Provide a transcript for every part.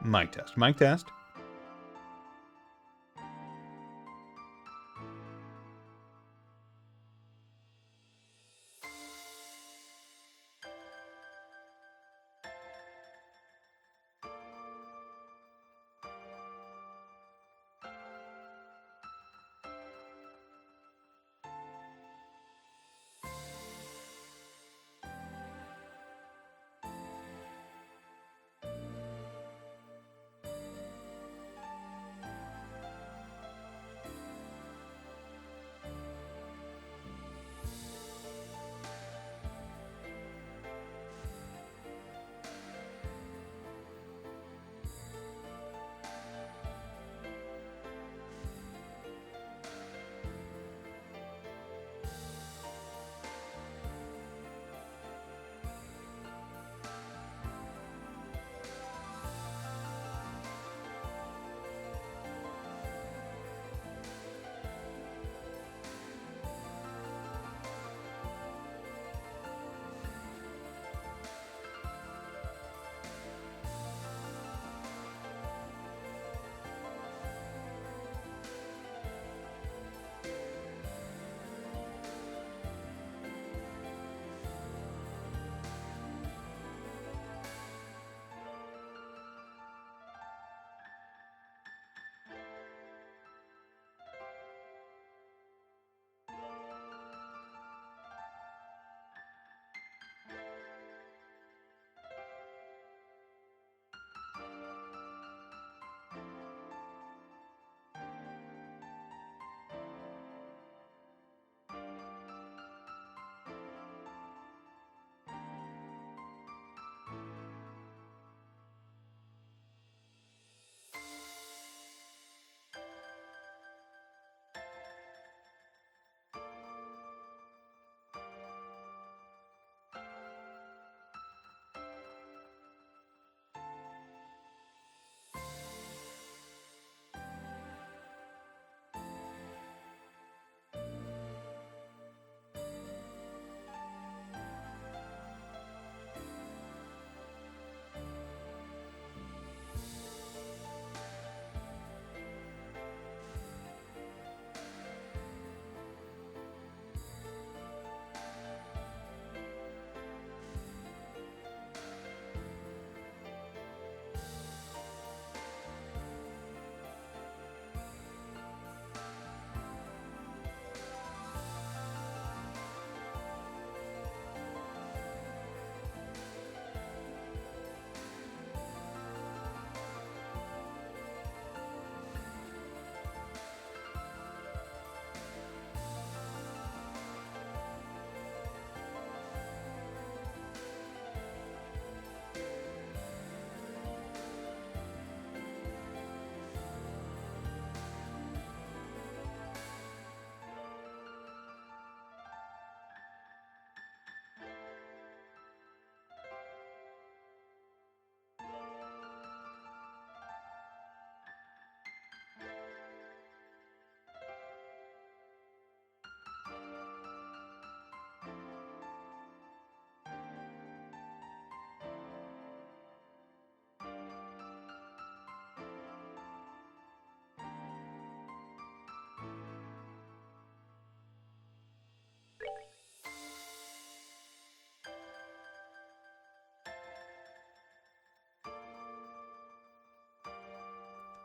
Mic test. Mic test.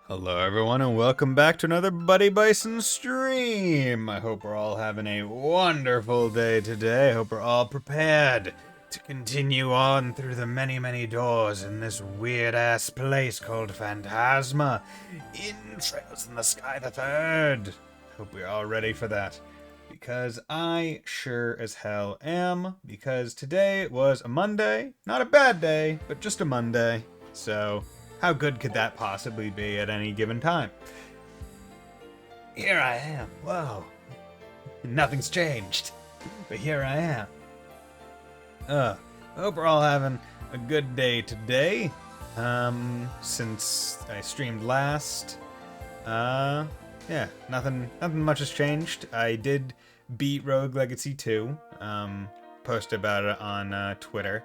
Hello, everyone, and welcome back to another Buddy Bison stream. I hope we're all having a wonderful day today. I hope we're all prepared to continue on through the many, many doors in this weird-ass place called Phantasma in Trails in the Sky the Third. Hope we're all ready for that, because I sure as hell am, because today was a Monday. Not a bad day, but just a Monday. So how good could that possibly be at any given time? Here I am. Whoa. Nothing's changed. But here I am. I hope we're all having a good day today. Since I streamed last. Yeah, nothing much has changed. I did beat Rogue Legacy 2. Posted about it on Twitter.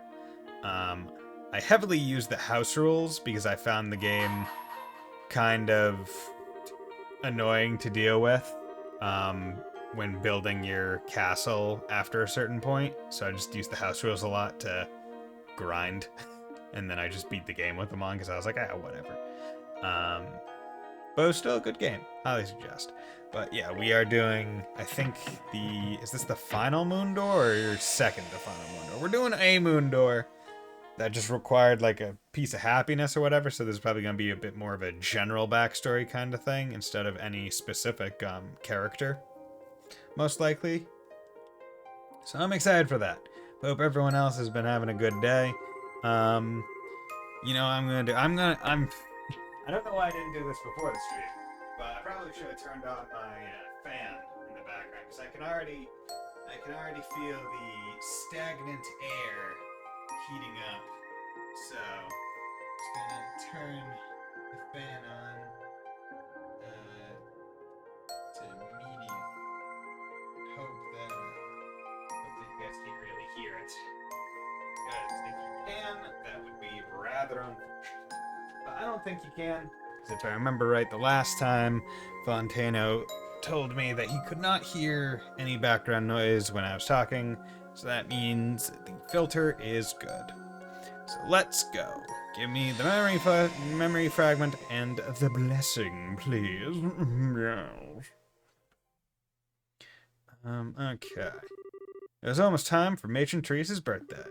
I heavily use the house rules because I found the game kind of annoying to deal with when building your castle after a certain point. So I just use the house rules a lot to grind. And then I just beat the game with them on because I was like, ah, whatever. But it was still a good game. Highly suggest. But yeah, we are doing, I think is this the final moon door or second to final moon door? We're doing a moon door that just required like a piece of happiness or whatever. So there's probably going to be a bit more of a general backstory kind of thing instead of any specific character, most likely. So I'm excited for that. Hope everyone else has been having a good day. You know, I don't know why I didn't do this before the stream, but I probably should have turned on my fan in the background because I can already feel the stagnant air heating up. So, just gonna turn the fan on to medium. Hope that you guys can really hear it. Because if you can, that would be rather unfortunate. But I don't think you can. Because if I remember right, the last time Fontano told me that he could not hear any background noise when I was talking, so that means the filter is good. So let's go. Give me the memory fragment and the blessing, please. Okay. It was almost time for Matron Teresa's birthday.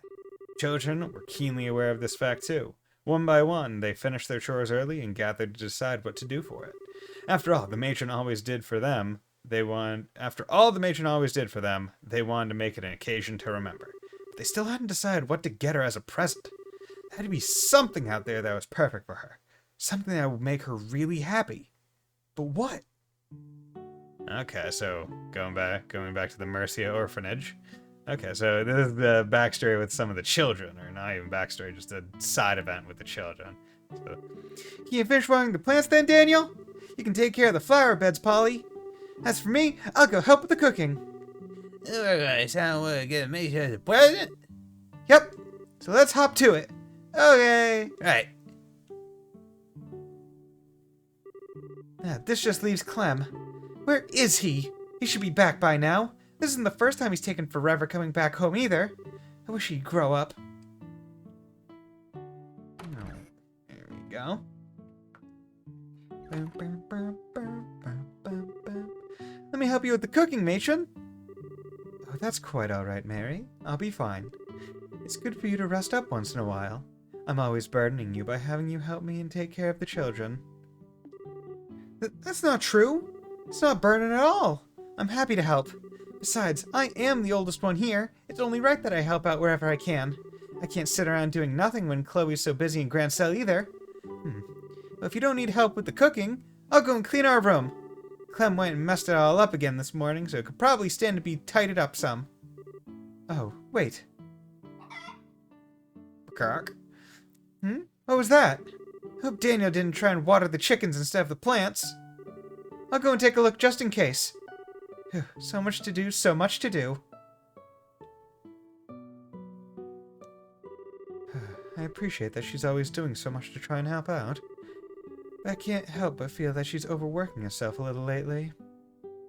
Children were keenly aware of this fact too. One by one, they finished their chores early and gathered to decide what to do for it. After all the matron always did for them, they wanted to make it an occasion to remember. But they still hadn't decided what to get her as a present. There had to be something out there that was perfect for her. Something that would make her really happy. But what? Okay, so going back to the Mercia orphanage. Okay, so this is the backstory with some of the children, or not even backstory, just a side event with the children. So, can you finish watering the plants then, Daniel? You can take care of the flower beds, Polly. As for me, I'll go help with the cooking. Alright, so I'm gonna make sure the present? Yep, so let's hop to it. Okay. Alright. This just leaves Clem. Where is he? He should be back by now. This isn't the first time he's taken forever coming back home either. I wish he'd grow up. Oh, there we go. Let me help you with the cooking, matron. Oh, that's quite all right, Mary. I'll be fine. It's good for you to rest up once in a while. I'm always burdening you by having you help me and take care of the children. That's not true. It's not burden at all. I'm happy to help. Besides, I am the oldest one here. It's only right that I help out wherever I can. I can't sit around doing nothing when Chloe's so busy in Grand Cell either. Well, if you don't need help with the cooking, I'll go and clean our room. Clem went and messed it all up again this morning, so it could probably stand to be tidied up some. Oh, wait. Cock. What was that? Hope Daniel didn't try and water the chickens instead of the plants. I'll go and take a look just in case. So much to do, so much to do. I appreciate that she's always doing so much to try and help out. But I can't help but feel that she's overworking herself a little lately.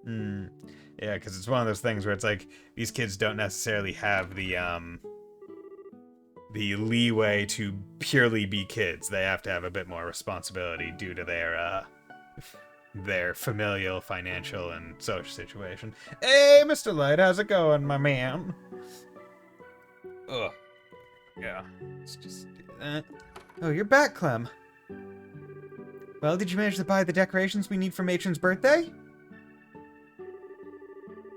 Yeah, because it's one of those things where it's like, these kids don't necessarily have the leeway to purely be kids. They have to have a bit more responsibility due to their familial, financial, and social situation. Hey, Mr. Light, how's it going, my man? Ugh. Yeah, let's just do that. Oh, you're back, Clem. Well, did you manage to buy the decorations we need for Matron's birthday?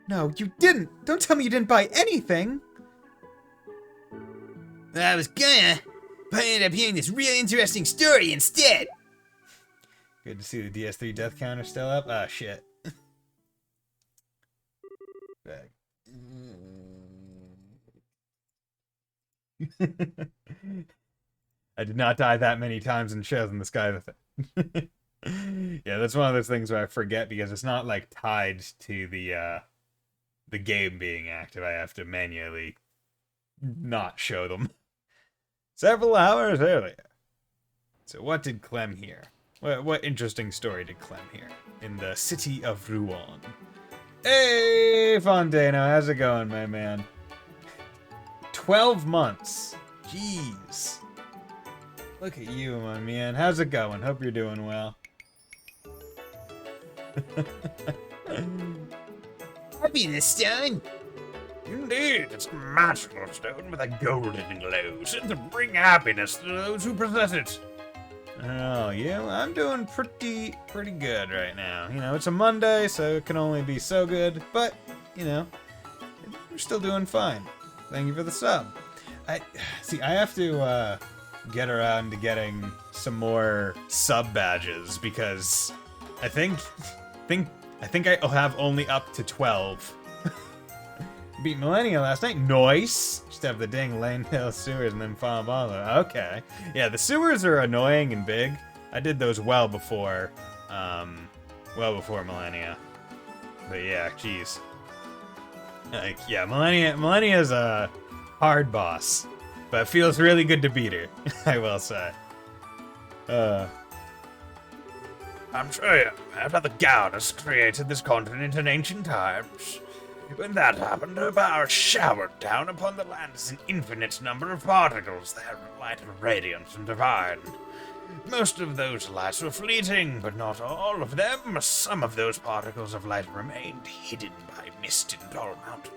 No, you didn't! Don't tell me you didn't buy anything! I was gonna, but I ended up hearing this real interesting story instead. Good to see the DS3 death counter still up. Ah, shit. Back. I did not die that many times in shows in the sky. Yeah, that's one of those things where I forget because it's not like tied to the game being active. I have to manually not show them. several hours earlier. So what did Clem hear? What interesting story did Clem hear in the city of Rouen? Hey, Fontano, how's it going, my man? 12 months. Jeez. Look at you, my man. How's it going? Hope you're doing well. Happiness stone. Indeed, it's a magical stone with a golden glow, said to bring happiness to those who possess it. Oh, yeah, I'm doing pretty good right now. You know, it's a Monday, so it can only be so good, but, you know, we're still doing fine. Thank you for the sub. I have to get around to getting some more sub badges because I think I'll have only up to 12. Beat Millennia last night. Nice. Just have the dang Lane Hill sewers and then Final Ball. Okay. Yeah, the sewers are annoying and big. I did those well before Millennia. But yeah, jeez. Like, yeah, Millennia's a hard boss. But it feels really good to beat her, I will say. I'm sure you have how the goddess created this continent in ancient times. When that happened, her power showered down upon the lands an infinite number of particles, their light radiant and divine. Most of those lights were fleeting, but not all of them. Some of those particles of light remained hidden by mist in tall mountains.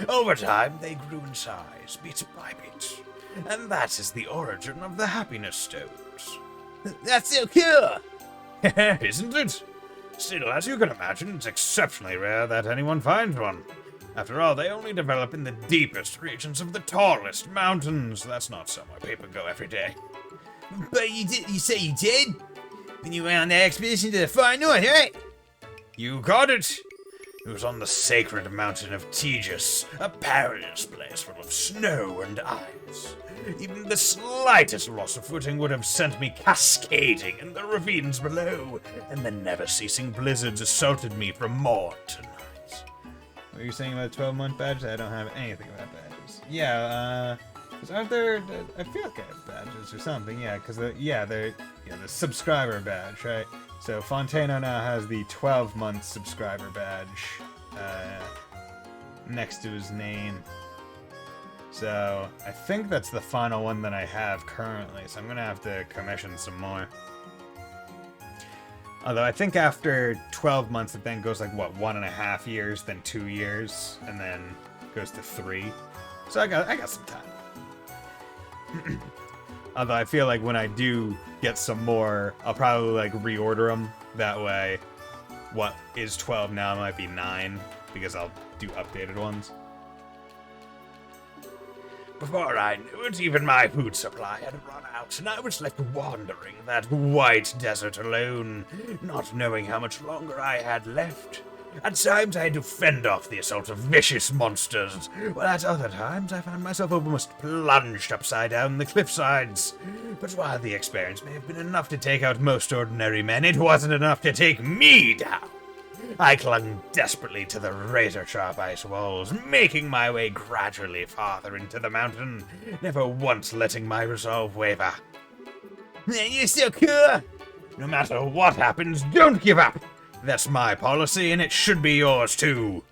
Over time, they grew in size, bit by bit. And that is the origin of the happiness stones. That's so cool. Isn't it? Still, as you can imagine, it's exceptionally rare that anyone finds one. After all, they only develop in the deepest regions of the tallest mountains. That's not somewhere people go every day. But you say you did? When you went on that expedition to the far north, right? You got it! It was on the sacred mountain of Tejas, a perilous place full of snow and ice. Even the slightest loss of footing would have sent me cascading in the ravines below, and the never-ceasing blizzards assaulted me from morn to night. What are you saying about 12-month badges? I don't have anything about badges. Yeah, because aren't there... I feel like I have badges or something, yeah, because they're the subscriber badge, right? So Fontano now has the 12-month subscriber badge next to his name. So I think that's the final one that I have currently, so I'm going to have to commission some more. Although I think after 12 months it then goes like, what, 1.5 years, then 2 years, and then goes to 3. So I got some time. Although I feel like when I do get some more, I'll probably like reorder them. That way, what is 12 now might be 9, because I'll do updated ones. Before I knew it, even my food supply had run out, and I was left wandering that white desert alone, not knowing how much longer I had left. At times I had to fend off the assault of vicious monsters, while at other times I found myself almost plunged upside down the cliffsides. But while the experience may have been enough to take out most ordinary men, it wasn't enough to take me down. I clung desperately to the razor-sharp ice walls, making my way gradually farther into the mountain, never once letting my resolve waver. You're so cool. No matter what happens, don't give up! That's my policy, and it should be yours too.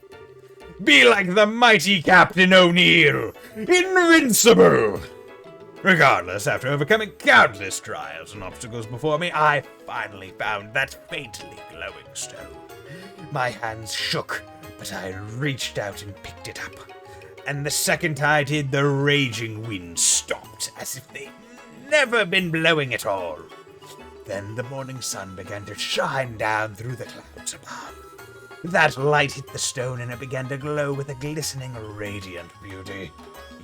Be like the mighty Captain O'Neill, invincible! Regardless, after overcoming countless trials and obstacles before me, I finally found that faintly glowing stone. My hands shook, but I reached out and picked it up. And the second I did, the raging wind stopped, as if they'd never been blowing at all. Then the morning sun began to shine down through the clouds above. That light hit the stone, and it began to glow with a glistening, radiant beauty.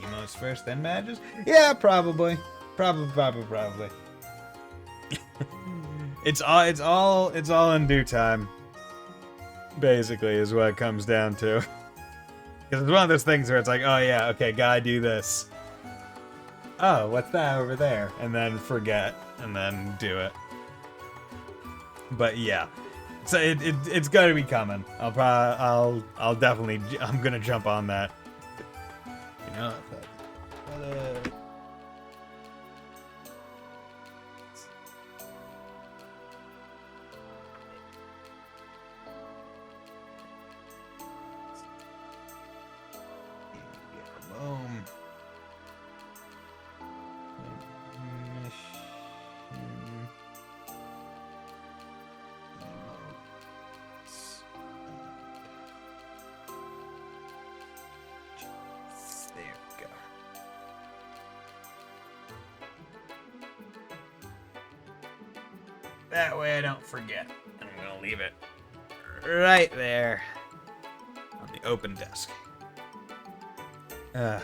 Emotes first, then badges? Yeah, probably. Probably. It's all in due time. Basically, is what it comes down to. Because it's one of those things where it's like, oh yeah, okay, gotta do this. Oh, what's that over there? And then forget, and then do it. But yeah, so it's gonna be coming. I'll definitely, I'm gonna jump on that. You know, That way I don't forget. And I'm gonna leave it right there on the open desk. I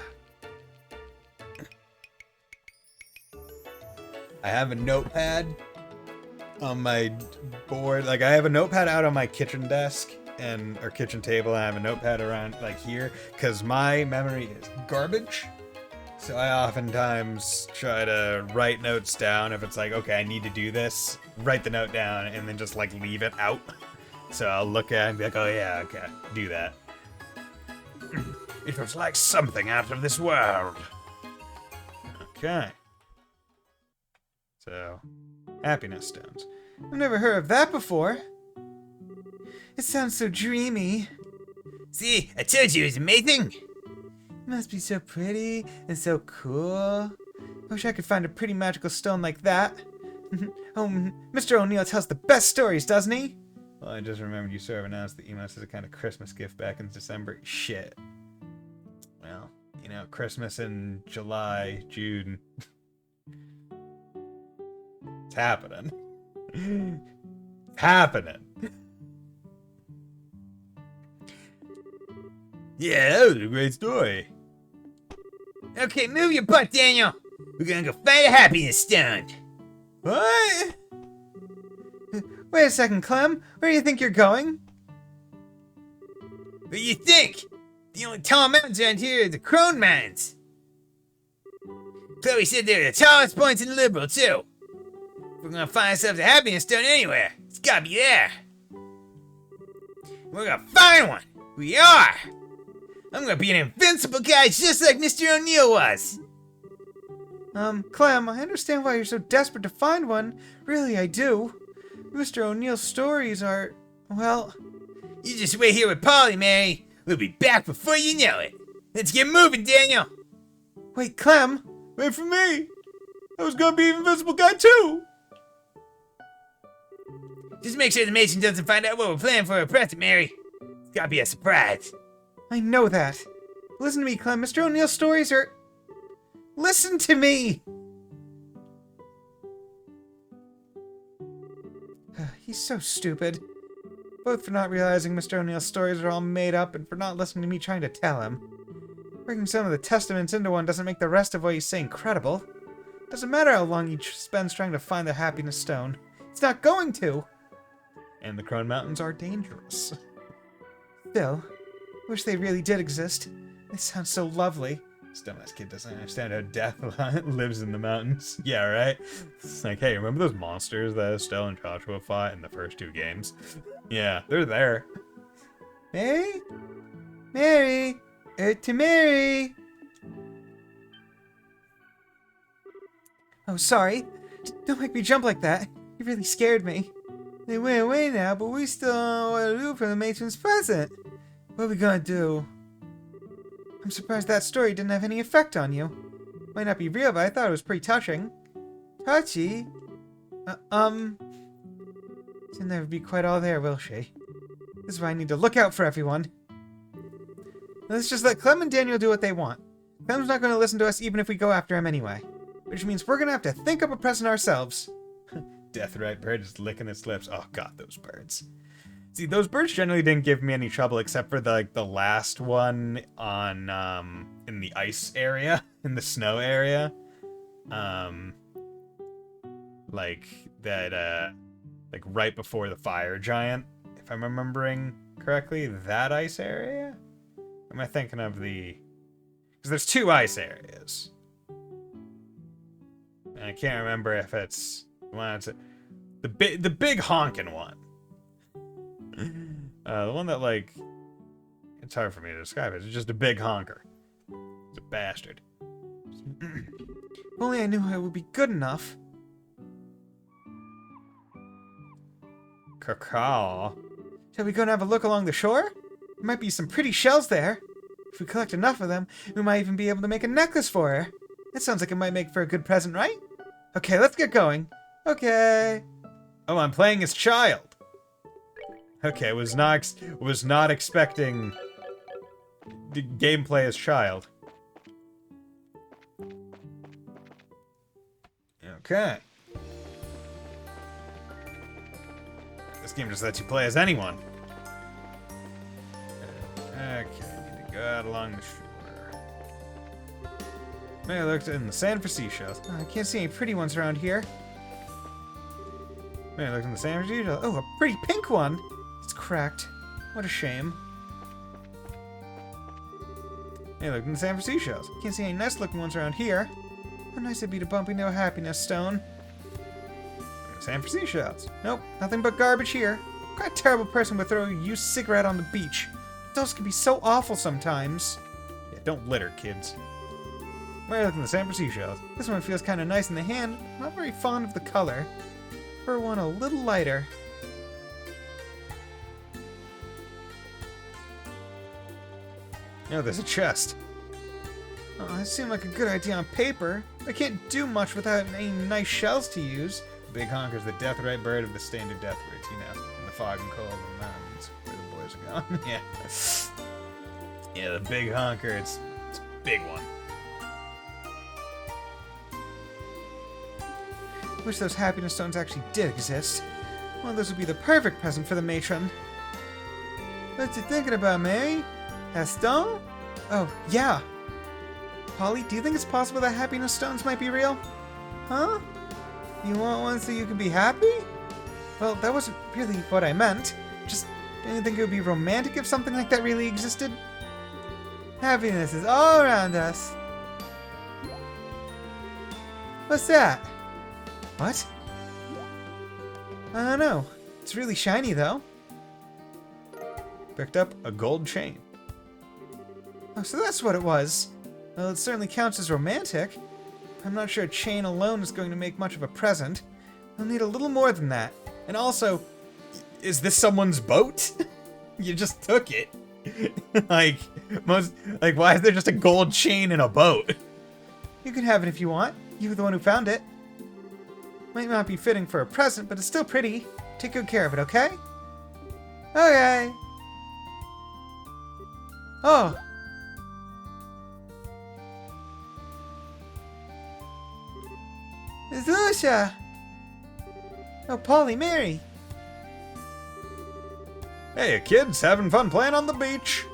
have a notepad on my board. Like, I have a notepad out on my kitchen desk or kitchen table, and I have a notepad around like here because my memory is garbage. So I oftentimes try to write notes down. If it's like, okay, I need to do this, write the note down and then just like leave it out. So I'll look at it and be like, oh yeah, okay, do that. It was like something out of this world. Okay. So, happiness stones. I've never heard of that before. It sounds so dreamy. See, I told you it was amazing. It must be so pretty and so cool. I wish I could find a pretty magical stone like that. Oh, Mr. O'Neill tells the best stories, doesn't he? Well, I just remembered you sort of announced the emos as a kind of Christmas gift back in December. Shit. Well, you know, Christmas in July, June. It's happening. It's happening. Yeah, that was a great story. Okay, move your butt, Daniel. We're gonna go find a happiness stone. What? Wait a second, Clem. Where do you think you're going? What do you think? The only tall mountains around here are the Crone Mountains. Chloe said they were the tallest points in Liberal, too. If we're gonna find ourselves a happiness stone anywhere, it's gotta be there. We're gonna find one. We are. I'm gonna be an invincible guy just like Mr. O'Neill was. Clem, I understand why you're so desperate to find one. Really, I do. Mr. O'Neill's stories are, well... You just wait here with Polly, Mary. We'll be back before you know it. Let's get moving, Daniel. Wait, Clem. Wait for me. I was gonna be an invisible guy too. Just make sure the Mason doesn't find out what we're planning for a present, Mary. It's gotta be a surprise. I know that. Listen to me, Clem. Mr. O'Neill's stories are... Listen to me! He's so stupid. Both for not realizing Mr. O'Neill's stories are all made up and for not listening to me trying to tell him. Bringing some of the testaments into one doesn't make the rest of what he's saying credible. Doesn't matter how long he spends trying to find the happiness stone. It's not going to! And the Crone Mountains are dangerous. Still, wish they really did exist. They sound so lovely. This dumbass kid doesn't understand how death lives in the mountains. Yeah, right? It's like, hey, remember those monsters that Estelle and Joshua fought in the first 2 games? Yeah, they're there. Mary? Mary! To Mary! Oh, sorry. Don't make me jump like that. You really scared me. They went away now, but we still don't know what to do for the matron's present. What are we gonna do? I'm surprised that story didn't have any effect on you. Might not be real, but I thought it was pretty touching. Touchy? She'll never be quite all there, will she? This is why I need to look out for everyone. Let's just let Clem and Daniel do what they want. Clem's not going to listen to us even if we go after him anyway. Which means we're going to have to think up a present ourselves. Deathrite bird just licking its lips. Oh god, those birds. See, those birds generally didn't give me any trouble except for the last one on in the ice area, in the snow area. Like that like right before the fire giant, if I'm remembering correctly, that ice area? Or am I thinking of the... Because there's 2 ice areas. And I can't remember if it's the big honking one. The one that, like, it's hard for me to describe it. It's just a big honker. It's a bastard. If only I knew it would be good enough. Cacao. Shall we go and have a look along the shore? There might be some pretty shells there. If we collect enough of them, we might even be able to make a necklace for her. That sounds like it might make for a good present, right? Okay, let's get going. Okay. Oh, I'm playing as child. Okay, was not expecting the gameplay as child. Okay. game just lets you play as anyone. Okay, need to go out along the shore. Maybe I looked in the sand for seashells. I can't see any pretty ones around here. Maybe I looked in the sand for seashells. Oh, a pretty pink one. It's cracked. What a shame. Maybe I looked in the sand for seashells. Can't see any nice looking ones around here. How nice it'd be to bump into a happiness stone. Sand for seashells. Nope, nothing but garbage here. What kind of terrible person would throw a used cigarette on the beach? Those can be so awful sometimes. Yeah, don't litter, kids. Maybe I looked in the sand for seashells. This one feels kind of nice in the hand. Not very fond of the color. Prefer one a little lighter. No, there's a chest. Oh, that seemed like a good idea on paper. I can't do much without any nice shells to use. Big honker's the death right bird of the standard death roots, you know, in the fog and cold of the mountains where the boys are going. Yeah. Yeah, the big honker, it's a big one. Wish those happiness stones actually did exist. Well, this would be the perfect present for the matron. What you thinking about, Mary? A stone? Oh, yeah. Polly, do you think it's possible that happiness stones might be real? Huh? You want one so you can be happy? Well, that wasn't really what I meant. Just didn't think it would be romantic if something like that really existed. Happiness is all around us. What's that? What? I don't know. It's really shiny, though. Picked up a gold chain. Oh, so that's what it was. Well, it certainly counts as romantic. I'm not sure a chain alone is going to make much of a present. We'll need a little more than that. And also, is this someone's boat? You just took it. Like, why is there just a gold chain in a boat? You can have it if you want. You were the one who found it. Might not be fitting for a present, but it's still pretty. Take good care of it, okay? Okay. Oh. It's Lucia! Oh, Polly, Mary! Hey, kids, having fun playing on the beach?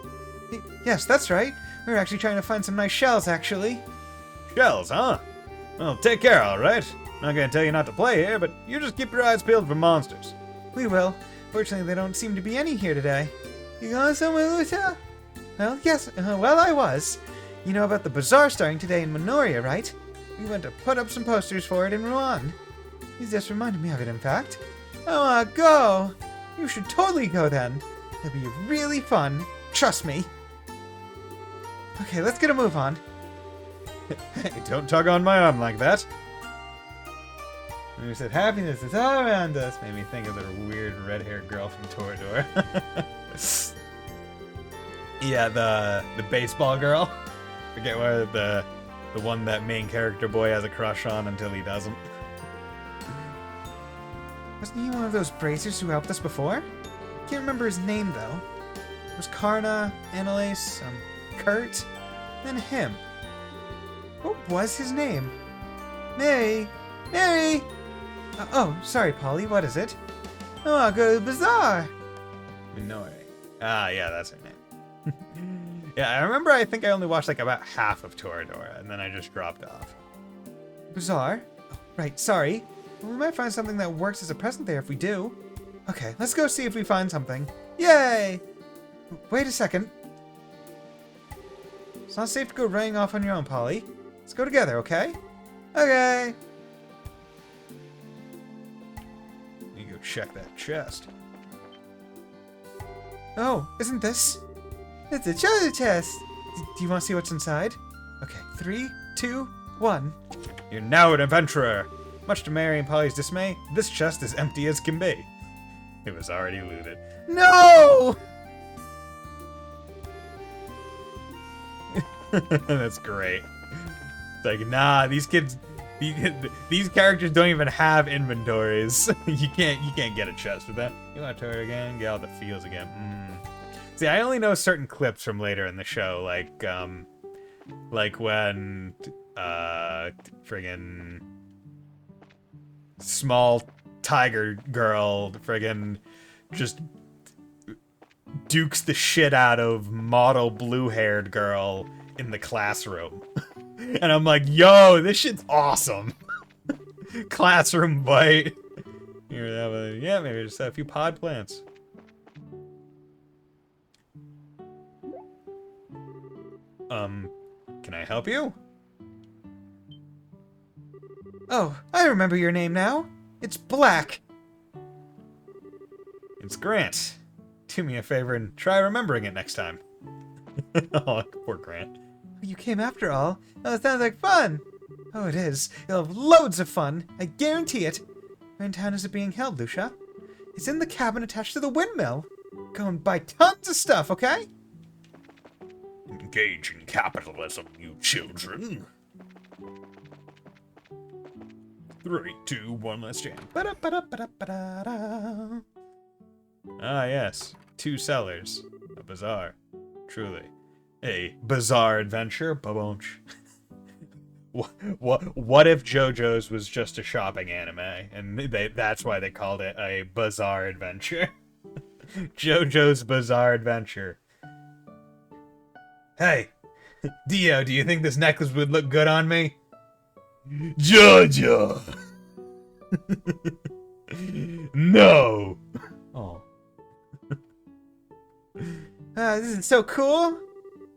Yes, that's right. We were actually trying to find some nice shells, actually. Shells, huh? Well, take care, alright? Not gonna tell you not to play here, but you just keep your eyes peeled for monsters. We will. Fortunately, there don't seem to be any here today. You going somewhere, Lucia? Well, yes. Well, I was. You know about the bazaar starting today in Minoria, right? We went to put up some posters for it in Rouen. You just reminded me of it, in fact. I wanna go! You should totally go then. It'll be really fun. Trust me. Okay, let's get a move on. Hey, don't tug on my arm like that. When you said happiness is all around us, made me think of the weird red-haired girl from Torador. Yeah, the baseball girl. Forget where the one that main character boy has a crush on until he doesn't. Wasn't he one of those bracers who helped us before? Can't remember his name, though. It was Karna, Annalise, Kurt, then him. What was his name? Mary! Mary! Oh, sorry, Polly, what is it? Oh, I'll go to the bazaar! Minori. Ah, yeah, that's her name. Yeah, I remember I think I only watched like about half of Toradora, and then I just dropped off. Bazaar? Oh, right, sorry. Well, we might find something that works as a present there if we do. Okay, let's go see if we find something. Yay! Wait a second. It's not safe to go running off on your own, Polly. Let's go together, okay? Okay! You go check that chest. Oh, isn't this? It's a treasure chest! Do you want to see what's inside? Okay, 3, 2, 1. You're now an adventurer! Much to Mary and Polly's dismay, this chest is empty as can be. It was already looted. No! That's great. It's like, nah, these kids, these characters don't even have inventories. you can't get a chest with that. You want to tour it again? Get all the feels again. See, I only know certain clips from later in the show, like when, friggin' small tiger girl, friggin' just dukes the shit out of model blue-haired girl in the classroom. And I'm like, yo, this shit's awesome. Classroom bite. Yeah, maybe just a few pod plants. Can I help you? Oh, I remember your name now. It's Black. It's Grant. Do me a favor and try remembering it next time. Oh, poor Grant. You came after all. Oh, it sounds like fun. Oh, it is. You'll have loads of fun. I guarantee it. Where in town is it being held, Lucia? It's in the cabin attached to the windmill. Go and buy tons of stuff, okay? Engage in capitalism, you children. 3, 2, 1, let's jam. Ba-da-ba-da-ba-da-ba-da-da. Ah, yes. 2 cellars. A bazaar. Truly. A bizarre adventure. Ba-bunch. What if JoJo's was just a shopping anime, and that's why they called it a bizarre adventure? JoJo's Bizarre Adventure. Hey, Dio, do you think this necklace would look good on me? JoJo! No! Oh. This is so cool.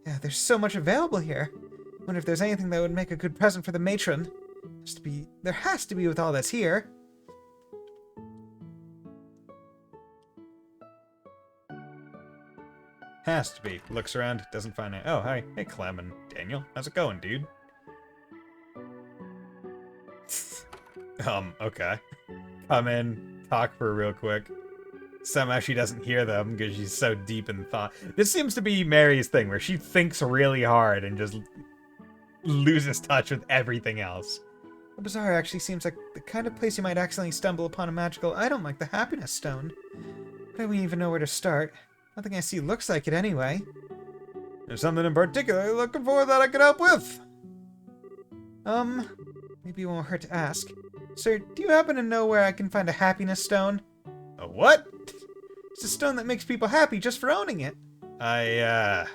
Yeah, there's so much available here. Wonder if there's anything that would make a good present for the matron. There has to be with all that's here. Has to be. Looks around, doesn't find it. Oh, hi. Hey, Clem and Daniel. How's it going, dude? Okay. Come in, talk for real quick. Somehow she doesn't hear them because she's so deep in thought. This seems to be Mary's thing, where she thinks really hard and just loses touch with everything else. The bazaar actually seems like the kind of place you might accidentally stumble upon a magical item like the happiness stone. But I wouldn't even know where to start. Nothing I see looks like it anyway. There's something in particular you're looking for that I could help with. Maybe it won't hurt to ask. Sir, do you happen to know where I can find a happiness stone? A what? It's a stone that makes people happy just for owning it. I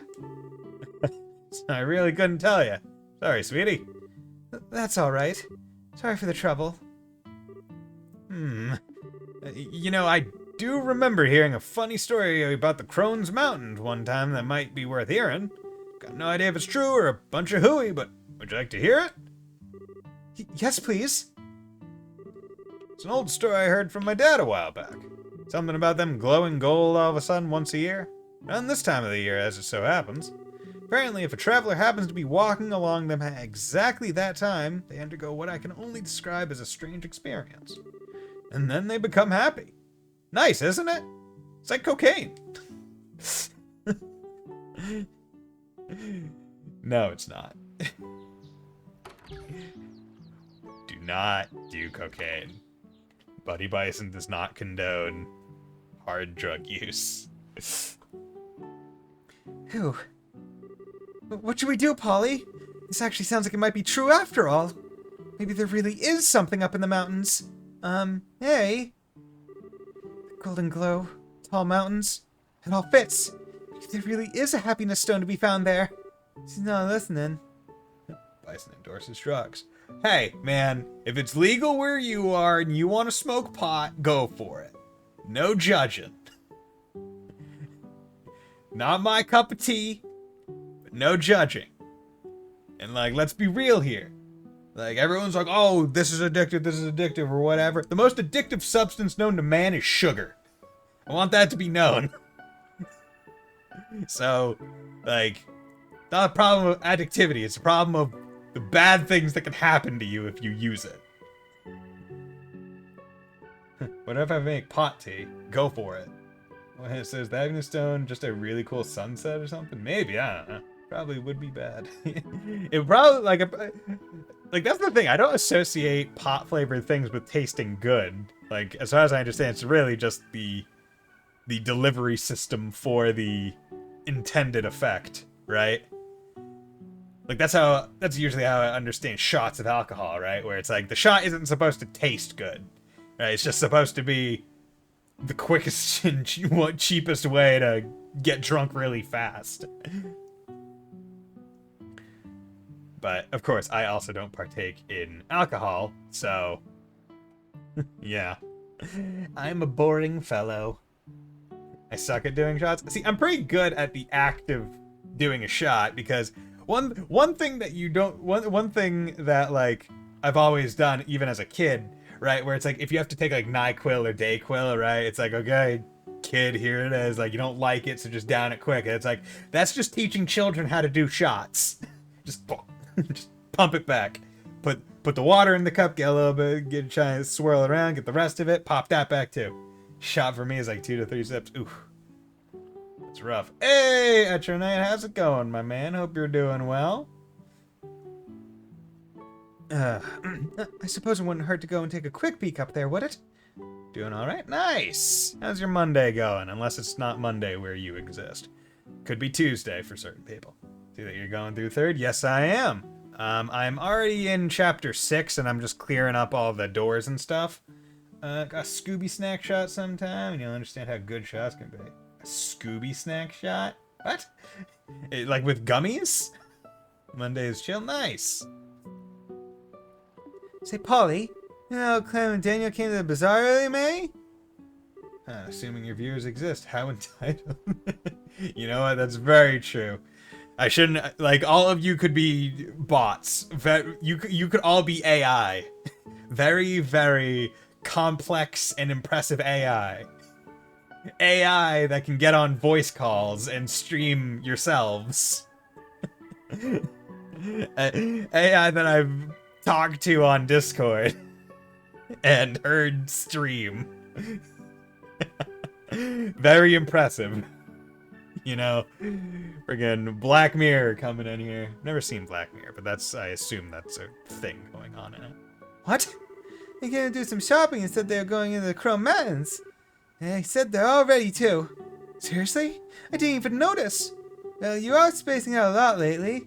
really couldn't tell you. Sorry, sweetie. That's alright. Sorry for the trouble. You know, I do remember hearing a funny story about the Crone's Mountain one time that might be worth hearing. Got no idea if it's true or a bunch of hooey, but would you like to hear it? Yes, please. It's an old story I heard from my dad a while back. Something about them glowing gold all of a sudden once a year. Around this time of the year, as it so happens. Apparently, if a traveler happens to be walking along them at exactly that time, they undergo what I can only describe as a strange experience. And then they become happy. Nice, isn't it? It's like cocaine. No, it's not. Do not do cocaine. Buddy Bison does not condone hard drug use. Phew. What should we do, Polly? This actually sounds like it might be true after all. Maybe there really is something up in the mountains. Hey. The golden glow, tall mountains, it all fits. Maybe there really is a happiness stone to be found there. She's not listening. Bison endorses drugs. Hey, man, if it's legal where you are and you want to smoke pot, go for it. No judging. Not my cup of tea, but no judging. And, like, let's be real here. Like, everyone's like, oh, this is addictive, or whatever. The most addictive substance known to man is sugar. I want that to be known. So, like, not a problem of additivity, it's a problem of the bad things that can happen to you if you use it. What if I make pot tea? Go for it. Well, it says the happiness stone, just a really cool sunset or something? Maybe, I don't know. Probably would be bad. It probably, like, that's the thing. I don't associate pot-flavored things with tasting good. Like, as far as I understand, it's really just the delivery system for the intended effect, right? Like, that's usually how I understand shots of alcohol, right? Where it's like, the shot isn't supposed to taste good, right? It's just supposed to be the quickest and cheapest way to get drunk really fast. But, of course, I also don't partake in alcohol, so... yeah. I'm a boring fellow. I suck at doing shots. See, I'm pretty good at the act of doing a shot, because one thing that you don't... One thing that, like, I've always done, even as a kid, right, where it's like, if you have to take, like, NyQuil or DayQuil, right, it's like, okay, kid, here it is, like, you don't like it, so just down it quick. And it's like, that's just teaching children how to do shots. Just pump it back. Put the water in the cup, get a little bit, try to swirl it around, get the rest of it, pop that back too. Shot for me is like 2 to 3 sips. Ooh, it's rough. Hey, Etronite, how's it going, my man? Hope you're doing well. I suppose it wouldn't hurt to go and take a quick peek up there, would it? Doing all right. Nice. How's your Monday going? Unless it's not Monday where you exist. Could be Tuesday for certain people. See that you're going through 3rd? Yes, I am. I'm already in chapter 6, and I'm just clearing up all the doors and stuff. Got a Scooby snack shot sometime, and you'll understand how good shots can be. A Scooby snack shot? What? Like with gummies? Monday's chill? Nice. Say, Polly, you know how Clem and Daniel came to the bazaar early, May? Assuming your viewers exist, how entitled? You know what? That's very true. I shouldn't, like, all of you could be bots. You could all be AI. Very, very complex and impressive AI. AI that can get on voice calls and stream yourselves. AI that I've talked to on Discord and heard stream. Very impressive. You know, friggin' Black Mirror coming in here. Never seen Black Mirror, but that's, I assume that's a thing going on in it. What? They're gonna do some shopping and said they were going into the Chrome Mountains. And they said they're all ready too. Seriously? I didn't even notice. Well, you are spacing out a lot lately.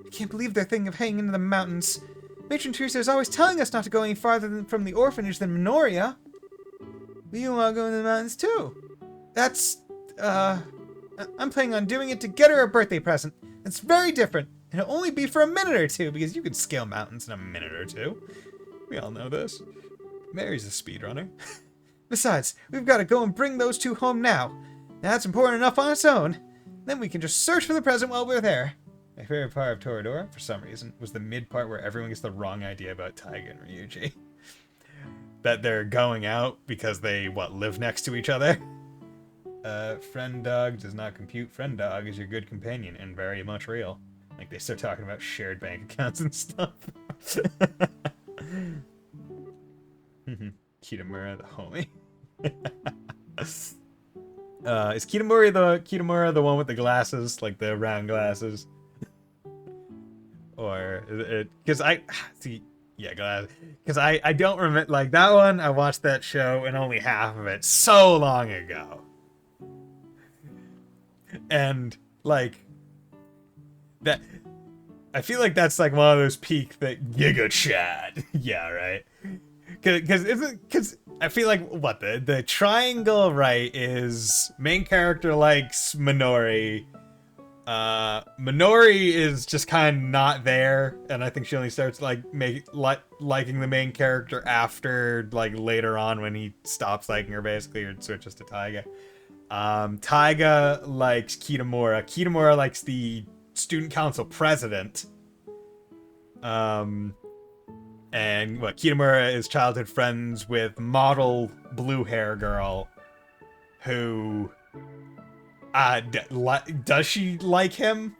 I can't believe they're thinking of heading into the mountains. Matron Teresa is always telling us not to go any farther from the orphanage than Minoria. We want to go into the mountains too. That's, I'm planning on doing it to get her a birthday present. It's very different. And it'll only be for a minute or two, because you can scale mountains in a minute or two. We all know this. Mary's a speedrunner. Besides, we've got to go and bring those two home now. That's important enough on its own. Then we can just search for the present while we're there. My favorite part of Toradora, for some reason, was the mid part where everyone gets the wrong idea about Taiga and Ryuji. That they're going out because they, live next to each other? Friend dog does not compute. Friend dog is your good companion and very much real. Like, they start talking about shared bank accounts and stuff. Kitamura the homie. Is Kitamura the one with the glasses? Like the round glasses? Or is it, because I see, yeah, glasses. Because I don't remember, like, that one, I watched that show and only half of it so long ago. And, like, that, I feel like that's like one of those peak that Giga Chad. Yeah, right? Because I feel like, what, the triangle, right, is main character likes Minori. Minori is just kind of not there, and I think she only starts, like, liking the main character after, like, later on when he stops liking her, basically, or switches to Taiga. Taiga likes Kitamura. Kitamura likes the student council president. And Kitamura is childhood friends with model blue hair girl who does she like him?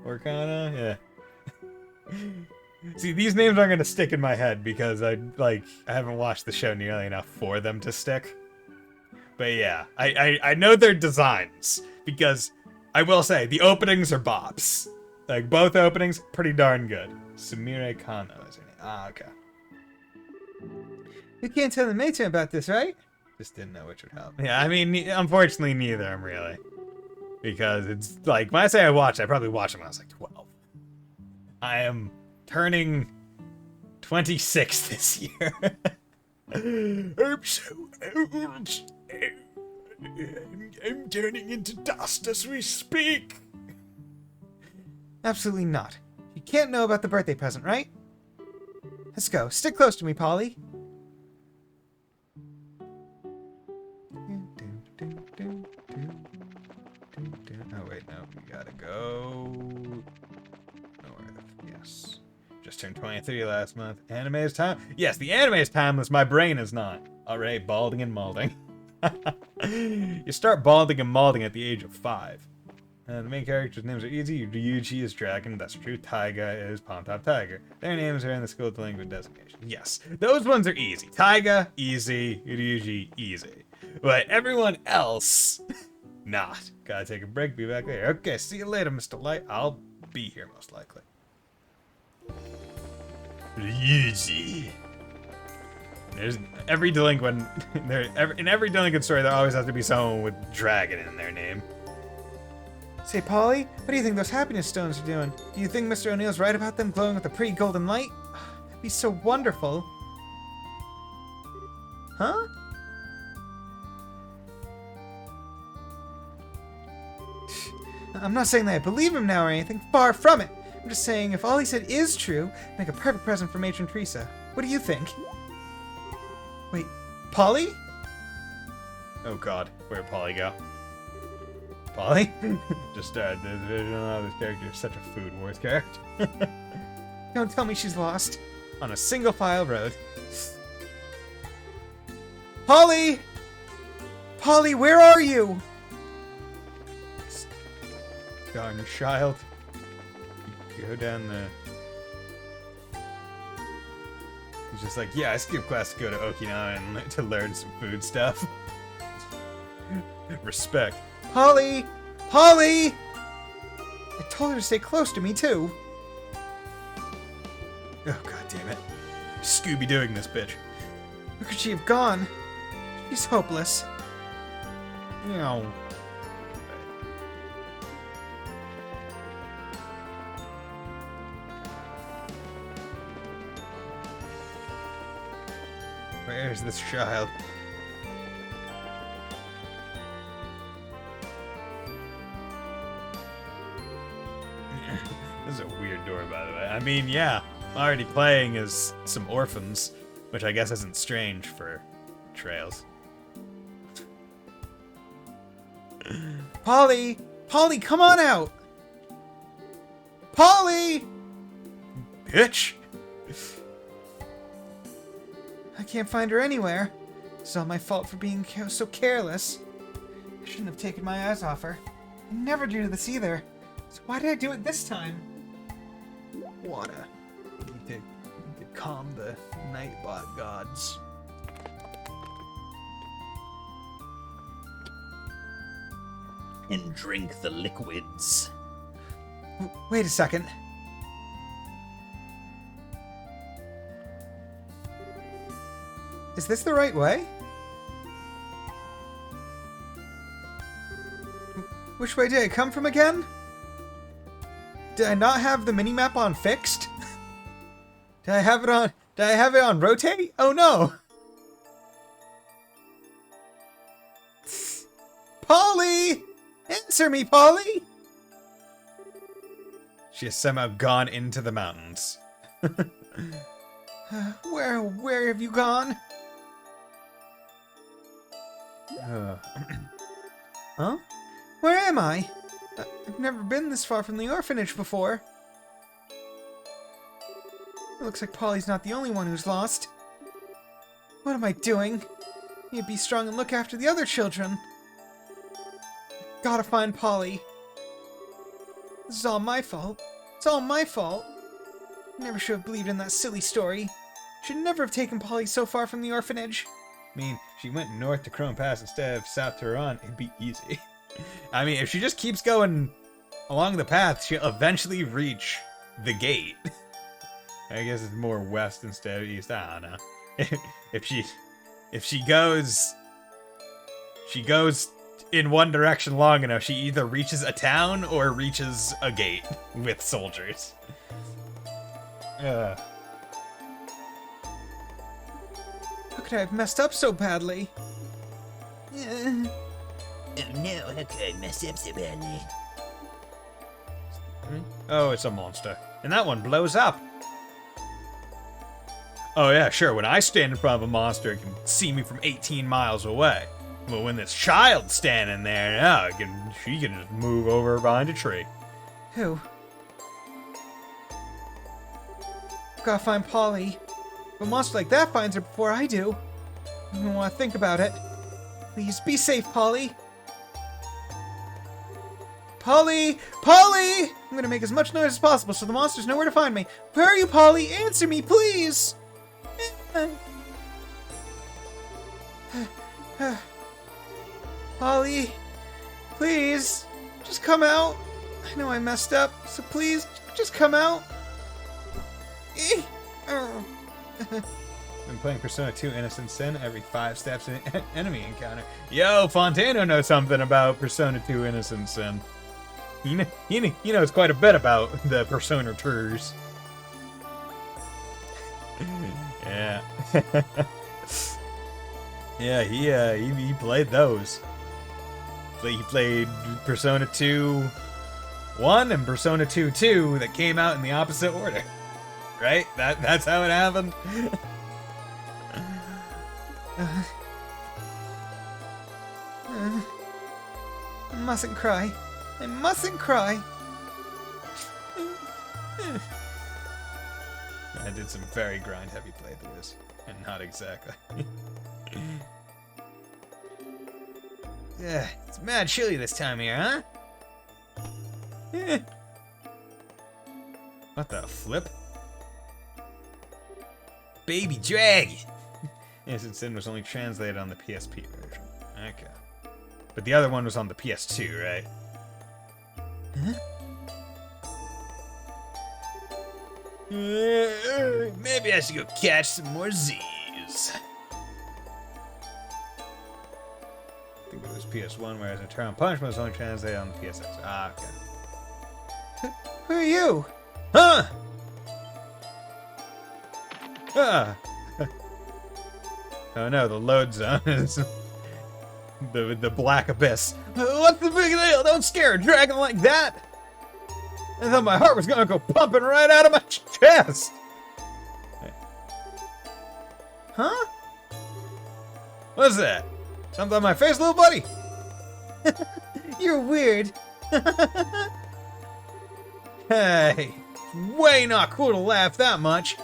Or kinda? Yeah. See, these names aren't gonna stick in my head because I haven't watched the show nearly enough for them to stick. But yeah, I know their designs, because I will say, the openings are bops. Like, both openings, pretty darn good. Sumire Kano is her name. Ah, okay. You can't tell the matron about this, right? Just didn't know which would help. Yeah, I mean, unfortunately, neither am really. Because it's, like, when I say I watched, I probably watched them when I was, like, 12. I am turning 26 this year. I'm so old. I'm turning into dust as we speak. Absolutely not. You can't know about the birthday present, right? Let's go. Stick close to me, Polly. Oh, wait, no. We gotta go... north. Yes. Just turned 23 last month. Anime is time. Yes, the anime is timeless. My brain is not. Alright, balding and malding. You start balding and malding at the age of 5. The main characters' names are easy. Ryuji is Dragon. That's true. Taiga is Palm Top Tiger. Their names are in the school language designation. Yes, those ones are easy. Taiga, easy. Ryuji, easy. But everyone else, not. Gotta take a break. Be back later. Okay, see you later, Mr. Light. I'll be here most likely. Ryuji. There's every delinquent. In every delinquent story, there always has to be someone with dragon in their name. Say, Polly, what do you think those happiness stones are doing? Do you think Mr. O'Neill's right about them glowing with a pretty golden light? That'd be so wonderful. Huh? I'm not saying that I believe him now or anything. Far from it. I'm just saying if all he said is true, make a perfect present for Matron Teresa. What do you think? Wait, Polly? Oh God, where'd Polly go? Polly? Just started this vision. Oh, this character is such a Food Wars character. Don't tell me she's lost. On a single file road. Polly! Polly, where are you? Darn child. You go down the... He's just like, yeah, I skipped class to go to Okinawa and to learn some food stuff. Respect. Polly! Polly! I told her to stay close to me, too. Oh, God damn it. Scooby-Dooing this bitch. Where could she have gone? She's hopeless. Meow. Where's this child? This is a weird door, by the way. I mean, yeah, I'm already playing as some orphans, which I guess isn't strange for Trails. Polly! Polly, come on out! Polly! Bitch! I can't find her anywhere. It's all my fault for being so careless. I shouldn't have taken my eyes off her. I never do this either. So why did I do it this time? Water. Need to calm the Nightbot gods. And drink the liquids. Wait a second. Is this the right way? Which way did I come from again? Did I not have the minimap on fixed? Did I have it on rotate? Oh no! Polly! Answer me, Polly! She has somehow gone into the mountains. Where have you gone? Huh? Where am I? I've never been this far from the orphanage before. It looks like Polly's not the only one who's lost. What am I doing? I need to be strong and look after the other children. Gotta find Polly. This is all my fault. It's all my fault. I never should have believed in that silly story. Should never have taken Polly so far from the orphanage. I mean, she went north to Chrome Pass instead of south to Iran, it'd be easy. I mean, if she just keeps going along the path, she'll eventually reach the gate. I guess it's more west instead of east. I don't know. If she goes in one direction long enough, she either reaches a town or reaches a gate with soldiers. How could I have messed up so badly? Oh no, how could I mess up so badly? Oh, it's a monster. And that one blows up. Oh yeah, sure, when I stand in front of a monster, it can see me from 18 miles away. But when this child's standing there, now she can just move over behind a tree. Who? Gotta find Polly. If a monster like that finds her before I do, I don't want to think about it. Please be safe, Polly. Polly! Polly! I'm gonna make as much noise as possible so the monsters know where to find me. Where are you, Polly? Answer me, please! Polly, please, just come out. I know I messed up, so please, just come out. I'm playing Persona 2 Innocent Sin every 5 steps in enemy encounter. Yo, Fontano knows something about Persona 2 Innocent Sin. He knows quite a bit about the Persona tours. Yeah. Yeah, he played those. He played Persona 2 1 and Persona 2 2 that came out in the opposite order. Right? That's how it happened. I mustn't cry. I mustn't cry. I did some very grind-heavy playthroughs, and not exactly. Yeah, it's mad chilly this time of year, huh? What the flip? Baby dragon. Innocent Sin was only translated on the PSP version. Okay. But the other one was on the PS2, right? Maybe I should go catch some more Z's. I think it was PS1, whereas Eternal Punishment was only translated on the PSX. Ah, okay. Who are you? Huh! Ah! Oh no, the load zone is the black abyss. What the big deal? Don't scare a dragon like that! I thought my heart was gonna go pumping right out of my chest! Huh? What's that? Something on my face, little buddy? You're weird. Hey, way not cool to laugh that much.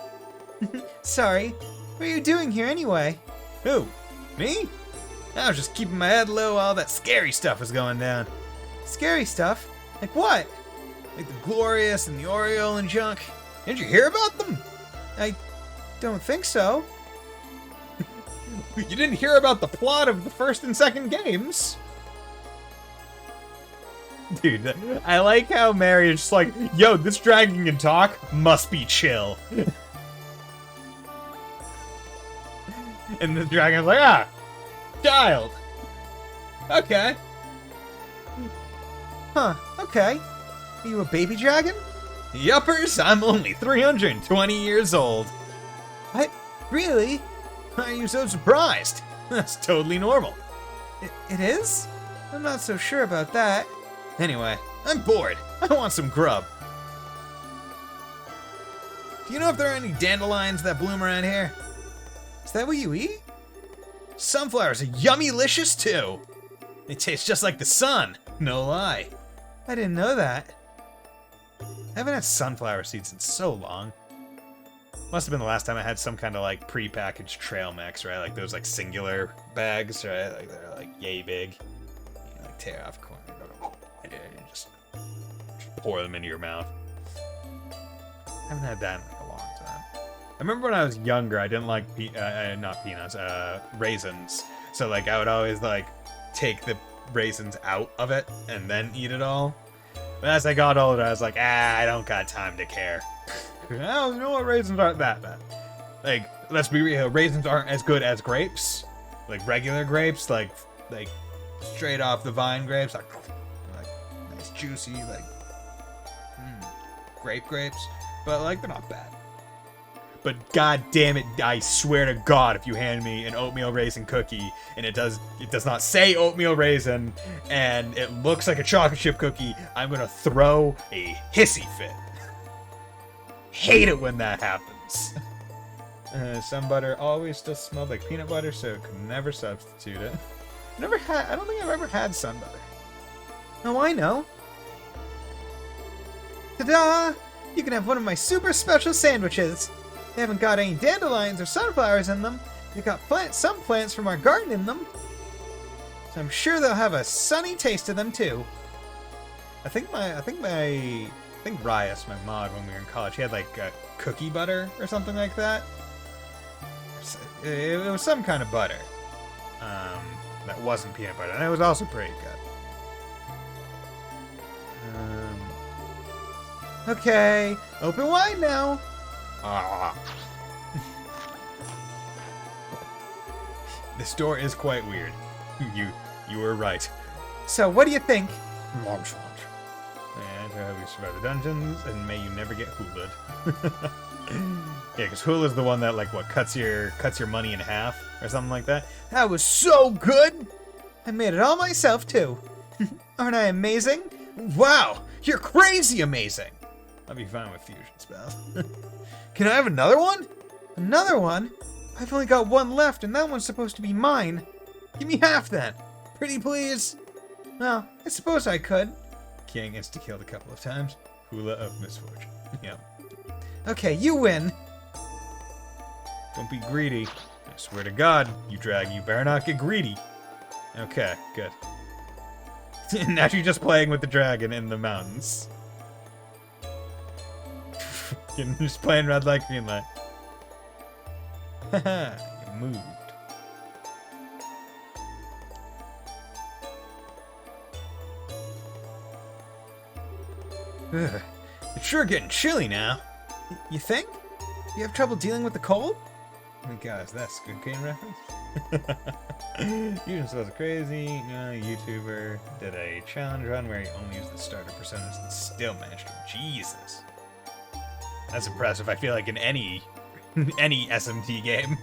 Sorry. What are you doing here anyway? Who? Me? I was just keeping my head low while all that scary stuff was going down. Scary stuff? Like what? Like the Glorious and the Oriole and junk. Didn't you hear about them? I don't think so. You didn't hear about the plot of the first and second games? Dude, I like how Mary is just like, yo, this dragon can talk, must be chill. And the dragon's like, ah, child. Okay. Huh, okay. Are you a baby dragon? Yuppers, I'm only 320 years old. What? Really? Why are you so surprised? That's totally normal. It is? I'm not so sure about that. Anyway, I'm bored. I want some grub. Do you know if there are any dandelions that bloom around here? Is that what you eat? Sunflowers are yummy-licious too. They taste just like the sun. No lie. I didn't know that. I haven't had sunflower seeds in so long. Must have been the last time I had some kind of like pre-packaged trail mix, right? Like those like singular bags, right? Like they're like yay big. You like tear off a corner and just pour them into your mouth. I haven't had that in like a long time. I remember when I was younger, I didn't like not peanuts, raisins. So like I would always like take the raisins out of it and then eat it all. But as I got older, I was like, I don't got time to care. Oh, you know what? Raisins aren't that bad. Like, let's be real. Raisins aren't as good as grapes. Like regular grapes, like straight off the vine grapes, like nice juicy, like grape grapes. But like they're not bad. but god damn it, I swear to God, if you hand me an oatmeal raisin cookie and it does not say oatmeal raisin and it looks like a chocolate chip cookie, I'm gonna throw a hissy fit. Hate it when that happens. Some butter always still smelled like peanut butter, so could never substitute it. I don't think I've ever had sun butter. Oh, I know. Ta-da! You can have one of my super special sandwiches. They haven't got any dandelions or sunflowers in them. They got some plants from our garden in them. So I'm sure they'll have a sunny taste to them too. I think Rias, my mod, when we were in college, he had like cookie butter or something like that. It was some kind of butter that wasn't peanut butter, and it was also pretty good. Okay, open wide now. This door is quite weird. You were right. So, what do you think? Launch. And I hope you survive the dungeons, and may you never get hooled. Yeah, because Hool is the one that cuts your money in half or something like that. That was so good! I made it all myself too. Aren't I amazing? Wow, you're crazy amazing. I'll be fine with fusion spells. Can I have another one? Another one? I've only got one left, and that one's supposed to be mine. Give me half then. Pretty please. Well, I suppose I could. King insta-killed a couple of times. Hula of misfortune. Yep. Okay, you win. Don't be greedy. I swear to God, you better not get greedy. Okay, good. Now you're just playing with the dragon in the mountains. You're just playing red light, green light. Haha, you moved. Ugh, it's sure getting chilly now. You think? You have trouble dealing with the cold? Oh my gosh, that's a good game reference. Fusion spells are crazy. YouTuber did a challenge run where he only used the starter personas and still managed to. Jesus. That's impressive. I feel like in any SMT game.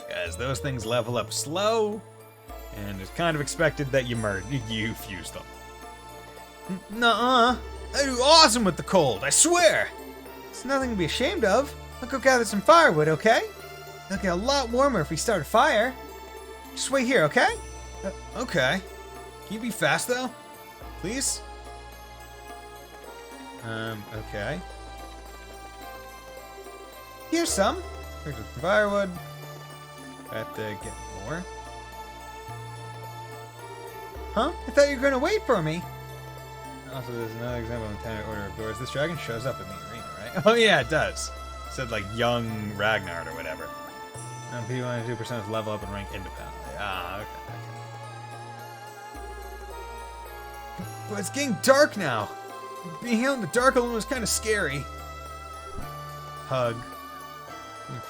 Guys, those things level up slow, and it's kind of expected that you fuse them. Nuh-uh. I do awesome with the cold, I swear! It's nothing to be ashamed of. I'll go gather some firewood, okay? It'll get a lot warmer if we start a fire. Just wait here, okay? Okay. Can you be fast, though? Please? Okay. Here's some. Here's some firewood. Have to get more. Huh? I thought you were gonna wait for me. Also, there's another example in the 10 order of doors. This dragon shows up in the arena, right? Oh yeah, it does. It said like young Ragnar or whatever. And P1 level up and rank independently. Ah, okay. But it's getting dark now. Being out in the dark alone was kind of scary. Hug.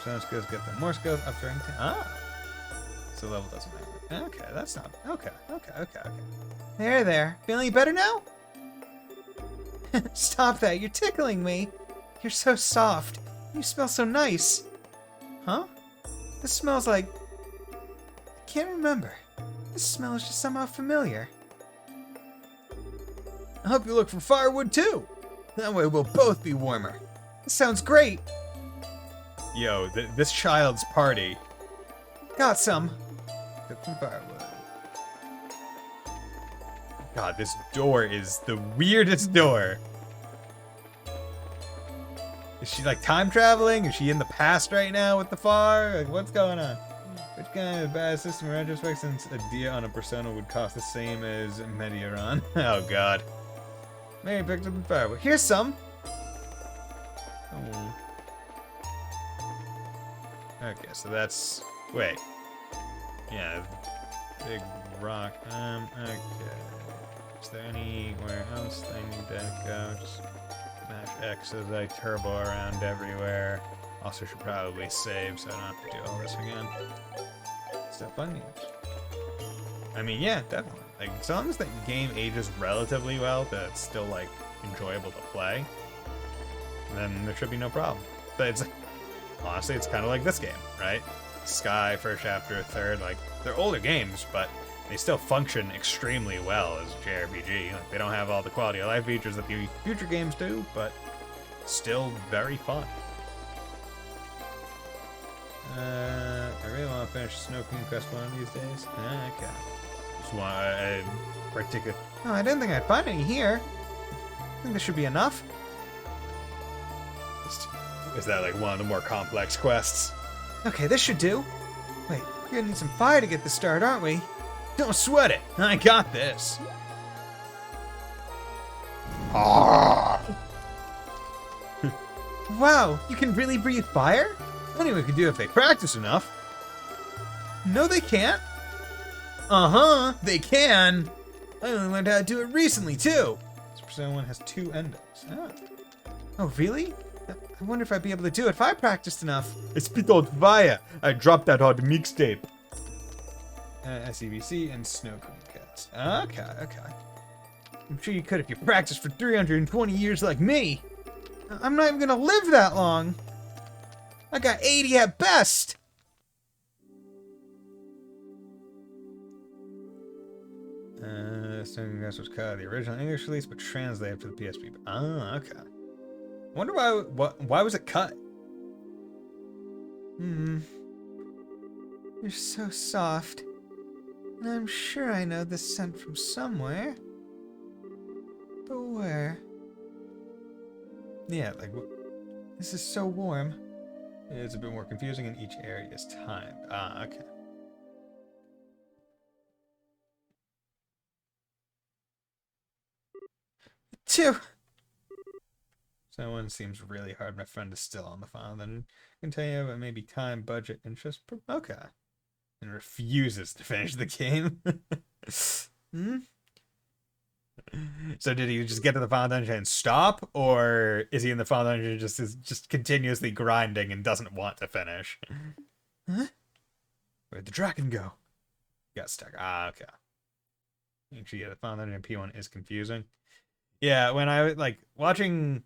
20% skills get them more skills up to rank 10. Ah. So level doesn't matter. Okay, that's not. Okay. There. Feeling better now? Stop that. You're tickling me. You're so soft. You smell so nice. Huh? This smells like... I can't remember. This smell is just somehow familiar. I hope you look for firewood too. That way we'll both be warmer. This sounds great. Yo, this child's party. Got some. Get some firewood. God, this door is the weirdest door. Is she like time traveling? Is she in the past right now with the far? Like, what's going on? Which kind of bad system in retrospect, since a dia on a persona would cost the same as Medioron? Oh god. Maybe picked up the firewood. Here's some. Oh. Okay, so that's... Wait. Yeah, big rock. Okay. Is there anywhere else I need to go? Just smash X as I turbo around everywhere. Also should probably save so I don't have to do all this again. Stuff fun. I mean, yeah, definitely. Like, as long as the game ages relatively well, that it's still, like, enjoyable to play. then there should be no problem. But it's honestly, it's kind of like this game, right? Sky, first chapter, third, like they're older games, but they still function extremely well as a JRPG. Like, they don't have all the quality of life features that the future games do, but still very fun. I really want to finish Snow Queen Quest one of these days. Okay. Just want a particular. Oh, I didn't think I'd find any here. I think this should be enough. Is that like one of the more complex quests? Okay, this should do. Wait, we're gonna need some fire to get this started, aren't we? Don't sweat it. I got this. Wow, you can really breathe fire? Anyone could do it if they practice enough. No, they can't. Uh-huh, they can. I only learned how to do it recently, too. This Persona 1 has 2 endings. Ah. Oh, really? I wonder if I'd be able to do it if I practiced enough. I spit out fire. I dropped that hard mixtape. SEBC and Snow Queen Cats. Okay. I'm sure you could if you practiced for 320 years like me. I'm not even gonna live that long. I got 80 at best. Snow Queen Cats was cut out of the original English release, but translated for the PSP. Ah, okay. Wonder why was it cut? You're so soft. And I'm sure I know this scent from somewhere. But where? Yeah, like This is so warm. it's a bit more confusing and each area is timed. Ah, okay. Two. So one seems really hard. My friend is still on the phone. Then I can tell you about maybe time, budget, interest. Okay. And refuses to finish the game. So did he just get to the final dungeon and stop, or is he in the final dungeon just continuously grinding and doesn't want to finish? Huh? Where'd the dragon go? Got stuck. Ah, okay. Actually, yeah, the final dungeon P1 is confusing. Yeah, when I was like watching,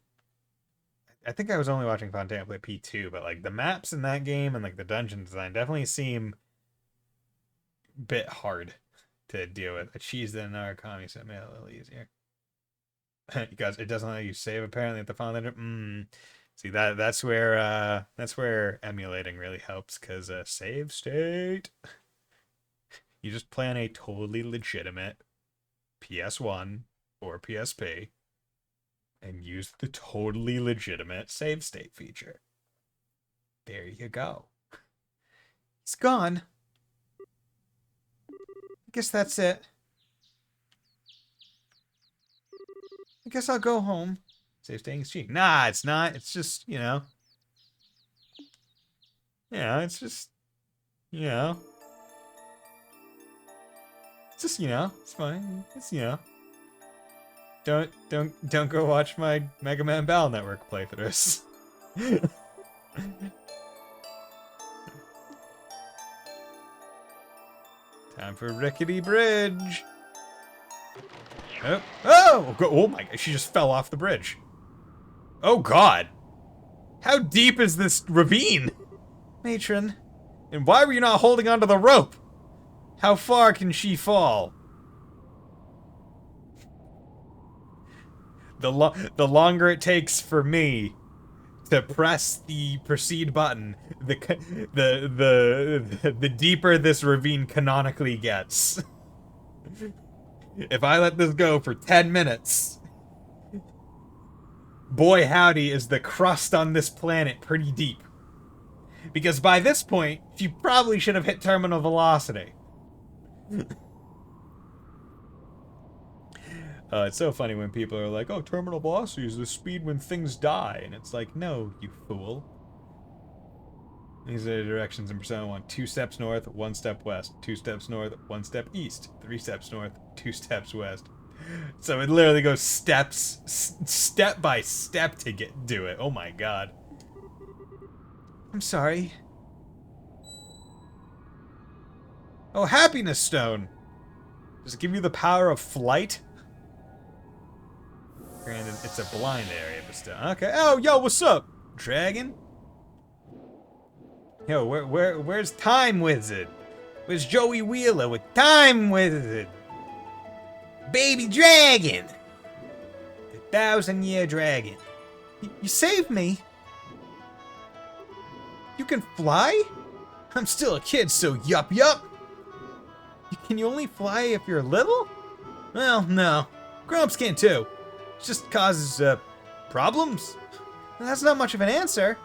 I think I was only watching Fontana play P2, but like the maps in that game and like the dungeon design definitely seem a bit hard to deal with. A cheese than another economy, so it made it a little easier. Because it doesn't let you save apparently at the final dungeon. See that's where emulating really helps, because save state. You just play on a totally legitimate PS1 or PSP and use the totally legitimate save state feature. There you go. It's gone. I guess that's it. I guess I'll go home. Save stating is cheap. Nah, it's not. It's just, it's just, it's fine. It's, Don't go watch my Mega Man Battle Network playthroughs. Time for Rickety Bridge. Oh my god, she just fell off the bridge. Oh god. How deep is this ravine? Matron. And why were you not holding onto the rope? How far can she fall? The longer it takes for me to press the proceed button, the deeper this ravine canonically gets. If I let this go for 10 minutes, boy howdy is the crust on this planet pretty deep. Because by this point, you probably should have hit terminal velocity. It's so funny when people are like, oh, terminal velocity is the speed when things die. And it's like, no, you fool. These are the directions in Persona 1. 2 steps north, 1 step west. 2 steps north, 1 step east. 3 steps north, 2 steps west. So it literally goes step by step to do it. Oh my god. I'm sorry. Oh, happiness stone. Does it give you the power of flight? Granted, it's a blind area, but still. Okay. Oh, yo, what's up, dragon? Yo, where's Time Wizard? Where's Joey Wheeler with Time Wizard? Baby dragon! The 1,000-year dragon. You saved me. You can fly? I'm still a kid, so yup. Can you only fly if you're little? Well, no. Grown-ups can too. It just causes, problems. That's not much of an answer.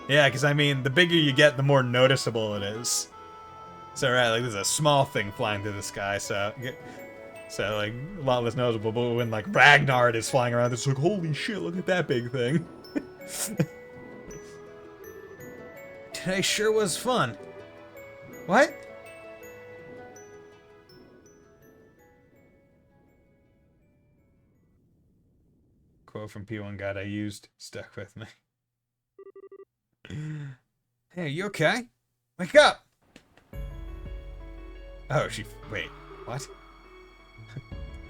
Yeah, because I mean, the bigger you get, the more noticeable it is. So, right, like, there's a small thing flying through the sky, so, like, a lot less noticeable, but when, like, Ragnar is flying around, it's like, holy shit, look at that big thing. Today sure was fun. What? Quote from P1 Guide I used, stuck with me. Hey, you okay? Wake up! Oh, wait, what?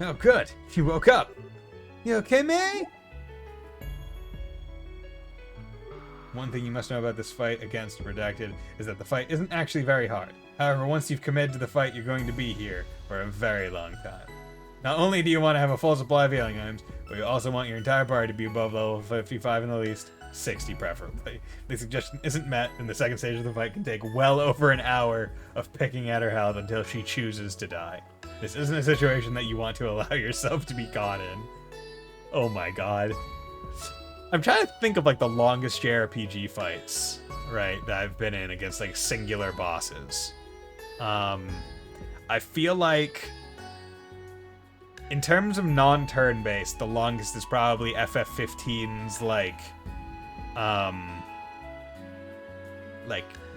Oh, good, she woke up. You okay, Mary? One thing you must know about this fight against Redacted is that the fight isn't actually very hard. However, once you've committed to the fight, you're going to be here for a very long time. Not only do you want to have a full supply of healing items, but you also want your entire party to be above level 55 in the least, 60 preferably. The suggestion isn't met, and the second stage of the fight can take well over an hour of picking at her health until she chooses to die. This isn't a situation that you want to allow yourself to be caught in. Oh my god. I'm trying to think of like the longest JRPG fights, right, that I've been in against like singular bosses. I feel like in terms of non-turn based, the longest is probably FF15's like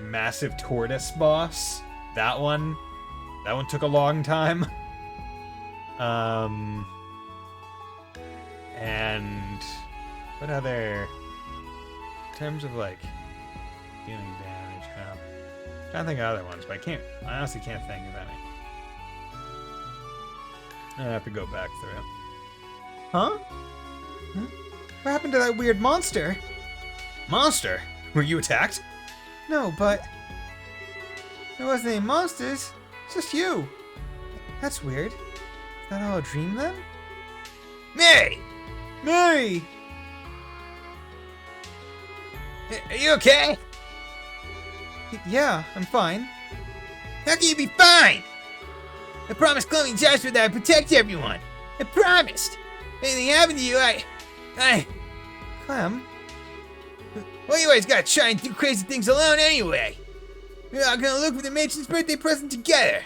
massive tortoise boss. That one took a long time. And what other, in terms of like dealing damage, I'm trying to think of other ones, but I honestly can't think of any. I have to go back through. Huh? What happened to that weird monster? Monster? Were you attacked? No, but there wasn't any monsters. It's just you. That's weird. Is that all a dream then? Mary! Mary! Are you okay? Yeah, I'm fine. How can you be fine? I promised Chloe and Joshua that I'd protect everyone. I promised. If anything happened to you, Clem? Well, you always gotta try and do crazy things alone anyway. We're all gonna look for the matron's birthday present together.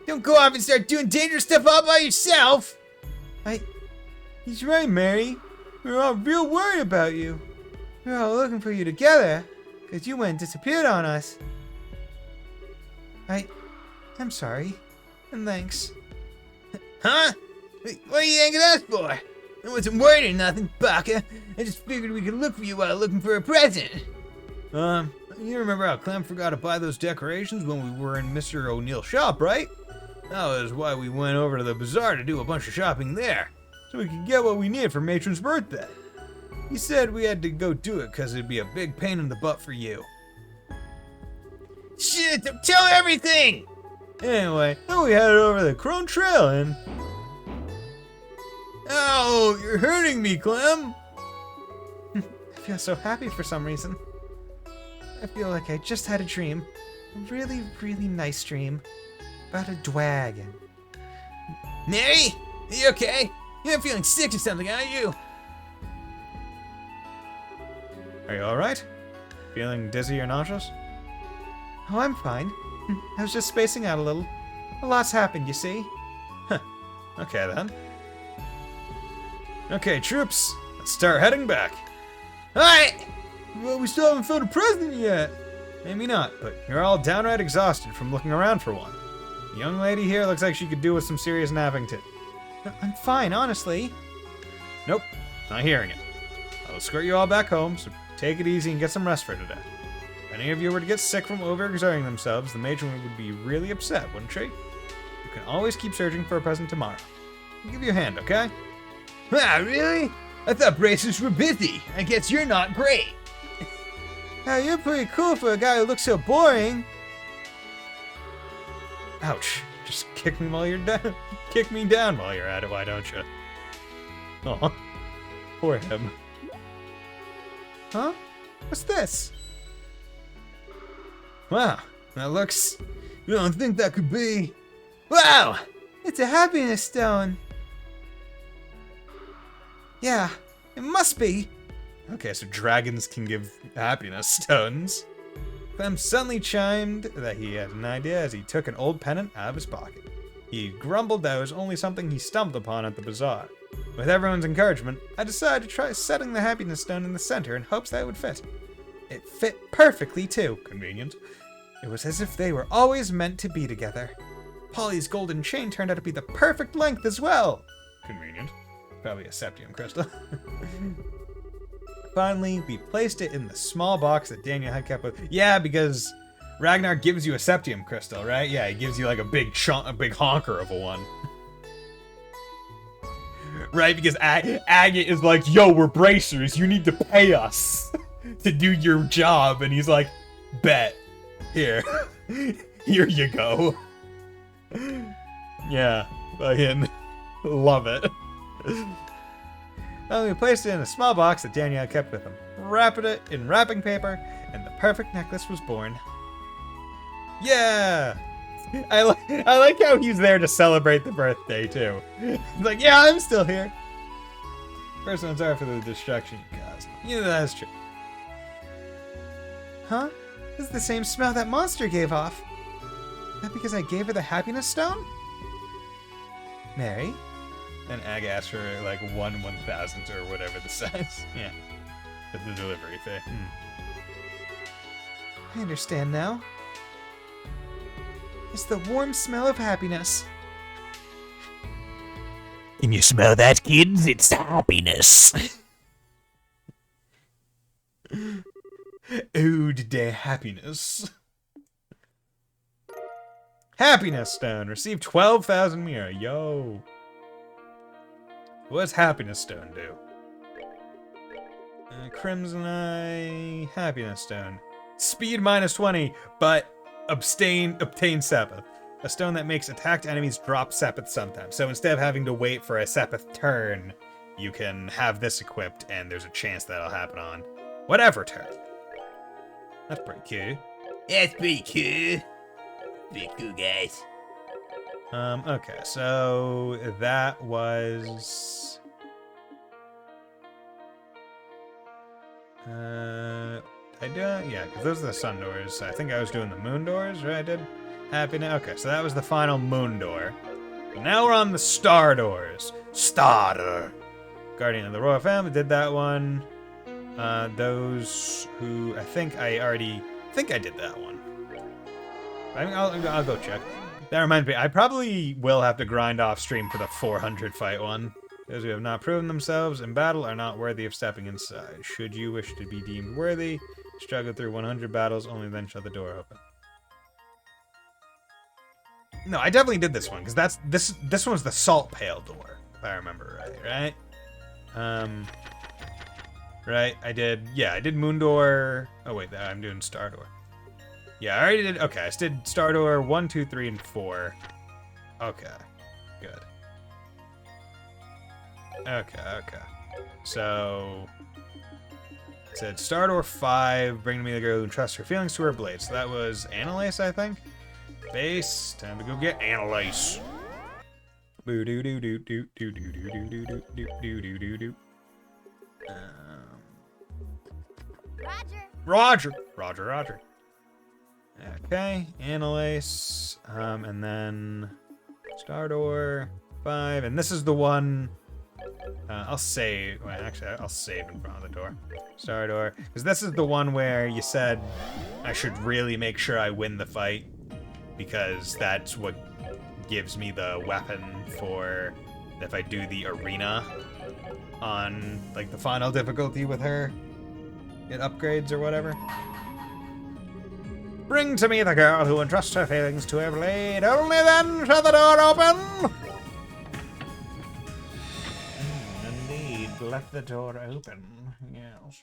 Don't go off and start doing dangerous stuff all by yourself. He's right, Mary. We're all real worried about you. We're all looking for you together, because you went and disappeared on us. I'm sorry. And thanks. Huh? What are you thanking us for? I wasn't worried or nothing, Baka. I just figured we could look for you while looking for a present. You remember how Clem forgot to buy those decorations when we were in Mr. O'Neill's shop, right? That was why we went over to the bazaar to do a bunch of shopping there, so we could get what we need for Matron's birthday. He said we had to go do it because it'd be a big pain in the butt for you. Shit, tell everything! Anyway, then we headed over the Crone Trail and... Oh, you're hurting me, Clem! I feel so happy for some reason. I feel like I just had a dream. A really, really nice dream. About a dragon. Mary? Are you okay? You're not feeling sick or something, are you? Are you alright? Feeling dizzy or nauseous? Oh, I'm fine. I was just spacing out a little. A lot's happened, you see. Okay then. Okay, troops, let's start heading back. Alright! Well, we still haven't found a present yet. Maybe not, but you're all downright exhausted from looking around for one. The young lady here looks like she could do with some serious napping too. I'm fine, honestly. Nope, not hearing it. I'll escort you all back home, so take it easy and get some rest for today. If any of you were to get sick from overexerting themselves, the matron would be really upset, wouldn't she? You can always keep searching for a present tomorrow. give you a hand, okay? Ah, really? I thought bracers were busy. I guess you're not great. Now you're pretty cool for a guy who looks so boring. Ouch. Just kick me while you're down. Kick me down while you're at it, why don't you? Aw. Poor him. Huh? What's this? Wow, that looks... You don't think that could be... Wow! It's a happiness stone. Yeah, it must be. Okay, so dragons can give happiness stones. Clem suddenly chimed that he had an idea as he took an old pennant out of his pocket. He grumbled that it was only something he stumbled upon at the bazaar. With everyone's encouragement, I decided to try setting the happiness stone in the center in hopes that it would fit. It fit perfectly too. Convenient. It was as if they were always meant to be together. Polly's golden chain turned out to be the perfect length as well. Convenient. Probably a septium crystal. Finally, we placed it in the small box that Daniel had kept with. Yeah, because Ragnar gives you a septium crystal, right? Yeah, he gives you like a big chunk, a big honker of a one. Right, because Agate is like, yo, we're bracers, you need to pay us to do your job. And he's like, bet. Here. Here you go. Yeah, fucking love it. Well, we placed it in a small box that Danielle kept with him, wrapped it in wrapping paper, and the perfect necklace was born. Yeah! I like how he's there to celebrate the birthday, too. He's like, yeah, I'm still here. First one's sorry for the destruction you caused. Yeah, that's true. Huh? This is the same smell that monster gave off. Is that because I gave her the happiness stone? Mary? And Ag asked for like 1/1000th or whatever the size. Yeah. That's the delivery fee. I understand now. It's the warm smell of happiness. Can you smell that, kids? It's happiness. Ode de happiness. Happiness stone. Receive 12,000 mira. Yo. What's happiness stone do? Crimson Eye. Happiness stone. Speed -20, but obtain Sepith. A stone that makes attacked enemies drop Sepith sometimes. So instead of having to wait for a Sepith turn, you can have this equipped, and there's a chance that'll happen on whatever turn. That's pretty cool. That's pretty cool. Pretty cool, guys. Okay, so that was... did I do it? Yeah, because those are the sun doors. I think I was doing the moon doors, right? I did happiness. Okay, so that was the final moon door. Now we're on the star doors. Starter. Guardian of the Royal Family did that one. Those who... I think I did that one. I'll go check. That reminds me, I probably will have to grind off stream for the 400 fight one. Those who have not proven themselves in battle are not worthy of stepping inside. Should you wish to be deemed worthy, struggle through 100 battles, only then shut the door open. No, I definitely did this one, because this one's the Salt Pail door, if I remember right? Right, I did Moon Door. Oh wait, I'm doing Star Door. Yeah, I already did, okay, I did Star Door 1, 2, 3, and 4. Okay, good. Okay. So, it said Star Door 5, bring to me the girl who trusts her feelings to her blade. So that was Annalise, I think. Base, time to go get Annalise. Boo doo doo doo doo doo doo doo doo doo doo doo doo doo doo. Roger. Okay, Annalise, and then Star Door 5, and this is the one. I'll save. Well, actually, I'll save in front of the door. Star Door, because this is the one where you said I should really make sure I win the fight, because that's what gives me the weapon for if I do the arena on like the final difficulty with her. It upgrades or whatever. Bring to me the girl who entrusts her feelings to her blade. Only then shall the door open. left the door open. Yes.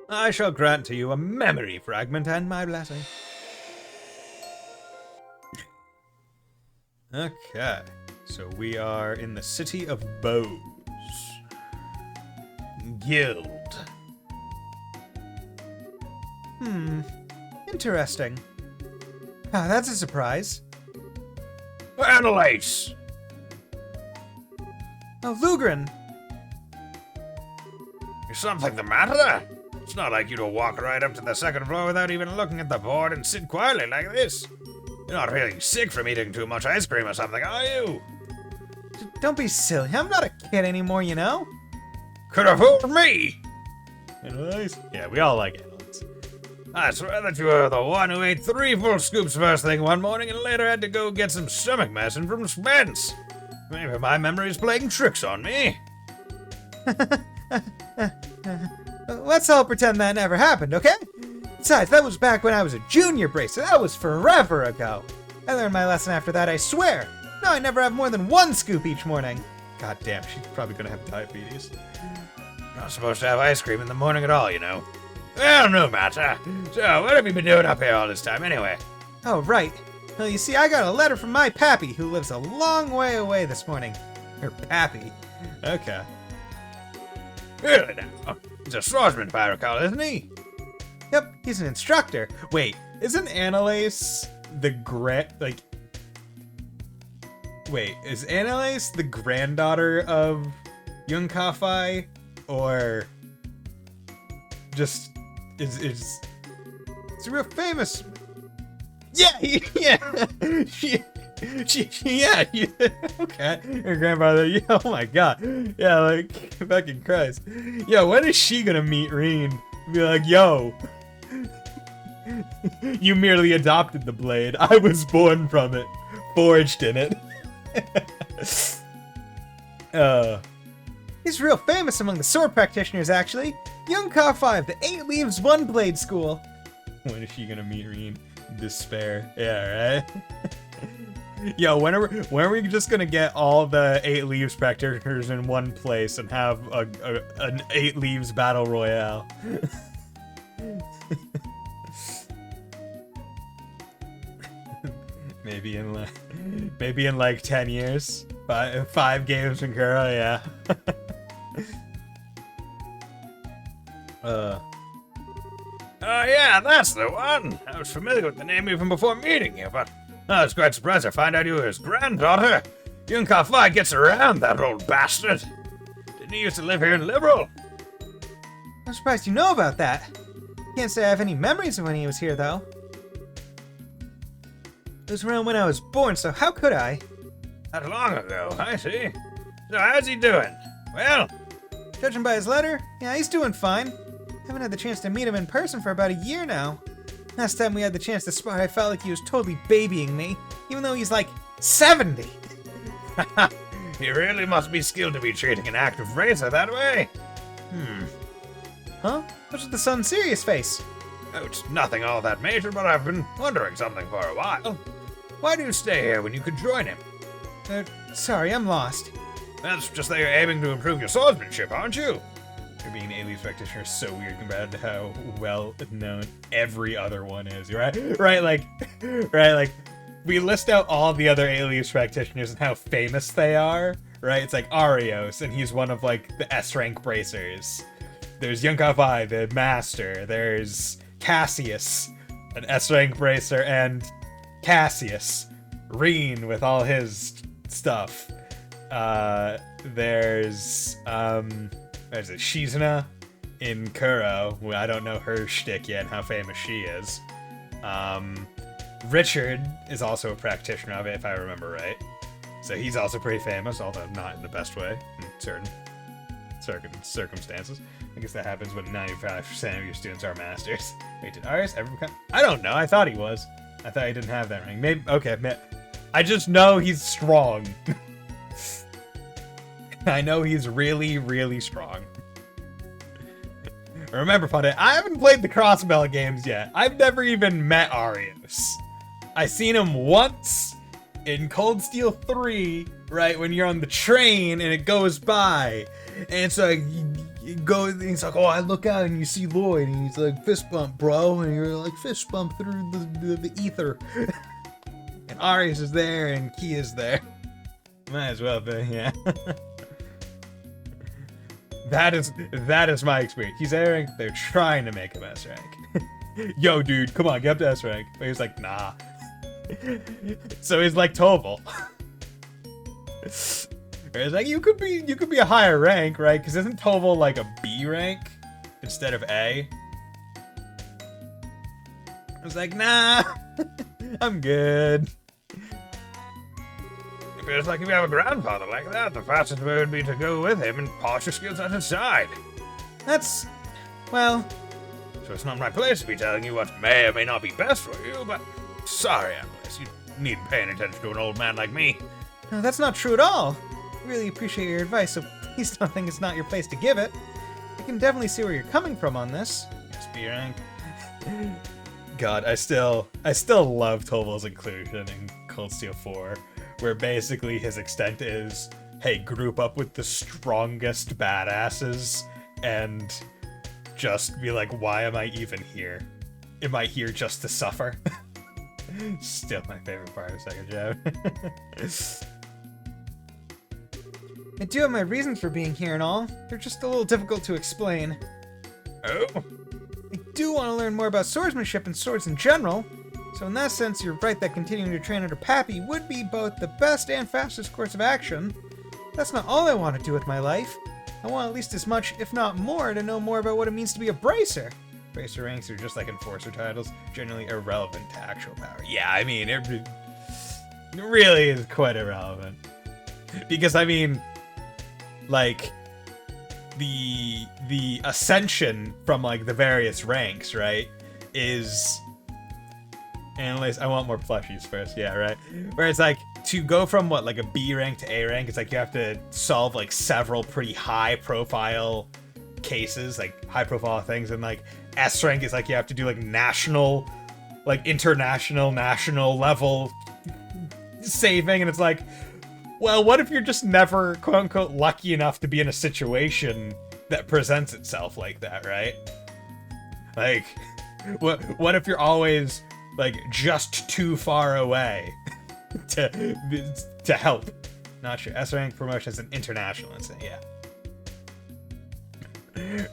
I shall grant to you a memory fragment and my blessing. Okay, so we are in the city of Bows. Guild. Interesting. Ah, that's a surprise. Analyze! Oh, Lugren. Is something the matter? It's not like you to walk right up to the second floor without even looking at the board and sit quietly like this. You're not feeling sick from eating too much ice cream or something, are you? Don't be silly. I'm not a kid anymore, you know? Could have fooled me! Analyze? Yeah, we all like analyze. I swear that you were the one who ate 3 full scoops first thing one morning and later had to go get some stomach medicine from Spence. Maybe my memory's playing tricks on me. Let's all pretend that never happened, okay? Besides, that was back when I was a junior bracer. That was forever ago. I learned my lesson after that, I swear. Now I never have more than 1 scoop each morning. God damn, she's probably gonna have diabetes. You're not supposed to have ice cream in the morning at all, you know. Well, no matter. So, what have you been doing up here all this time, anyway? Oh, right. Well, you see, I got a letter from my pappy, who lives a long way away this morning. Her pappy. Okay. Really now? He's a swordsman, if I recall, isn't he? Yep, he's an instructor. Wait, isn't Annalise the Wait, is Annalise the granddaughter of Young Kafai? Or just is it's real famous? Yeah, yeah. Okay. Her grandfather, yeah, oh my god. Yeah, like, fucking Christ. Yo, when is she gonna meet Reen? Be like, yo, you merely adopted the blade. I was born from it, forged in it. He's real famous among the sword practitioners, actually. Young Kafai of the 8 Leaves One Blade School. When is she gonna meet Reen? Despair. Yeah, right? Yo, when are we just gonna get all the 8 Leaves practitioners in one place and have an 8 Leaves battle royale? maybe in like 10 years. Five games in Kuro, yeah. Oh yeah, that's the one. I was familiar with the name even before meeting you, but I was quite surprised to find out you were his granddaughter. Young Kafai gets around, that old bastard. Didn't he used to live here in Liberal? I'm surprised you know about that. Can't say I have any memories of when he was here, though. It was around when I was born, so how could I? That long ago, I see. So how's he doing? Well, Judging by his letter, yeah, he's doing fine. Haven't had the chance to meet him in person for about a year now. Last time we had the chance to spar, I felt like he was totally babying me, even though he's like 70. he really must be skilled to be treating an active racer that way. Huh? What's with the son's serious face? Oh, it's nothing all that major, but I've been wondering something for a while. Why do you stay here when you could join him? Sorry, I'm lost. That's just that you're aiming to improve your swordsmanship, aren't you? You're being an Alias practitioner is so weird compared to how well known every other one is, right? Right, like we list out all the other Alias practitioners and how famous they are, right? It's like Arios, and he's one of like the S-rank bracers. There's Young Kafai, the master. There's Cassius, an S-rank bracer, and Cassius, Reen with all his stuff. There's it, Shizuna in Kuro. I don't know her shtick yet and how famous she is. Richard is also a practitioner of it, if I remember right. So he's also pretty famous, although not in the best way in certain circumstances. I guess that happens when 95% of your students are masters. Wait, did Arias ever become... I don't know, I thought he was. I thought he didn't have that ring. Maybe, okay, I just know he's strong. I know he's really, really strong. Remember, Funny, I haven't played the Crossbell games yet. I've never even met Arius. I seen him once in Cold Steel 3, right, when you're on the train and it goes by, and it's like, you go, and it's like, oh, I look out and you see Lloyd, and he's like, fist bump, bro, and you're like, fist bump through the ether. And Arius is there, and Kia's there. Might as well be, yeah. That is my experience. He's A rank, they're trying to make him S rank. Yo, dude, come on, get up to S rank. But he's like, nah. So he's like Toval. Whereas like you could be a higher rank, right? Because isn't Toval like a B rank instead of A? I was like, nah, I'm good. It feels like if you have a grandfather like that, the fastest way would be to go with him and polish your skills at his side. That's, well, So it's not my place to be telling you what may or may not be best for you, but sorry, Ambles, you need paying attention to an old man like me. no, that's not true at all. I really appreciate your advice, so please don't think it's not your place to give it. I can definitely see where you're coming from on this. Yes, B rank. God, I still love Toval's inclusion in Cold Steel 4, where basically his extent is, hey, group up with the strongest badasses and just be like, why am I even here? Am I here just to suffer? Still my favorite part of second job. I do have my reasons for being here and all. They're just a little difficult to explain. Oh? I do want to learn more about swordsmanship and swords in general. So in that sense, you're right that continuing to train under Pappy would be both the best and fastest course of action. That's not all I want to do with my life. I want at least as much, if not more, to know more about what it means to be a bracer. Bracer ranks are just like enforcer titles, generally irrelevant to actual power. Yeah, I mean, it really is quite irrelevant. Because, I mean, like, the ascension from, like, the various ranks, right, is... Analyze, I want more plushies first, yeah, right? Where it's like, to go from, what, like a B rank to A rank, it's like you have to solve, like, several pretty high-profile cases, like, high-profile things, and, like, S rank is like you have to do, like, national, like, international, national level saving, and it's like, well, what if you're just never, quote-unquote, lucky enough to be in a situation that presents itself like that, right? Like, what if you're always... like, just too far away to help. Not sure. S rank promotion is an international incident, yeah.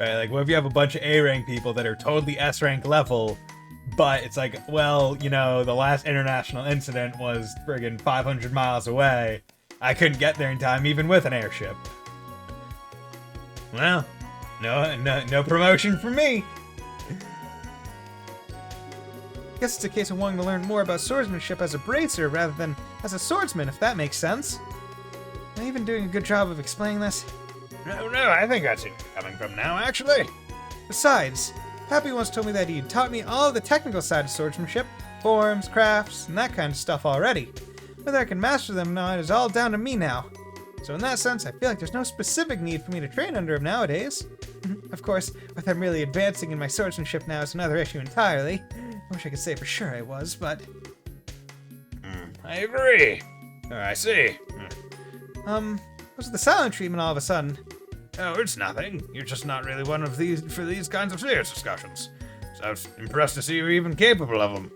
Right, like, what if you have a bunch of A rank people that are totally S rank level, but it's like, well, you know, the last international incident was friggin' 500 miles away. I couldn't get there in time, even with an airship. Well, no promotion for me. Guess it's a case of wanting to learn more about swordsmanship as a bracer rather than as a swordsman, if that makes sense. Am I even doing a good job of explaining this? No, I think I see where you're coming from now, actually. Besides, Pappy once told me that he had taught me all of the technical side of swordsmanship, forms, crafts, and that kind of stuff already. Whether I can master them or not is all down to me now. So in that sense, I feel like there's no specific need for me to train under him nowadays. Of course, whether I'm really advancing in my swordsmanship now is another issue entirely. I wish I could say for sure I was, but... I agree. Oh, I see. What's with the silent treatment all of a sudden? Oh, it's nothing. You're just not really one of these for these kinds of serious discussions. So I was impressed to see you're even capable of them.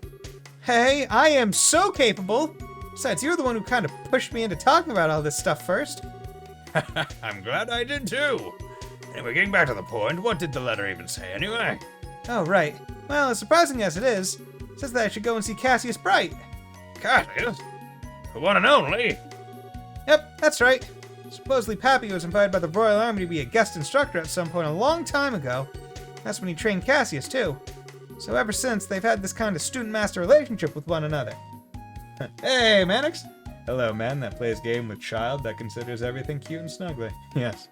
Hey, I am so capable! Besides, you're the one who kind of pushed me into talking about all this stuff first. I'm glad I did too. Anyway, getting back to the point, what did the letter even say anyway? Oh, right. Well, as surprising as it is, it says that I should go and see Cassius Bright. Cassius? The one and only? Yep, that's right. Supposedly Pappy was invited by the Royal Army to be a guest instructor at some point a long time ago. That's when he trained Cassius, too. So ever since, they've had this kind of student-master relationship with one another. Hey, Mannix! Hello, man that plays game with child that considers everything cute and snuggly. Yes.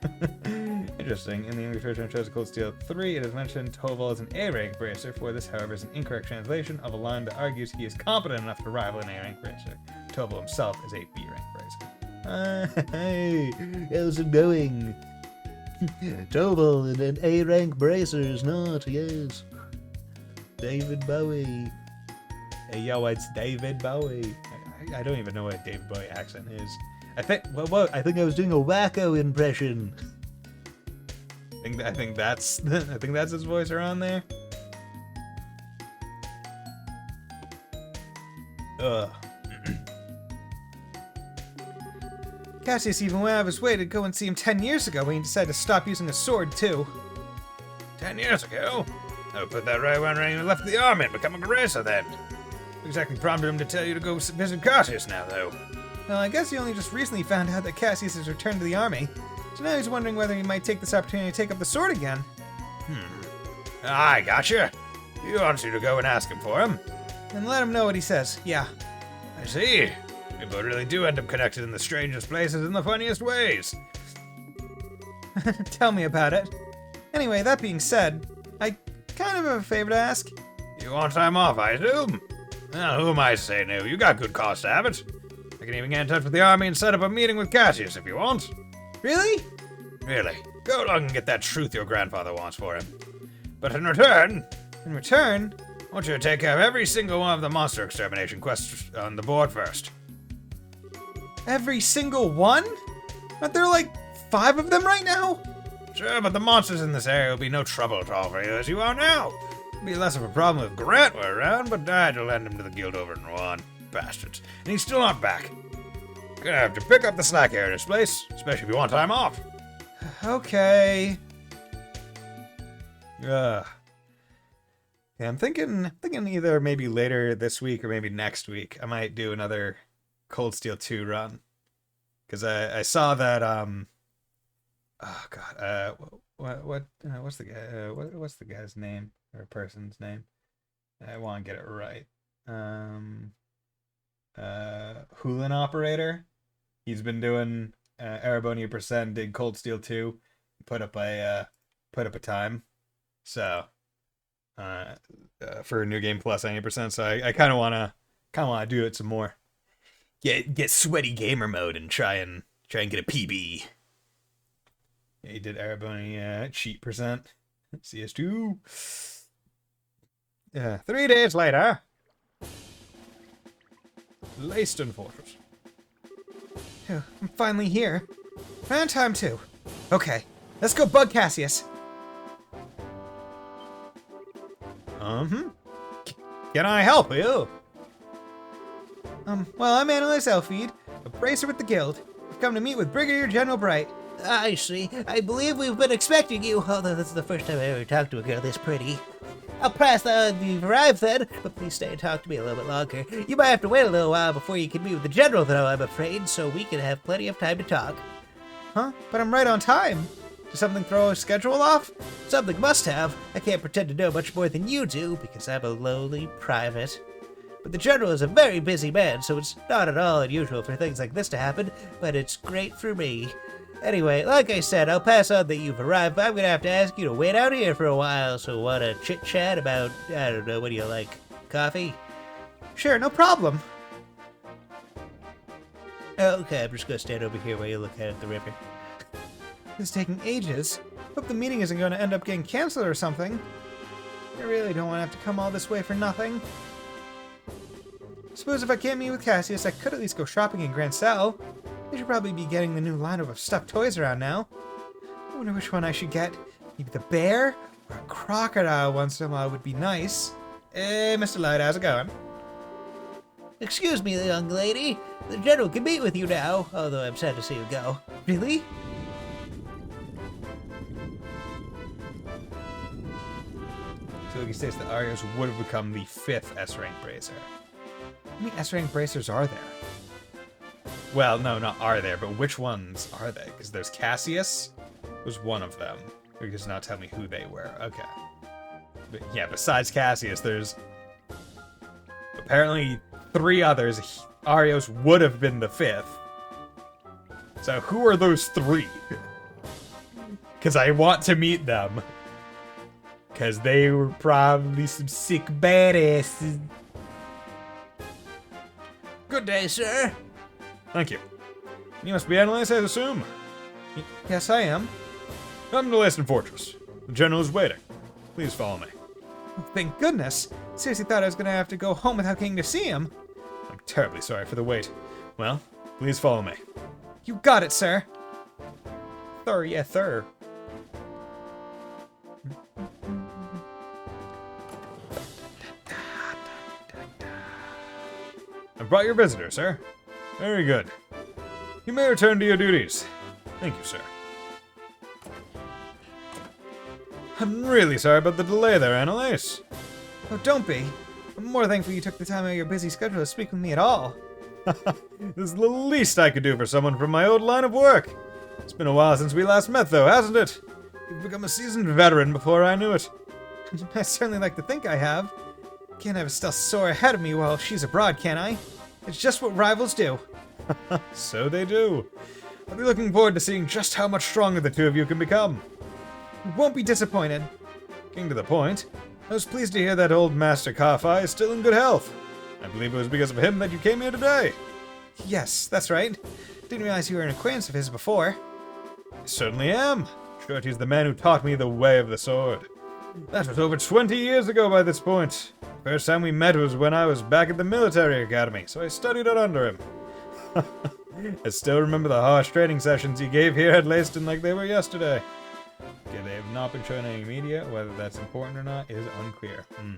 Interesting. In the English version of Chosen Cold Steel 3, it is mentioned Toval is an A-rank bracer. For this, however, is an incorrect translation of a line that argues he is competent enough to rival an A-rank bracer. Toval himself is a B-rank bracer. Hey, how's it going? Toval and an A-rank bracer is not, yes. David Bowie. Hey, yo, it's David Bowie. I I don't even know what a David Bowie accent is. I think I was doing a wacko impression. I think that's I think that's his voice around there. Ugh. Cassius even went out of his way to go and see him 10 years ago when he decided to stop using a sword, too. 10 years ago? I put that right when he left the army and become a racer then. What exactly prompted him to tell you to go visit Cassius now, though? Well, I guess he only just recently found out that Cassius has returned to the army, so now he's wondering whether he might take this opportunity to take up the sword again. I gotcha. He wants you to go and ask him for him. And let him know what he says, yeah. I see. People really do end up connected in the strangest places in the funniest ways. Tell me about it. Anyway, that being said, I kind of have a favor to ask. You want time off, I assume? Well, who am I to say no? You got good cause to have it. I can even get in touch with the army and set up a meeting with Cassius if you want. Really? Really. Go along and get that truth your grandfather wants for him. But in return, In return? I want you to take care of every single one of the monster extermination quests on the board first. Every single one? Aren't there like 5 of them right now? Sure, but the monsters in this area will be no trouble at all for you as you are now. It'll be less of a problem if Grant were around, but I had to lend him to the guild over in Rouen. Bastards. And he's still not back. Gonna have to pick up the slack here in this place, especially if you want time off. Okay. Yeah, I'm thinking either maybe later this week or maybe next week I might do another Cold Steel 2 run. Because I saw that oh god, what's the guy what's the guy's name or person's name? I want to get it right. Hulin Operator. He's been doing Arabonia Percent, did Cold Steel 2, put up a time. So for New Game Plus 90%, so I kind of wanna do it some more. Get sweaty gamer mode and try and get a PB. Yeah, he did Arabonia cheat percent. CS2. 3 days later. Leyston Fortress. Phew, I'm finally here. And time too. Okay, let's go bug Cassius. Can I help you? Well, I'm Analyst Elfeed, a bracer with the guild. I've come to meet with Brigadier General Bright. I see. I believe we've been expecting you, although this is the first time I ever talked to a girl this pretty. I'll pass the you've arrived then, but please stay and talk to me a little bit longer. You might have to wait a little while before you can meet with the general, though, I'm afraid, so we can have plenty of time to talk. Huh? But I'm right on time. Did something throw a schedule off? Something must have. I can't pretend to know much more than you do, because I'm a lowly private. But the general is a very busy man, so it's not at all unusual for things like this to happen, but it's great for me. Anyway, like I said, I'll pass on that you've arrived, but I'm gonna have to ask you to wait out here for a while, so wanna chit-chat about, I don't know, what do you like, coffee? Sure, no problem. Okay, I'm just gonna stand over here while you look out at the river. This is taking ages. Hope the meeting isn't going to end up getting canceled or something. I really don't want to have to come all this way for nothing. Suppose if I can't meet with Cassius, I could at least go shopping in Grand Cell. They should probably be getting the new lineup of stuffed toys around now. I wonder which one I should get. Maybe the bear or a crocodile once in a while would be nice. Hey, Mr. Light, how's it going? Excuse me, young lady. The general can meet with you now, although I'm sad to see you go. Really? So like he states that Arios would have become the 5th S-rank bracer. How many S-rank bracers are there? Well, no, not are there, but which ones are they? Because there's Cassius, was one of them. You just not tell me who they were. Okay. But yeah, besides Cassius, there's apparently 3 others. Arios would have been the 5th. So who are those 3? Because I want to meet them. Because they were probably some sick badasses. Good day, sir. Thank you. You must be analyzed, I assume. Yes, I am. Come to Leyston Fortress. The general is waiting. Please follow me. Thank goodness. Seriously thought I was going to have to go home without getting to see him. My Terribly sorry for the wait. Well, please follow me. You got it, sir. Thur. I brought your visitor, sir. Very good. You may return to your duties. Thank you, sir. I'm really sorry about the delay there, Annalise. Oh, don't be. I'm more thankful you took the time out of your busy schedule to speak with me at all. This is the least I could do for someone from my old line of work. It's been a while since we last met, though, hasn't it? You've become a seasoned veteran before I knew it. I certainly like to think I have. Can't have Estelle soar ahead of me while she's abroad, can I? It's just what rivals do. So they do. I'll be looking forward to seeing just how much stronger the two of you can become. You won't be disappointed. Getting to the point, I was pleased to hear that old Master Kafai is still in good health. I believe it was because of him that you came here today. Yes, that's right. Didn't realize you were an acquaintance of his before. I certainly am. Sure, he's the man who taught me the way of the sword. That was over 20 years ago by this point. First time we met was when I was back at the military academy, so I studied it under him. I still remember the harsh training sessions he gave here at Leyston like they were yesterday. Okay, they have not been shown any media. Whether that's important or not is unclear. I'm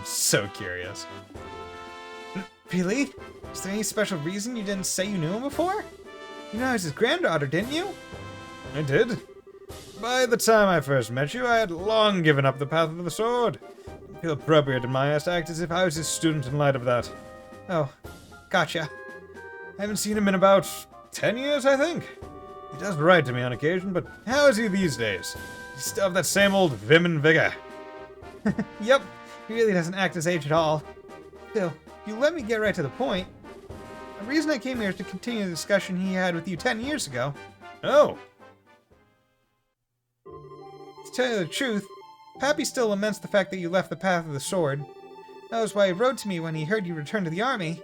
so curious. Really? Is there any special reason you didn't say you knew him before? You know I was his granddaughter, didn't you? I did. By the time I first met you, I had long given up the path of the sword. I feel appropriate in my eyes to act as if I was his student in light of that. Oh, gotcha. I haven't seen him in about 10 years, I think. He does write to me on occasion, but how is he these days? Does he still have that same old vim and vigor? Yep, he really doesn't act his age at all. Phil, you let me get right to the point. The reason I came here is to continue the discussion he had with you 10 years ago. Oh. To tell you the truth, Pappy still laments the fact that you left the path of the sword. That was why he wrote to me when he heard you returned to the army.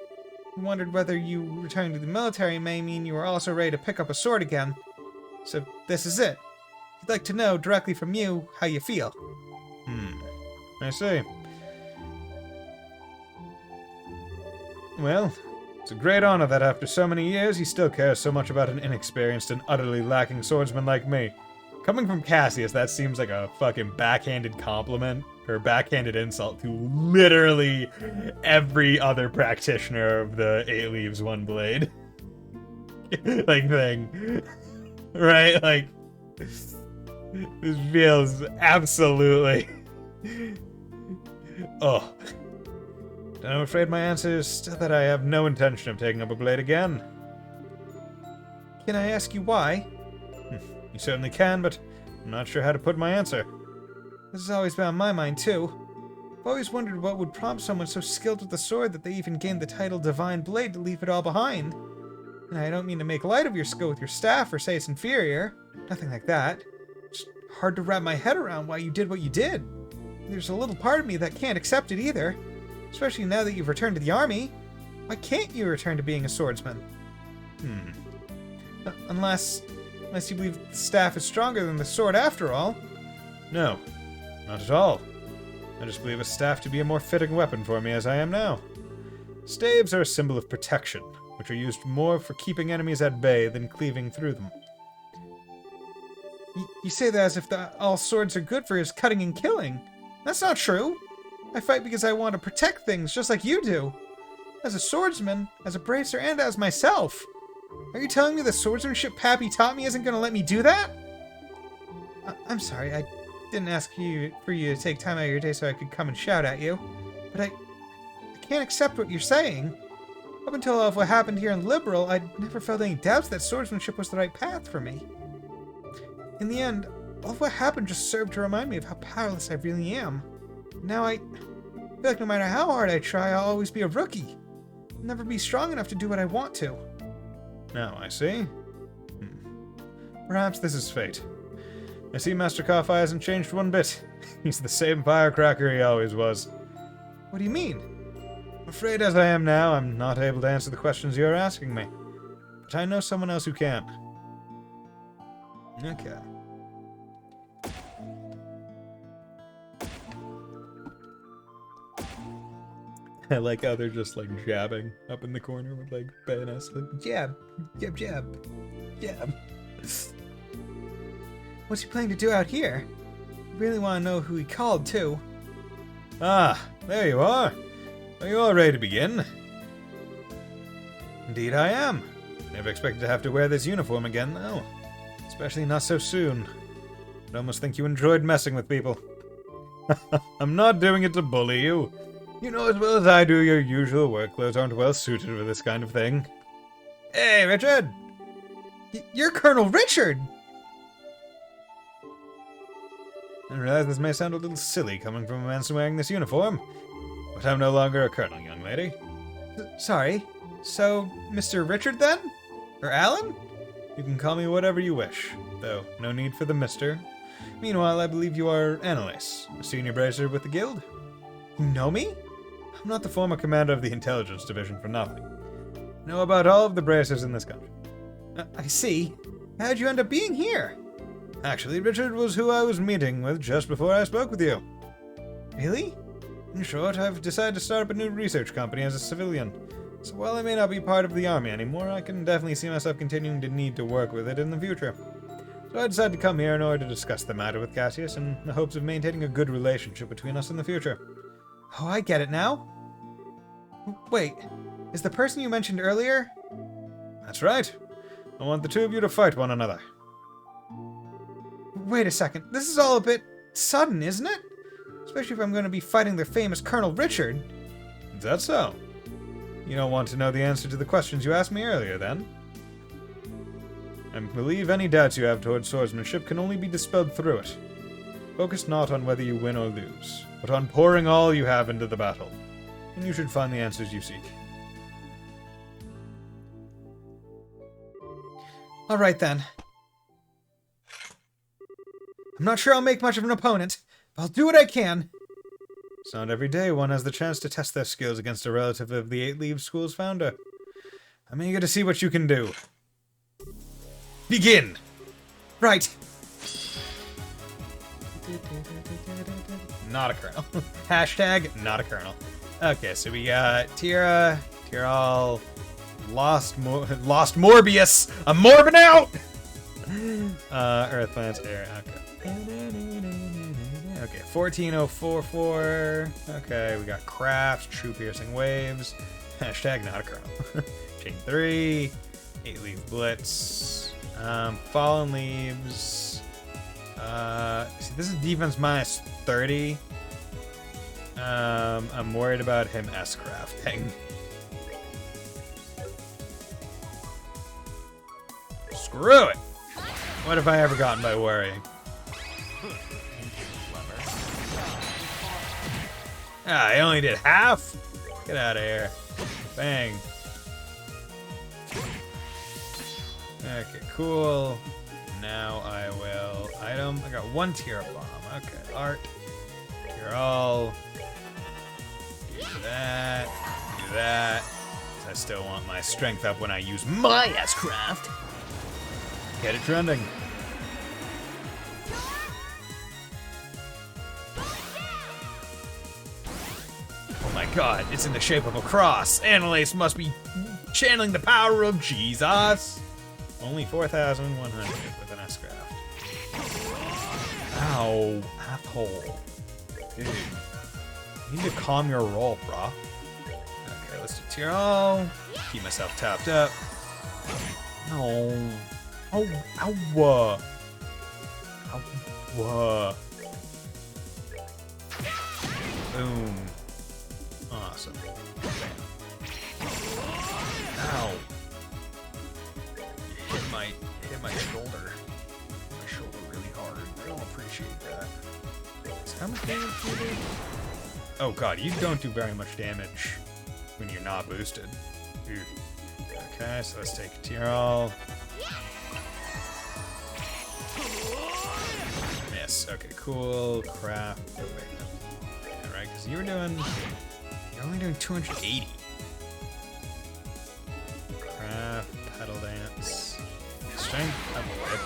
He wondered whether you returning to the military may mean you were also ready to pick up a sword again. So this is it. He'd like to know directly from you how you feel. I see. Well, it's a great honor that after so many years he still cares so much about an inexperienced and utterly lacking swordsman like me. Coming from Cassius, that seems like a fucking backhanded compliment, or backhanded insult to literally every other practitioner of the 8 Leaves, 1 Blade. like, thing. Right? Like, this feels absolutely... Oh. And I'm afraid my answer is still that I have no intention of taking up a blade again. Can I ask you why? You certainly can, but I'm not sure how to put my answer. This has always been on my mind, too. I've always wondered what would prompt someone so skilled with the sword that they even gained the title Divine Blade to leave it all behind. And I don't mean to make light of your skill with your staff or say it's inferior. Nothing like that. It's hard to wrap my head around why you did what you did. There's a little part of me that can't accept it either. Especially now that you've returned to the army. Why can't you return to being a swordsman? Unless you believe the staff is stronger than the sword after all. No, not at all. I just believe a staff to be a more fitting weapon for me as I am now. Staves are a symbol of protection, which are used more for keeping enemies at bay than cleaving through them. You say that as if all swords are good for his cutting and killing. That's not true. I fight because I want to protect things just like you do. As a swordsman, as a bracer, and as myself. Are you telling me the swordsmanship Pappy taught me isn't going to let me do that? I'm sorry, I didn't ask for you to take time out of your day so I could come and shout at you. But I can't accept what you're saying. Up until all of what happened here in Liberal, I'd never felt any doubts that swordsmanship was the right path for me. In the end, all of what happened just served to remind me of how powerless I really am. Now I feel like no matter how hard I try, I'll always be a rookie. I'll never be strong enough to do what I want to. Now I see. Perhaps this is fate. I see Master Kafai hasn't changed one bit. He's the same firecracker he always was. What do you mean? I'm afraid as I am now, I'm not able to answer the questions you're asking me. But I know someone else who can. Okay. I like how they're just like jabbing up in the corner with like bayonets. Like, jab, jab, jab, jab. What's he planning to do out here? I really want to know who he called, too. Ah, there you are. Are you all ready to begin? Indeed I am. Never expected to have to wear this uniform again, though. Especially not so soon. I'd almost think you enjoyed messing with people. I'm not doing it to bully you. You know as well as I do your usual work clothes aren't well suited for this kind of thing. Hey, Richard! You're Colonel Richard! I realize this may sound a little silly coming from a man wearing this uniform, but I'm no longer a colonel, young lady. Sorry. So, Mr. Richard then? Or Alan? You can call me whatever you wish, though no need for the mister. Meanwhile, I believe you are Annalise, a senior bracer with the guild. You know me? I'm not the former commander of the intelligence division for nothing. I know about all of the bracers in this country. I see. How'd you end up being here? Actually, Richard was who I was meeting with just before I spoke with you. Really? In short, I've decided to start up a new research company as a civilian. So while I may not be part of the army anymore, I can definitely see myself continuing to need to work with it in the future. So I decided to come here in order to discuss the matter with Cassius in the hopes of maintaining a good relationship between us in the future. Oh, I get it now. Wait, is the person you mentioned earlier? That's right. I want the two of you to fight one another. Wait a second, this is all a bit sudden, isn't it? Especially if I'm going to be fighting the famous Colonel Richard. Is that so? You don't want to know the answer to the questions you asked me earlier, then? I believe any doubts you have towards swordsmanship can only be dispelled through it. Focus not on whether you win or lose, but on pouring all you have into the battle, and you should find the answers you seek. Alright then. I'm not sure I'll make much of an opponent, but I'll do what I can. It's not every day one has the chance to test their skills against a relative of the Eight Leaves School's founder. I'm eager to see what you can do. Begin! Right. Not a colonel. Hashtag not a colonel. Okay, so we got Tira, Tiral, Lost Morbius. I'm morbing out! Earth plants, air, okay. Okay, 14044. Okay, we got Craft, True Piercing Waves. Hashtag not a colonel. Chain 3. 8 Leaf Blitz. Fallen Leaves. See, this is defense minus 30. I'm worried about him S-crafting. Screw it! What have I ever gotten by worrying? Ah, I only did half? Get out of here. Bang. Okay, cool. Now I will item. I got one tier bomb. Okay, art. You're all. Do that. Do that. I still want my strength up when I use my S-craft. Get it trending. Oh my god, it's in the shape of a cross. Annalise must be channeling the power of Jesus. Only 4,100 with an S-craft. Ow, asshole. Dude. You need to calm your roll, brah. Okay, let's do tier all. Keep myself tapped up. No. Oh, ow. Ow. Boom. Awesome. Bam. Ow. You hit my shoulder. My shoulder really hard. I don't appreciate that. So how much damage do you do? Oh god, you don't do very much damage when you're not boosted. Ooh. Okay, so let's take a tier all. Miss. Okay, cool. Craft. Oh, wait. Alright, because you're only doing 280. Craft, pedal dance. Strength, avoid.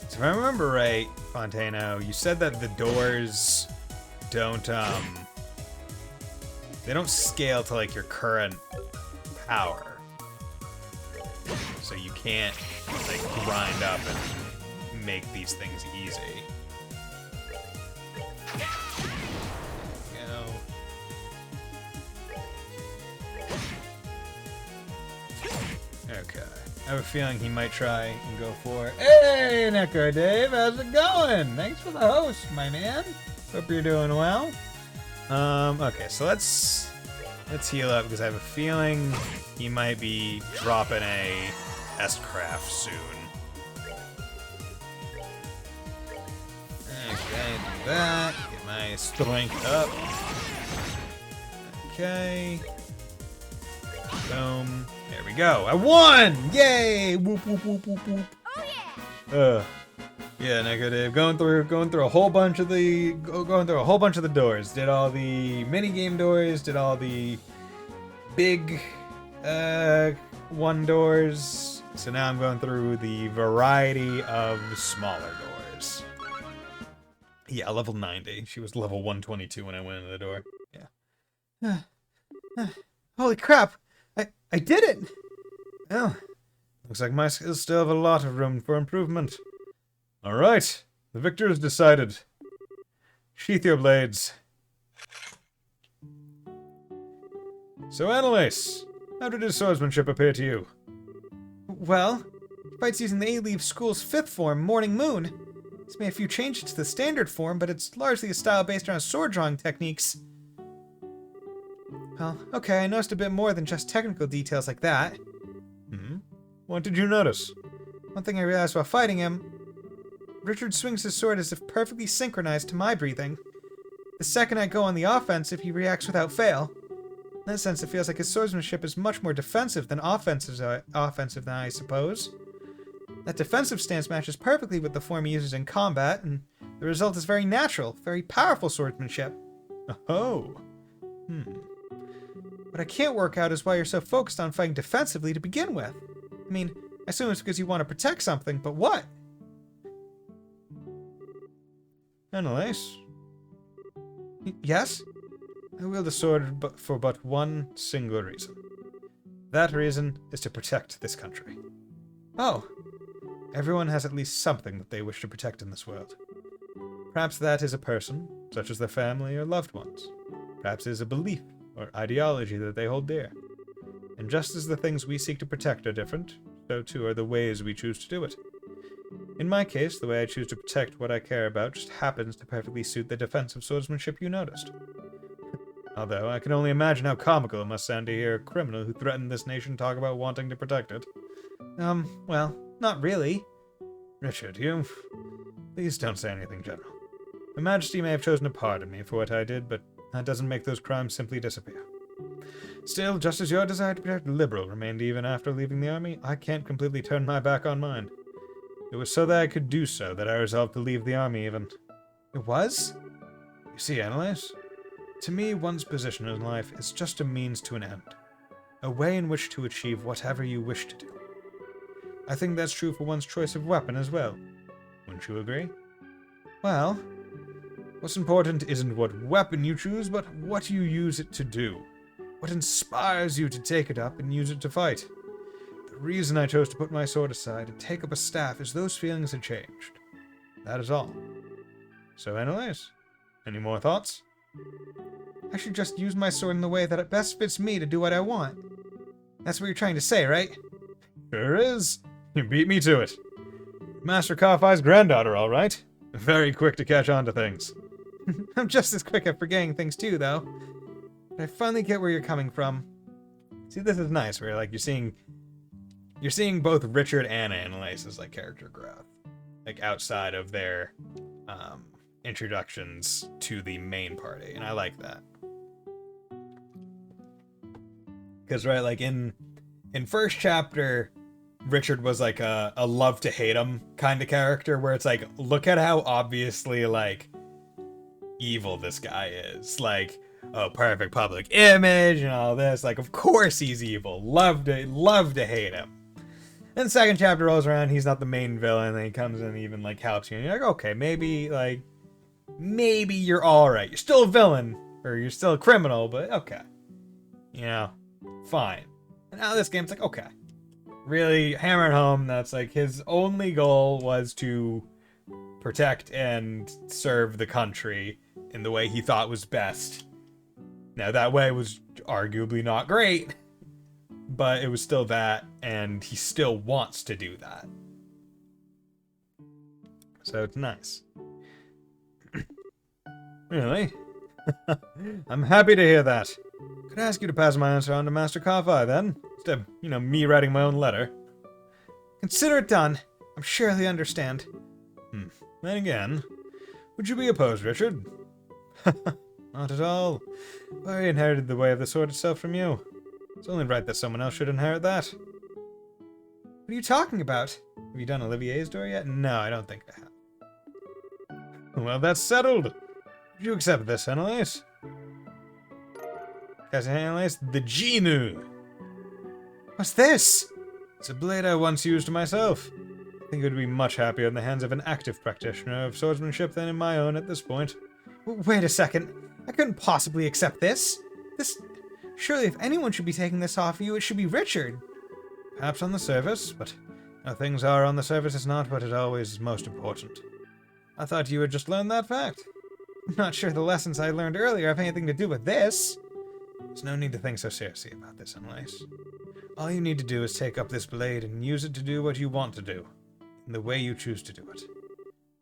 So if I remember right, Fontano, you said that the doors don't They don't scale to like your current power. So you can't like grind up and make these things easy. Go. Okay. I have a feeling he might try and go for it. Hey, Neko Dave, how's it going? Thanks for the host, my man. Hope you're doing well. Okay, so let's heal up because I have a feeling he might be dropping a S-Craft soon. Okay, do that. Get my strength up. Okay. Boom. There we go. I won! Yay! Whoop whoop whoop whoop whoop. Oh yeah. Yeah, negative. Going through a whole bunch of the doors. Did all the mini game doors. Did all the big one doors. So now I'm going through the variety of smaller doors. Yeah, level 90. She was level 122 when I went into the door. Yeah. Holy crap! I did it! Well, looks like my skills still have a lot of room for improvement. Alright, the victor is decided. Sheath your blades. So, Annalise, how did his swordsmanship appear to you? Well, fights using the A-Leave School's 5th form, Morning Moon. It's made a few changes to the standard form, but it's largely a style based around sword drawing techniques. Well, okay, I noticed a bit more than just technical details like that. What did you notice? One thing I realized while fighting him, Richard swings his sword as if perfectly synchronized to my breathing. The second I go on the offensive, he reacts without fail. In that sense, it feels like his swordsmanship is much more defensive than offensive than I suppose. That defensive stance matches perfectly with the form he uses in combat, and the result is very natural, very powerful swordsmanship. Oh. What I can't work out is why you're so focused on fighting defensively to begin with. I mean, I assume it's because you want to protect something, but what? Annalise, Yes? I wield the sword for but one single reason. That reason is to protect this country. Oh, Everyone has at least something that they wish to protect in this world. Perhaps that is a person, such as their family or loved ones. Perhaps it is a belief or ideology that they hold dear. And just as the things we seek to protect are different, so too are the ways we choose to do it. In my case, the way I choose to protect what I care about just happens to perfectly suit the defensive swordsmanship you noticed. Although, I can only imagine how comical it must sound to hear a criminal who threatened this nation talk about wanting to protect it. Well, not really. Richard, please don't say anything general. Her Majesty may have chosen to pardon me for what I did, but that doesn't make those crimes simply disappear. Still, just as your desire to protect Liberal remained even after leaving the army, I can't completely turn my back on mine. It was so that I could do so that I resolved to leave the army even. It was? You see, Annalise, to me, one's position in life is just a means to an end. A way in which to achieve whatever you wish to do. I think that's true for one's choice of weapon as well. Wouldn't you agree? Well, what's important isn't what weapon you choose, but what you use it to do. What inspires you to take it up and use it to fight. The reason I chose to put my sword aside and take up a staff is those feelings had changed. That is all. So, Annalise, any more thoughts? I should just use my sword in the way that it best fits me to do what I want. That's what you're trying to say, right? Sure is. You beat me to it. Master Kafai's granddaughter, all right. Very quick to catch on to things. I'm just as quick at forgetting things too, though. But I finally get where you're coming from. See, this is nice, where like you're seeing both Richard and Annalise's like character growth, like outside of their introductions to the main party, and I like that. Because right, like in first chapter, Richard was like a love to hate him kind of character, where it's like, look at how obviously like evil this guy is, like, oh, perfect public image and all this, like, of course he's evil, love to hate him. And second chapter rolls around, he's not the main villain, and he comes in and even like helps you, and you're like, okay, maybe you're all right, you're still a villain, or you're still a criminal, but okay, you know, fine. And now this game's like, okay. Really hammering home that's like his only goal was to protect and serve the country in the way he thought was best. Now, that way was arguably not great, but it was still that, and he still wants to do that. So it's nice. Really? I'm happy to hear that. Could I ask you to pass my answer on to Master Kafai, then? Instead of, me writing my own letter. Consider it done. I'm sure he'll understand. Then again, would you be opposed, Richard? Not at all. I inherited the way of the sword itself from you. It's only right that someone else should inherit that. What are you talking about? Have you done Olivier's door yet? No, I don't think I have. Well, that's settled. Would you accept this, Annalise? Cousin Annalise, the Genu. What's this? It's a blade I once used myself. I think it would be much happier in the hands of an active practitioner of swordsmanship than in my own at this point. Wait a second. I couldn't possibly accept this. Surely if anyone should be taking this off you, it should be Richard. Perhaps on the surface, but how things are on the surface is not what it always is most important. I thought you had just learned that fact. I'm not sure the lessons I learned earlier have anything to do with this. There's no need to think so seriously about this, Annalise. All you need to do is take up this blade and use it to do what you want to do, in the way you choose to do it.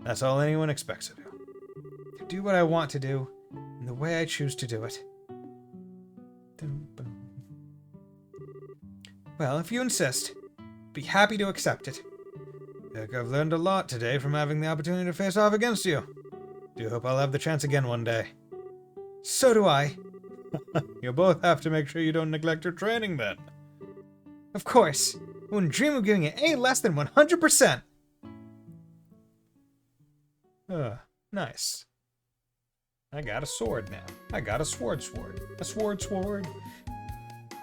That's all anyone expects of you. To do what I want to do, in the way I choose to do it. Well, if you insist, be happy to accept it. Heck, I've learned a lot today from having the opportunity to face off against you. Do hope I'll have the chance again one day. So do I. You'll both have to make sure you don't neglect your training then. Of course. I wouldn't dream of giving it any less than 100%. Nice. I got a sword now. I got a sword. A sword.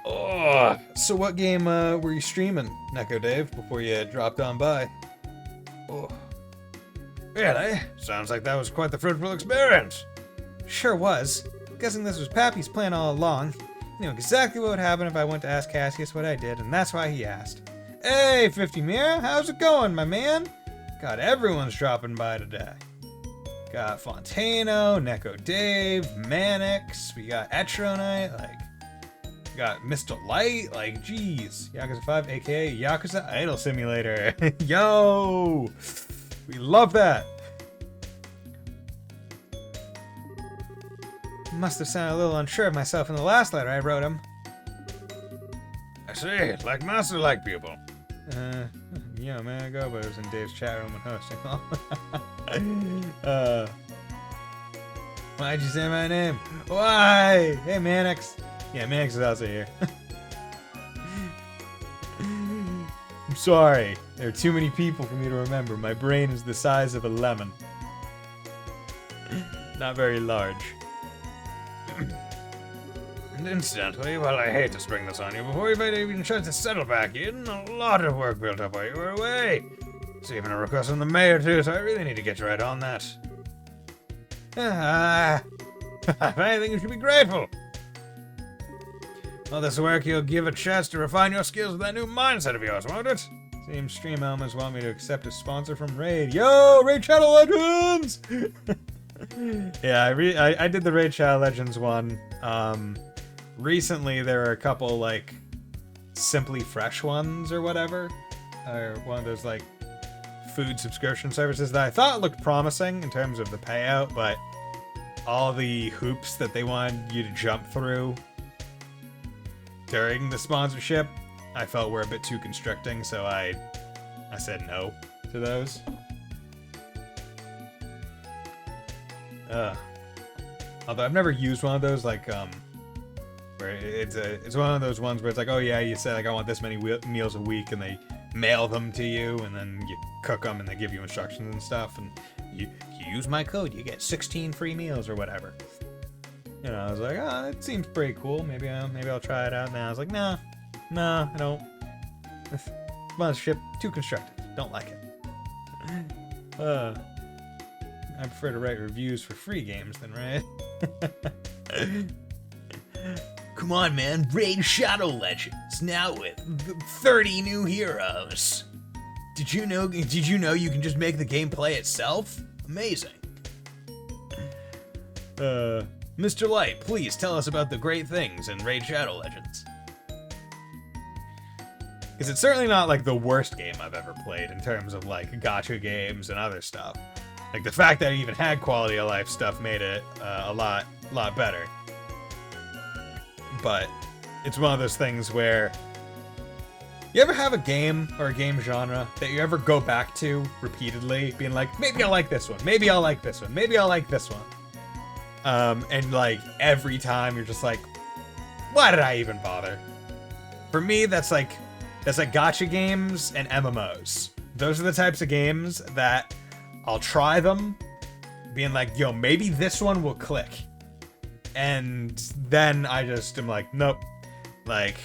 Oh, so what game were you streaming, Neko Dave, before you dropped on by? Oh. Really? Sounds like that was quite the fruitful experience. Sure was. Guessing this was Pappy's plan all along. He knew exactly what would happen if I went to ask Cassius what I did, and that's why he asked. Hey, 50 Mira, how's it going, my man? God, everyone's dropping by today. Got Fontano, Neko Dave, Manix, we got Etronite, we got Mr. Light, geez. Yakuza 5, aka Yakuza Idol Simulator. Yo! We love that. Must have sounded a little unsure of myself in the last letter I wrote him. I see, like master like people. Yeah, a minute ago, but it was in Dave's chat room when hosting. Why'd you say my name? Why? Hey, Manix. Yeah, Manix is also here. I'm sorry. There are too many people for me to remember. My brain is the size of a lemon. Not very large. And incidentally, while I hate to spring this on you, before you've even tried to settle back in, a lot of work built up while you were away. It's even a request from the mayor, too, so I really need to get you right on that. If anything, you should be grateful. All this work, you'll give a chance to refine your skills with that new mindset of yours, won't it? Seems Stream Elements want me to accept a sponsor from Raid. Yo, Raid Shadow Legends! Yeah, I did the Raid Shadow Legends one. Recently, there are a couple, Simply Fresh ones or whatever. Or one of those, food subscription services that I thought looked promising in terms of the payout, but all the hoops that they wanted you to jump through during the sponsorship, I felt were a bit too constricting, so I said no to those. Although I've never used one of those, where it's one of those ones where it's like, oh yeah, you say I want this many meals a week, and they mail them to you, and then you cook them, and they give you instructions and stuff, and you use my code, you get 16 free meals or whatever. I was like, oh, it seems pretty cool. Maybe I'll try it out. Now I was like, no, I don't. Sponsorship too constructive. Don't like it. I prefer to write reviews for free games than right. Come on, man. Raid Shadow Legends now with 30 new heroes. Did you know you can just make the game play itself? Amazing. Mr. Light, please tell us about the great things in Raid Shadow Legends. Because it's certainly not like the worst game I've ever played in terms of like gacha games and other stuff. Like the fact that it even had quality of life stuff made it a lot better. But it's one of those things where you ever have a game or a game genre that you ever go back to repeatedly, being like, maybe I'll like this one, maybe I'll like this one, maybe I'll like this one. And like every time you're just like, why did I even bother? For me, that's like gacha games and MMOs. Those are the types of games that I'll try them, being like, yo, maybe this one will click. And then I just am like, nope. Like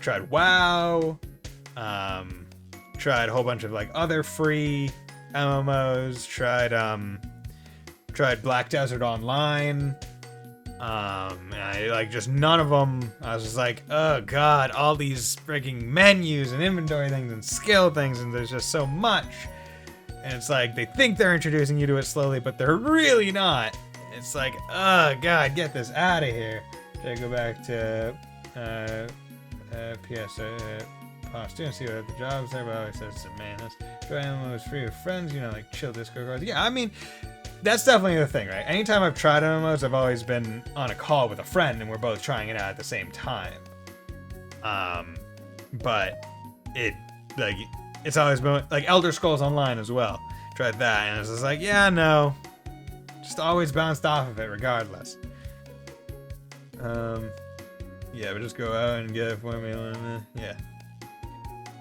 tried WoW, tried a whole bunch of like other free MMOs, tried Black Desert Online, and I like just none of them. I was just like, oh god, all these freaking menus and inventory things and skill things, and there's just so much. And it's like they think they're introducing you to it slowly, but they're really not. It's like, oh god, get this out of here. Should I go back to PS students see what the jobs there, but I always said it's a man. Go MMOs free with friends, you know, like chill Discord cards. Yeah, I mean, that's definitely the thing, right? Anytime I've tried MMOs, I've always been on a call with a friend and we're both trying it out at the same time. But it's always been like Elder Scrolls Online as well. Tried that and it's just like, yeah, no. Just always bounced off of it regardless. Yeah, but just go out and get a formula. Yeah.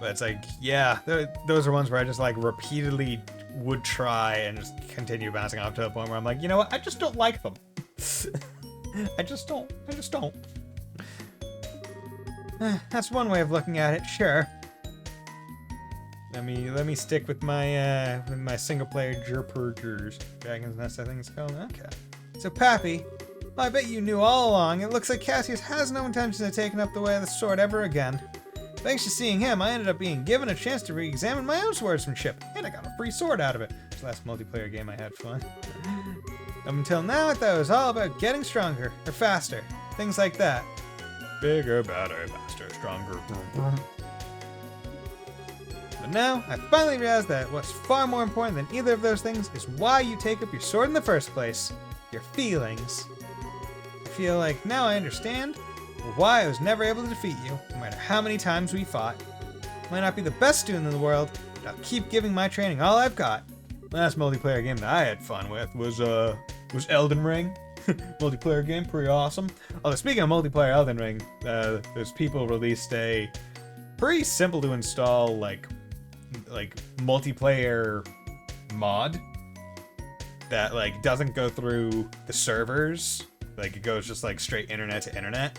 But it's like, yeah, those are ones where I just like repeatedly would try and just continue bouncing off to the point where I'm like, you know what? I just don't like them. I just don't. That's one way of looking at it, sure. Let me stick with my single player Jerpergers. Dragon's Nest, I think it's called. Okay. So, Pappy, I bet you knew all along. It looks like Cassius has no intention of taking up the way of the sword ever again. Thanks to seeing him, I ended up being given a chance to re-examine my own swordsmanship, and I got a free sword out of it. It's the last multiplayer game I had fun. Up until now, I thought it was all about getting stronger, or faster, things like that. Bigger, better, faster, stronger. But now, I finally realized that what's far more important than either of those things is why you take up your sword in the first place. Your feelings. I feel like now I understand why I was never able to defeat you, no matter how many times we fought. Might not be the best student in the world, but I'll keep giving my training all I've got. The last multiplayer game that I had fun with was Elden Ring. Multiplayer game, pretty awesome. Although speaking of multiplayer Elden Ring, those people released a pretty simple to install like multiplayer mod that like doesn't go through the servers. Like it goes just like straight internet to internet.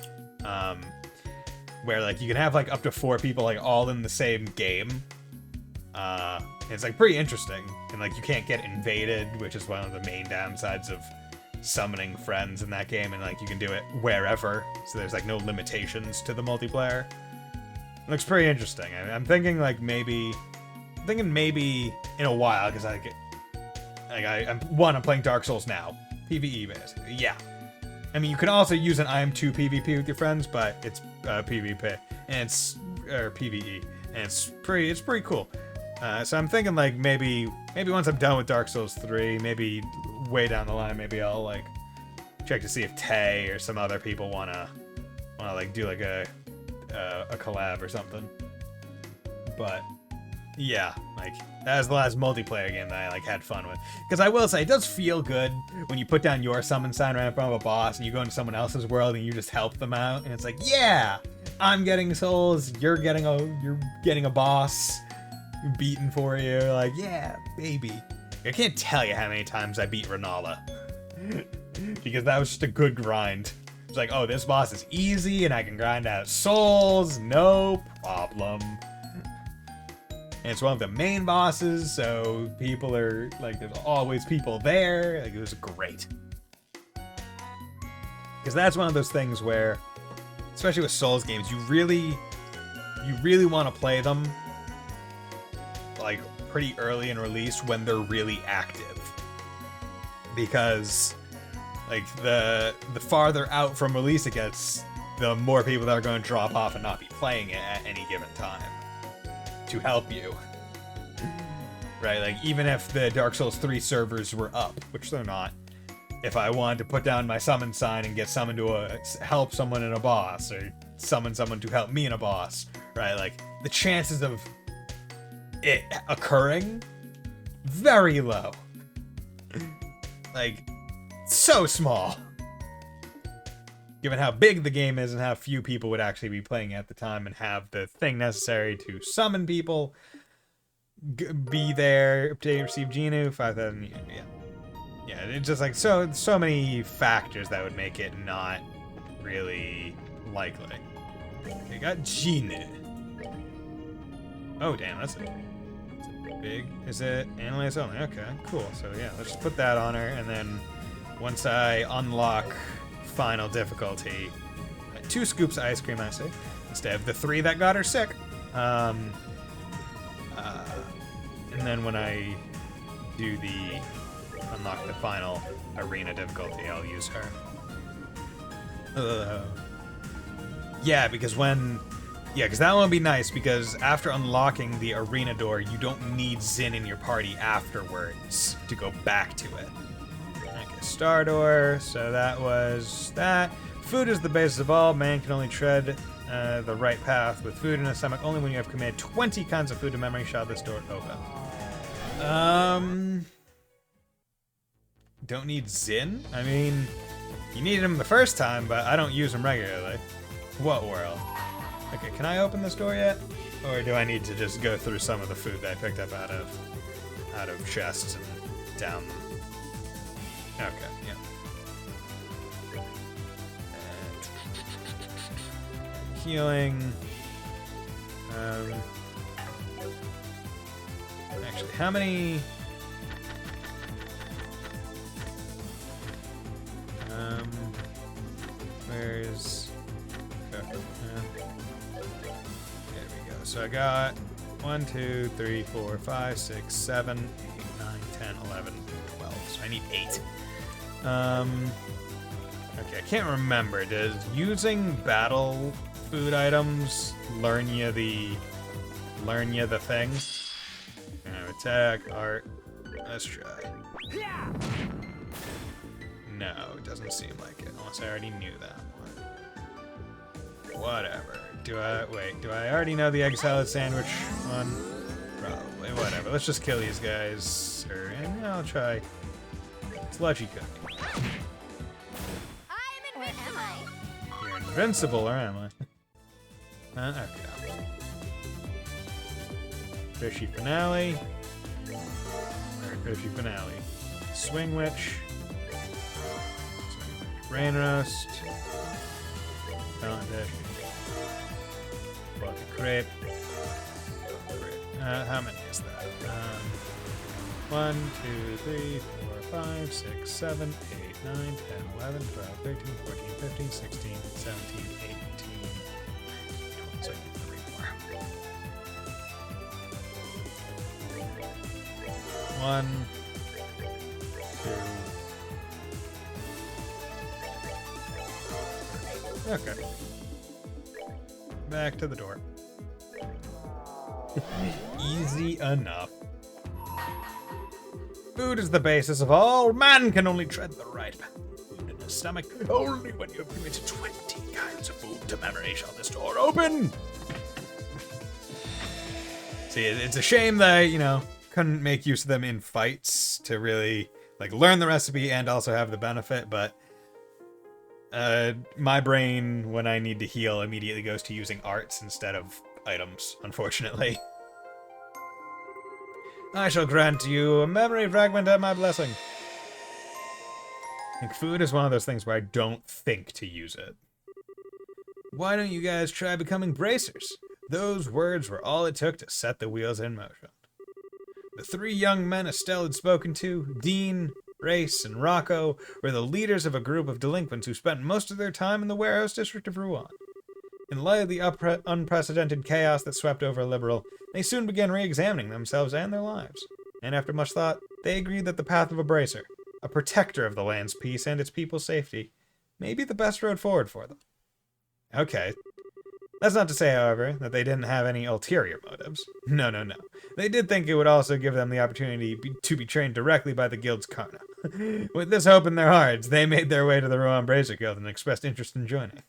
Where like you can have like up to 4 people like all in the same game. It's like pretty interesting, and like you can't get invaded, which is one of the main downsides of summoning friends in that game, and like you can do it wherever, so there's like no limitations to the multiplayer. It looks pretty interesting. I'm thinking like maybe in a while, because I'm playing Dark Souls now, PvE basically. Yeah. I mean, you can also use an IM2 PvP with your friends, but it's PvP and or PvE, and it's pretty cool. So I'm thinking like maybe once I'm done with Dark Souls 3, maybe way down the line, maybe I'll like check to see if Tay or some other people wanna like do like a collab or something. But yeah, like that was the last multiplayer game that I like had fun with. Because I will say, it does feel good when you put down your summon sign right in front of a boss and you go into someone else's world and you just help them out, and it's like, yeah, I'm getting souls, you're getting a boss beaten for you. Like, yeah, baby. I can't tell you how many times I beat Renala. Because that was just a good grind. It's like, oh, this boss is easy and I can grind out souls, no problem. And it's one of the main bosses, so people are like, there's always people there. Like, it was great. Because that's one of those things where, especially with Souls games, you really want to play them like pretty early in release when they're really active. Because like the farther out from release it gets, the more people that are going to drop off and not be playing it at any given time to help you. Right, like even if the Dark Souls 3 servers were up, which they're not, if I wanted to put down my summon sign and get summoned to help someone in a boss, or summon someone to help me in a boss, right, like the chances of it occurring, very low. Like, so small. Given how big the game is and how few people would actually be playing at the time and have the thing necessary to summon people, be there, to receive Genu, 5,000, yeah. Yeah, it's just like so many factors that would make it not really likely. Okay, got Genu. Oh, damn, that's a big. Is it analyze only? Okay, cool. So yeah, let's just put that on her, and then once I unlock final difficulty, 2 scoops of ice cream, I say, instead of the 3 that got her sick. And then when I do unlock the final arena difficulty, I'll use her. Yeah, because because that one would be nice, because after unlocking the arena door, you don't need Zin in your party afterwards to go back to it. Okay, star door, so that was that. Food is the basis of all. Man can only tread the right path with food in his stomach. Only when you have committed 20 kinds of food to memory shall this door open. Don't need Zin? I mean, you needed him the first time, but I don't use him regularly. What world? Okay, can I open this door yet? Or do I need to just go through some of the food that I picked up out of chests and down them? Okay, yeah. Healing. Actually, how many? Where's? Okay. There we go. So I got 1, 2, 3, 4, 5, 6, 7, 8, 9, 10, 11, 12. So I need 8. Okay, I can't remember. Does using battle food items learn you the thing? Attack, art. Let's try. No, it doesn't seem like it, unless I already knew that one. Whatever. Do I already know the egg salad sandwich one? Probably. Whatever. Let's just kill these guys. And I'll try slushy cookie. Or am I? You're invincible, or am I? Okay. Fishy finale. Or fishy finale. Swing witch. Rain roast. Fountain dish. Bucket crepe. How many is that? 1, 2, 3, 4, 5, 6, 7, 8, 9, 10, 11, 12, 13, 14, 15, 16, 17, 18. 20, so I need 3 more. 1, 2. Okay. Back to the door. Easy enough. Food is the basis of all. Man can only tread the right path. Food in his stomach. Only when you have committed 20 kinds of food to memory shall this door open. See, it's a shame that couldn't make use of them in fights to really learn the recipe and also have the benefit, but my brain, when I need to heal, immediately goes to using arts instead of items, unfortunately. I shall grant you a memory fragment at my blessing. I think food is one of those things where I don't think to use it. Why don't you guys try becoming bracers? Those words were all it took to set the wheels in motion. The 3 young men Estelle had spoken to, Dean, Race and Rocco were the leaders of a group of delinquents who spent most of their time in the warehouse district of Rouen. In light of the unprecedented chaos that swept over Liberal, they soon began re-examining themselves and their lives. And after much thought, they agreed that the path of a bracer, a protector of the land's peace and its people's safety, may be the best road forward for them. Okay. That's not to say, however, that they didn't have any ulterior motives. No. They did think it would also give them the opportunity to be trained directly by the guild's Karna. With this hope in their hearts, they made their way to the Rouen Bracer Guild and expressed interest in joining.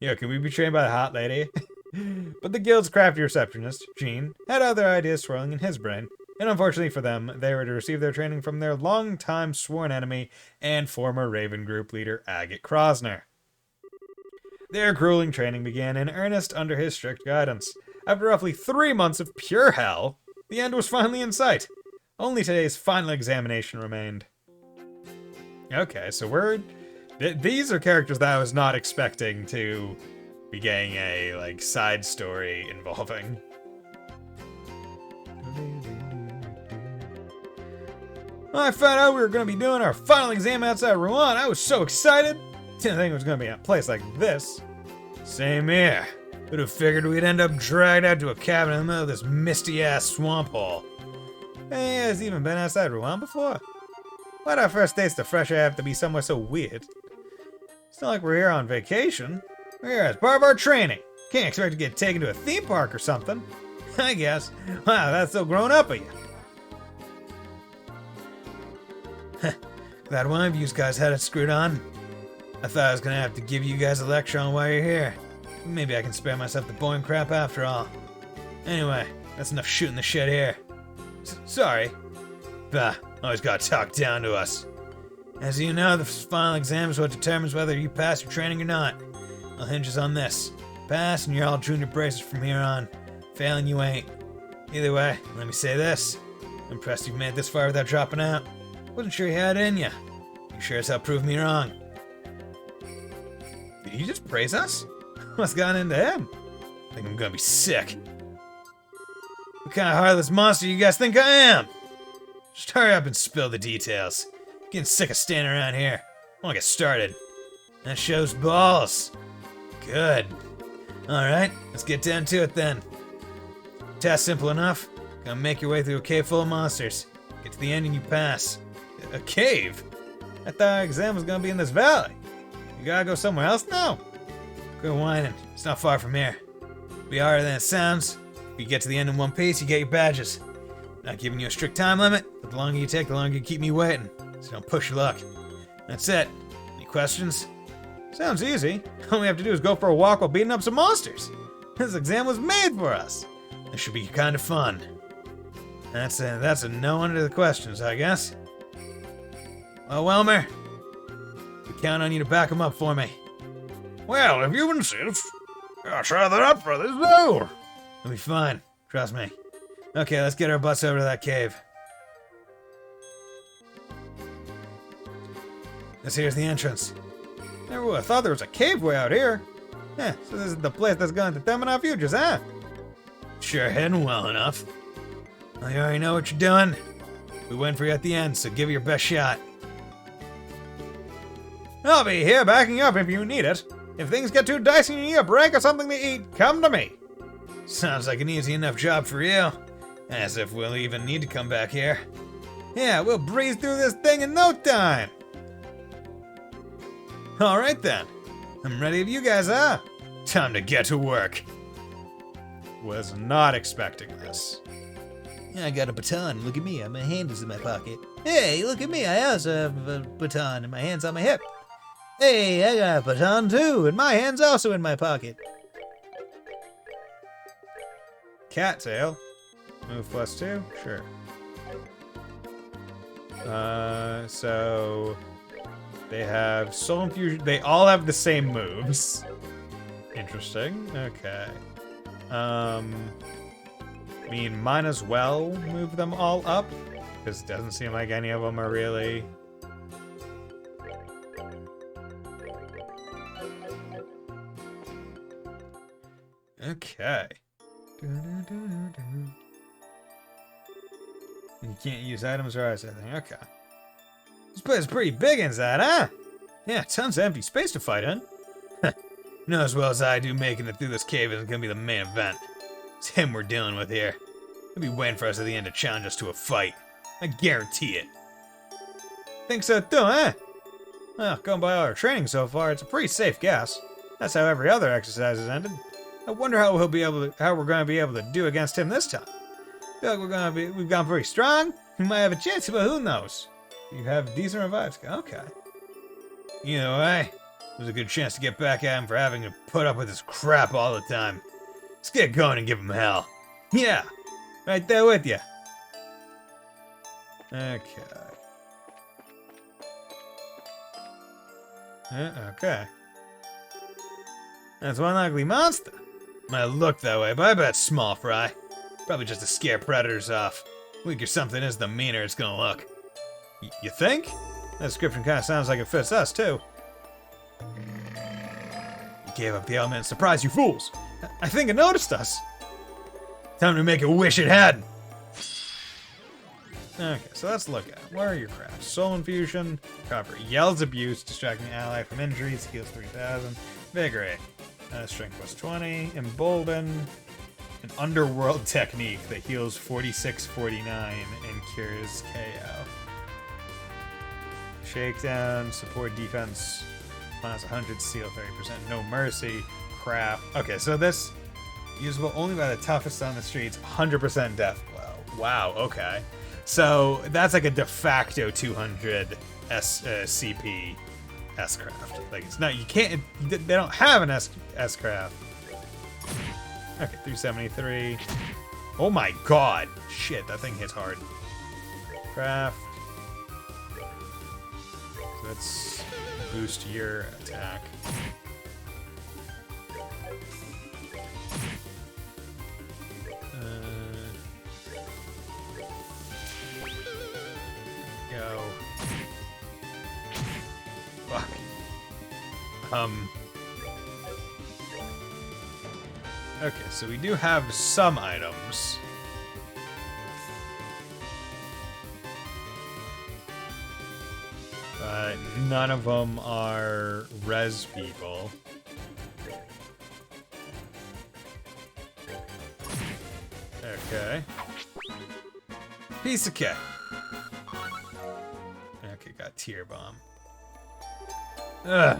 Yo, can we be trained by the hot lady? But the guild's crafty receptionist, Jean, had other ideas swirling in his brain, and unfortunately for them, they were to receive their training from their longtime sworn enemy and former Raven Group leader, Agate Krosner. Their grueling training began in earnest under his strict guidance. After roughly 3 months of pure hell, the end was finally in sight. Only today's final examination remained. Okay, so these are characters that I was not expecting to be getting a, side story involving. When I found out we were going to be doing our final exam outside Rouen, I was so excited. Didn't think it was going to be a place like this. Same here. Would have figured we'd end up dragged out to a cabin in the middle of this misty-ass swamp hole. Hey, has even been outside Rouen before? Why'd our first taste of fresh air have to be somewhere so weird? It's not like we're here on vacation. We're here as part of our training. Can't expect to get taken to a theme park or something. I guess. Wow, that's so grown up of you. Glad one of you guys had it screwed on. I thought I was gonna have to give you guys a lecture on why you're here. Maybe I can spare myself the boring crap after all. Anyway, that's enough shooting the shit here. Sorry. Bah, always gotta talk down to us. As you know, the final exam is what determines whether you pass your training or not. All hinges on this. Pass and you're all junior bracers from here on. Failing you ain't. Either way, let me say this. I'm impressed you've made this far without dropping out. Wasn't sure you had it in ya. You sure as hell proved me wrong. Did he just praise us? What's gotten into him? I think I'm gonna be sick. What kind of heartless monster you guys think I am? Just hurry up and spill the details. Getting sick of standing around here. I wanna get started. That shows balls. Good. Alright, let's get down to it then. Task simple enough. Gonna make your way through a cave full of monsters. Get to the end and you pass. A cave? I thought our exam was gonna be in this valley. You gotta go somewhere else now? Quit whining. It's not far from here. It'll be harder than it sounds. If you get to the end in one piece, you get your badges. Not giving you a strict time limit, but the longer you take, the longer you keep me waiting. So don't push your luck. That's it. Any questions? Sounds easy. All we have to do is go for a walk while beating up some monsters. This exam was made for us. This should be kind of fun. That's a no under the questions, I guess. Well, Wilmer, we count on you to back him up for me. Well, if you insist, I'll try that up for this door. It'll be fine. Trust me. Okay, let's get our butts over to that cave. This here's the entrance. Never would have thought there was a cave way out here. Yeah, so this is the place that's going to determine our futures, huh? Sure hidden well enough. Well, you already know what you're doing. We went for you at the end, so give it your best shot. I'll be here backing up if you need it. If things get too dicey and you need a break or something to eat, come to me. Sounds like an easy enough job for you. As if we'll even need to come back here. Yeah, we'll breeze through this thing in no time. Alright then. I'm ready if you guys are. Time to get to work. Was not expecting this. I got a baton. Look at me. My hand is in my pocket. Hey, look at me. I also have a baton and my hand's on my hip. Hey, I got a baton too, and my hand's also in my pocket. Cattail. Move +2? Sure. So they have Soul Infusion. They all have the same moves. Interesting. Okay. I mean, might as well move them all up, because it doesn't seem like any of them are really... Okay. You can't use items or items, I think. Okay. place is pretty big inside, huh? Yeah, tons of empty space to fight in. You know as well as I do, making it through this cave isn't gonna be the main event. It's him we're dealing with here. He'll be waiting for us at the end to challenge us to a fight. I guarantee it. Think so too, huh? Well, going by all our training so far, it's a pretty safe guess. That's how every other exercise has ended. I wonder how we're gonna be able to do against him this time. Feel like we've gone pretty strong. We might have a chance, but who knows? You have decent revives. Okay. You know, there's a good chance to get back at him for having to put up with his crap all the time. Let's get going and give him hell. Yeah, right there with you. Okay. Okay. That's one ugly monster. Might look that way, but I bet it's small fry. Probably just to scare predators off. Weaker something is, the meaner it's gonna look. You think? That description kind of sounds like it fits us, too. You gave up the element and surprised, you fools! I think it noticed us. Time to make it wish it hadn't. Okay, so let's look at it. What are your crafts? Soul Infusion, Cover, Yells Abuse, distracting ally from injuries, heals 3,000, Vigorate, Strength plus 20, Embolden, an Underworld technique that heals 46-49 and cures KO. Shakedown, Support Defense, minus 100, Seal 30%, No Mercy, Craft. Okay, so this, usable only by the toughest on the streets, 100% Death Blow. Wow, okay. So that's like a de facto 200 CP S-Craft. Like, it's not, you can't, they don't have an S-Craft. Okay, 373. Oh my god. Shit, that thing hits hard. Craft. So let's boost your attack. Go. Fuck. Okay, so we do have some items. But none of them are res people. Okay. Piece of cake. Okay, got Tear Bomb. Ugh.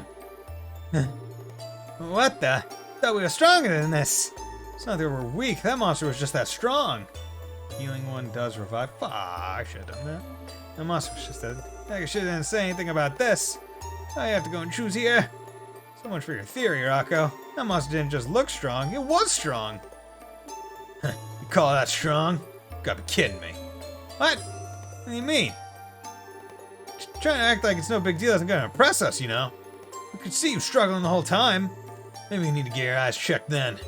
What the? Thought we were stronger than this. It's not that we're weak. That monster was just that strong. Healing one does revive. Fuck, I should have done that. That monster was just that. I should have didn't say anything about this. I have to go and choose here. So much for your theory, Rocco. That monster didn't just look strong. It was strong. You call that strong? You gotta be kidding me. What? What do you mean? Trying to act like it's no big deal isn't gonna impress us, you know. We could see you struggling the whole time. Maybe you need to get your eyes checked then.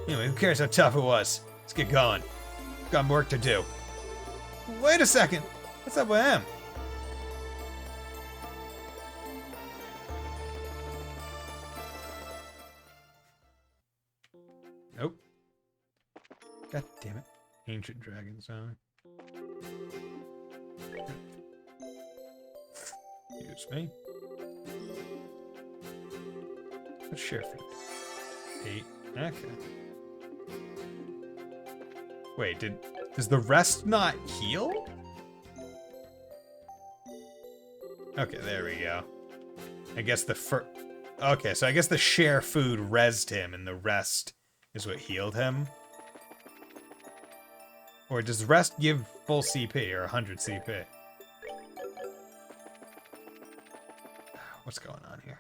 Anyway, who cares how tough it was? Let's get going. Got work to do. Wait a second. What's up with him? Nope. God damn it. Ancient Dragon Song. Excuse me. What's share food? 8. Okay. Wait, does the rest not heal? Okay, there we go. I guess the okay, so I guess the share food rezzed him and the rest is what healed him. Or does rest give full CP or 100 CP? What's going on here?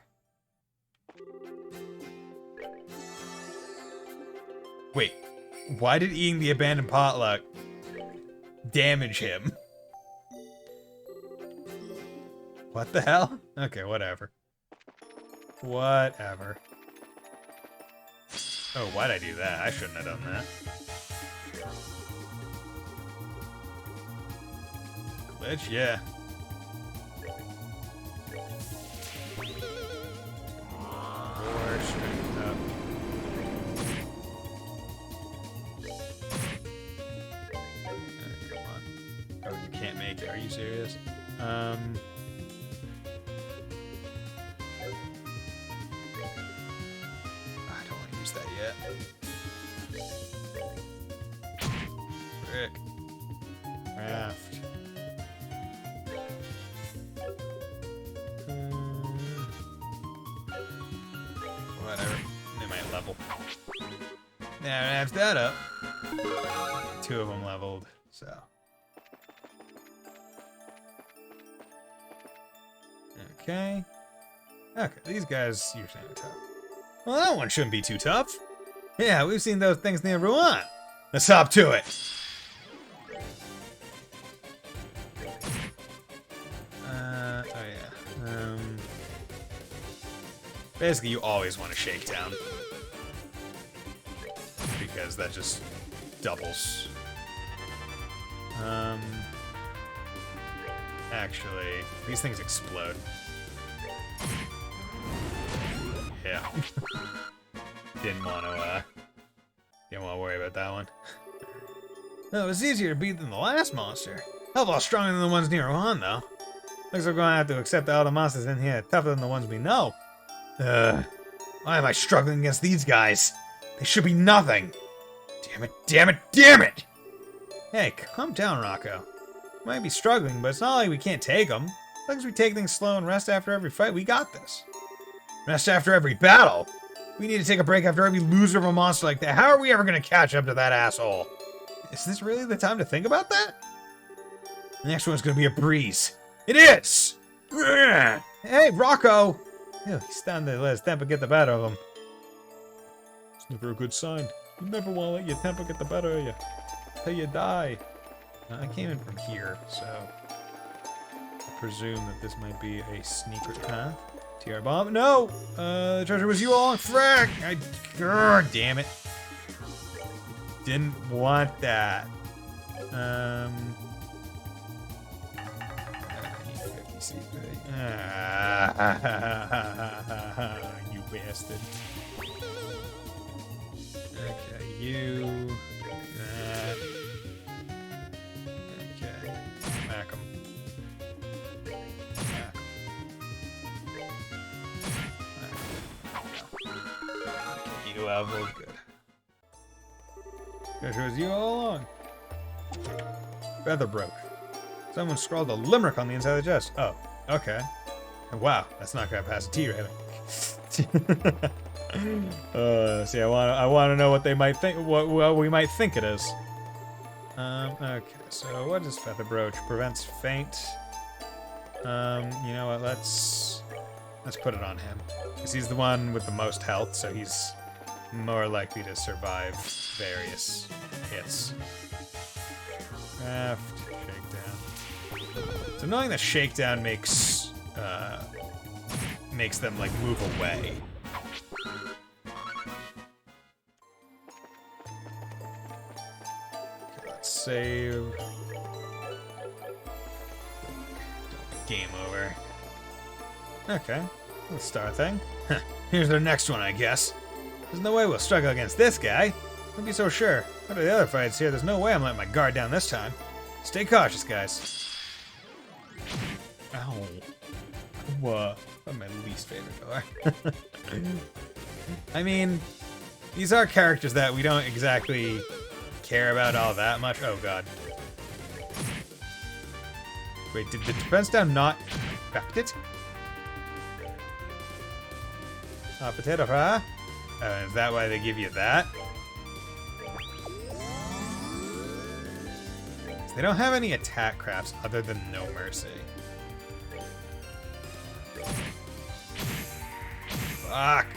Wait, why did eating the abandoned potluck damage him? What the hell? Okay, whatever. Whatever. Oh, why'd I do that? I shouldn't have done that. Glitch? Yeah. More strength up. Come on. Oh, you can't make it. Are you serious? yet. Frick. Craft. Whatever. They might level. Now I have that up. 2 of them leveled, so. Okay. Okay, these guys usually aren't tough. Well, that one shouldn't be too tough. Yeah, we've seen those things near Rouen. Let's hop to it. Oh yeah. Basically, you always want to shake down. Because that just doubles. Actually, these things explode. Yeah. Didn't want to worry about that one. No, it was easier to beat than the last monster. Hell of a lot stronger than the ones near Rouen, though. Looks like we're gonna have to accept that all the monsters in here are tougher than the ones we know. Why am I struggling against these guys? They should be nothing. Damn it, damn it, damn it! Hey, calm down, Rocco. We might be struggling, but it's not like we can't take them. As long as we take things slow and rest after every fight, we got this. Rest after every battle? We need to take a break after every loser of a monster like that. How are we ever going to catch up to that asshole? Is this really the time to think about that? The next one's going to be a breeze. It is! Hey, Rocco! Ew, he's standing there, let his temper get the better of him. It's never a good sign. You never want to let your temper get the better of you. Till you die. I came in from here, so I presume that this might be a sneaker path. TR bomb. No! The treasure was you all along. Frack! God damn it. Didn't want that. I need 50 seeds, you bastard. Okay, you. That. Okay. Smack him. Smack him. Okay, you leveled. Good. Treasure was you all along. Feather brooch. Someone scrawled a limerick on the inside of the chest. Oh, okay. Wow, that's not gonna pass a T rating. See, I want to know what they might think, what we might think it is. Okay, so what is feather brooch? Prevents faint. You know what? Let's put it on him, because he's the one with the most health, so he's more likely to survive various hits. Craft, shakedown. It's annoying that shakedown makes them like move away. Okay, let's save. Game over. Okay, let's start a thing. Here's our next one, I guess. There's no way we'll struggle against this guy. Don't be so sure. What are the other fights here? There's no way I'm letting my guard down this time. Stay cautious, guys. Ow. What? That's my least favorite door. I mean, these are characters that we don't exactly care about all that much. Oh, God. Wait, did the defense down not affect it? Potato fry? Is that why they give you that? They don't have any attack crafts other than No Mercy. Fuck.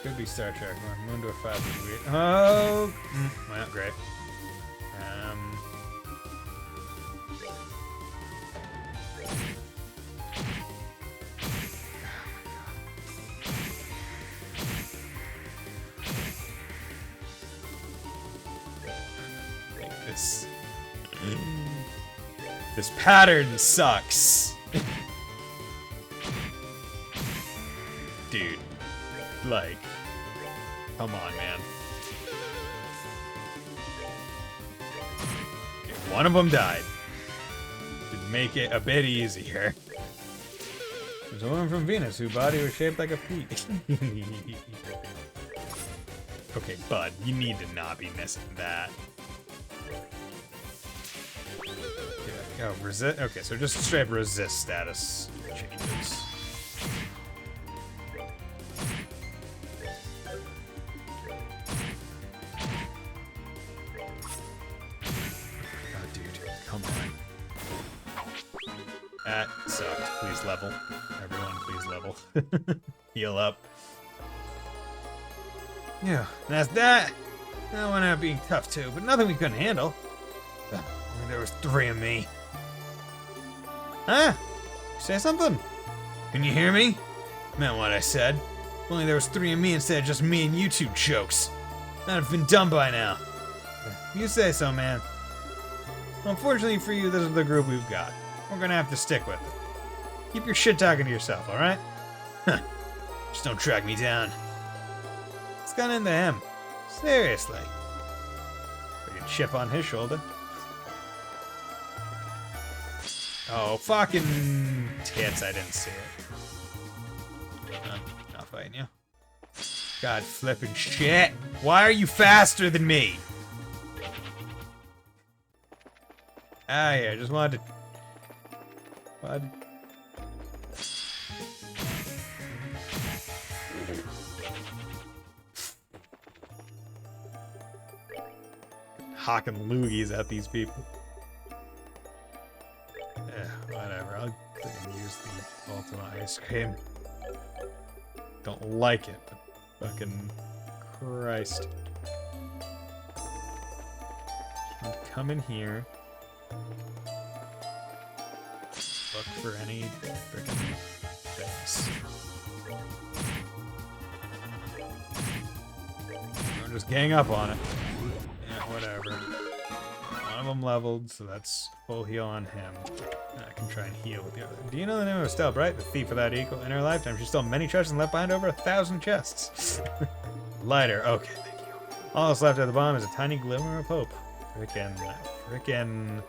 Could be Star Trek. Mundo 5 is weird. Oh, well, great. This pattern sucks. Dude. Like, come on, man. Okay, one of them died. Should make it a bit easier. There's a woman from Venus whose body was shaped like a peach. Okay, bud, you need to not be missing that. Yeah, oh, resist. Okay, so just straight up resist status changes. Oh, dude, come on. That sucked. Please level. Everyone, please level. Heal up. Yeah, that's that. That one out being tough too, but nothing we couldn't handle. There was 3 of me. Huh? Say something? Can you hear me? Meant what I said. Only there was 3 of me instead of just me and you 2 jokes. That'd have been done by now. You say so, man. Unfortunately for you, this is the group we've got. We're gonna have to stick with it. Keep your shit talking to yourself, alright? Huh. Just don't track me down. It's gone into him. Seriously. Like a chip on his shoulder. Oh, fucking tits, I didn't see it. Not fighting you. God flipping shit. Why are you faster than me? Ah, yeah, I just wanted to... What? Hawking loogies at these people. Whatever. I'll freaking use the ultimate ice cream. Don't like it, but fucking Christ. Just come in here. Look for any freaking things. I'll just gang up on it. Yeah, whatever. One of them leveled, so that's full heal on him. I can try and heal with the other. Do you know the name of Estelle, right? The thief without equal. In her lifetime, she stole many treasures and left behind over 1,000 chests. Lighter. Okay, thank you. All that's left at the bottom is a tiny glimmer of hope. Frickin'.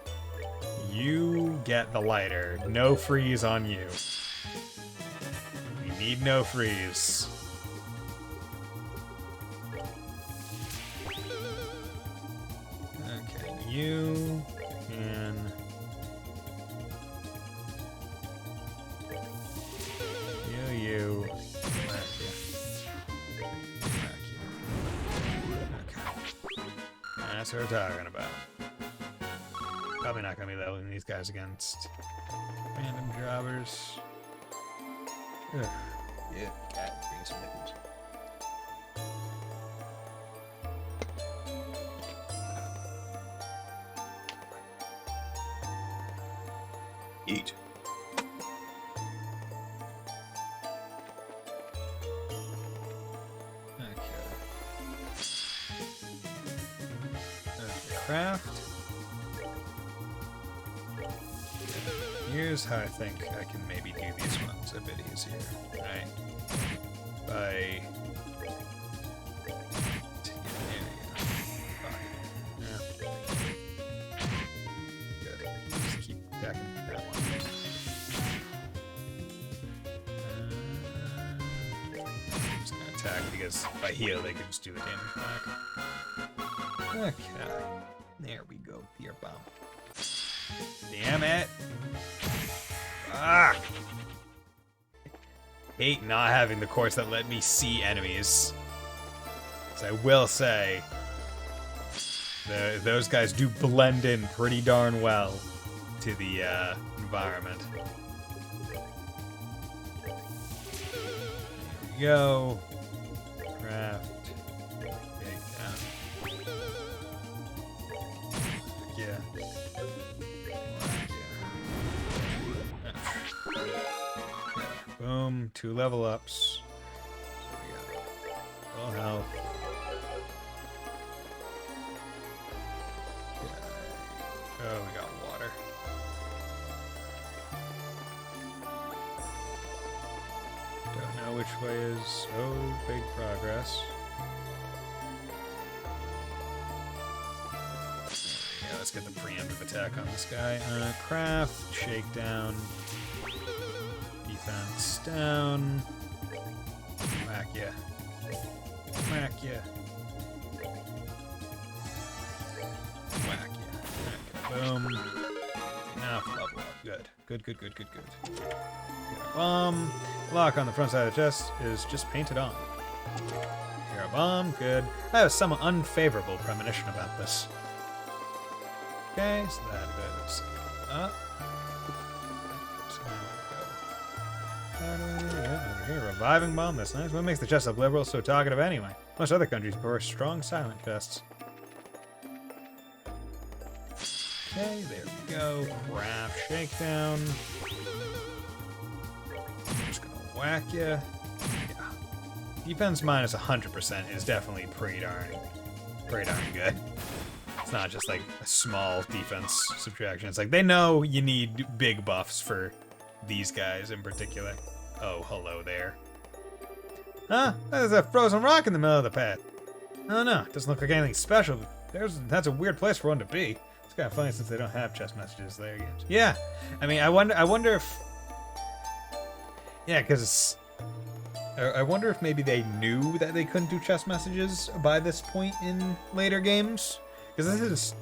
You get the lighter. No freeze on you. We need no freeze. Okay, you can... You. Back you. Okay. That's what we're talking about. Probably not gonna be leveling these guys against random jobbers. Ugh. Yeah, cat bring some nickels. Eat. Craft. Here's how I think I can maybe do these ones a bit easier, right? By... There we go. Fine. Yeah. Good. Just keep attacking that one. I'm just gonna attack because if I heal, they can just do the damage back. Okay. There we go, dear bomb. Damn it! Ah! Hate not having the course that let me see enemies. Because I will say, those guys do blend in pretty darn well to the environment. There we go. Craft. Boom, 2 level ups. So we got full health. Okay. Oh, we got water. Don't know which way is. Oh, big progress. Yeah, let's get the preemptive attack on this guy. Craft, shakedown. Defense down. Whack ya. Whack ya. Whack ya. Okay, boom. Now level up. Good. Good, good, good, good, good. Get a bomb. Lock on the front side of the chest is just painted on. Here a bomb. Good. I have some unfavorable premonition about this. Okay, so that is up. Over here, reviving bomb. That's nice. What makes the chest of liberals so talkative anyway? Most other countries prefer strong, silent chests. Okay, there we go. Craft shakedown. I'm just gonna whack ya. Yeah. Defense minus 100% is definitely pretty darn good. It's not just like a small defense subtraction. It's like they know you need big buffs for these guys in particular. Oh, hello there. Huh? There's a frozen rock in the middle of the path. Oh no, it doesn't look like anything special. That's a weird place for one to be. It's kind of funny since they don't have chest messages there yet. Yeah, I mean, I wonder if... Yeah, because... I wonder if maybe they knew that they couldn't do chest messages by this point in later games. Because this is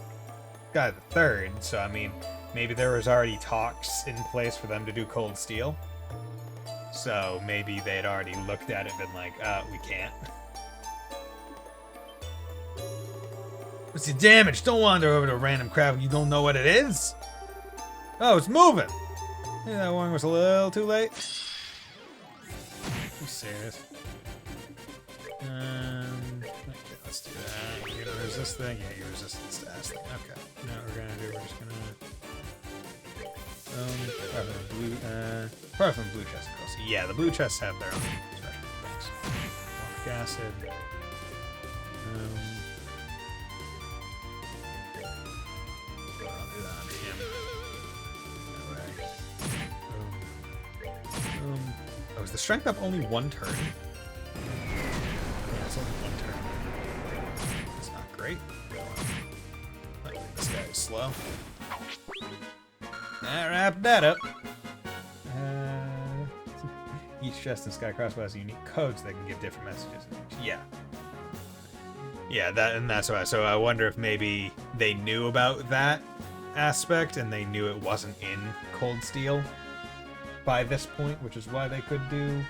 kind of the third, so I mean, maybe there was already talks in place for them to do Cold Steel. So maybe they'd already looked at it and been like, we can't. What's the damage? Don't wander over to a random crab when you don't know what it is. Oh, it's moving. Yeah, that one was a little too late. You serious? Okay, let's do that. You gonna resist thing? Yeah, you resist the status thing. Okay. Now what we're gonna do, we're just gonna apart from blue chest, of course. Yeah, the blue chests have their own special effects. Formic acid. I'll do that on him. That way. Boom. Boom. Oh, is the strength up only one turn? Yeah, it's only one turn. That's not great. This guy is slow. That wrapped that up. Each chest in Sky Crossbow has unique codes that can give different messages. Yeah. Yeah, that's why. So I wonder if maybe they knew about that aspect and they knew it wasn't in Cold Steel by this point, which is why they could do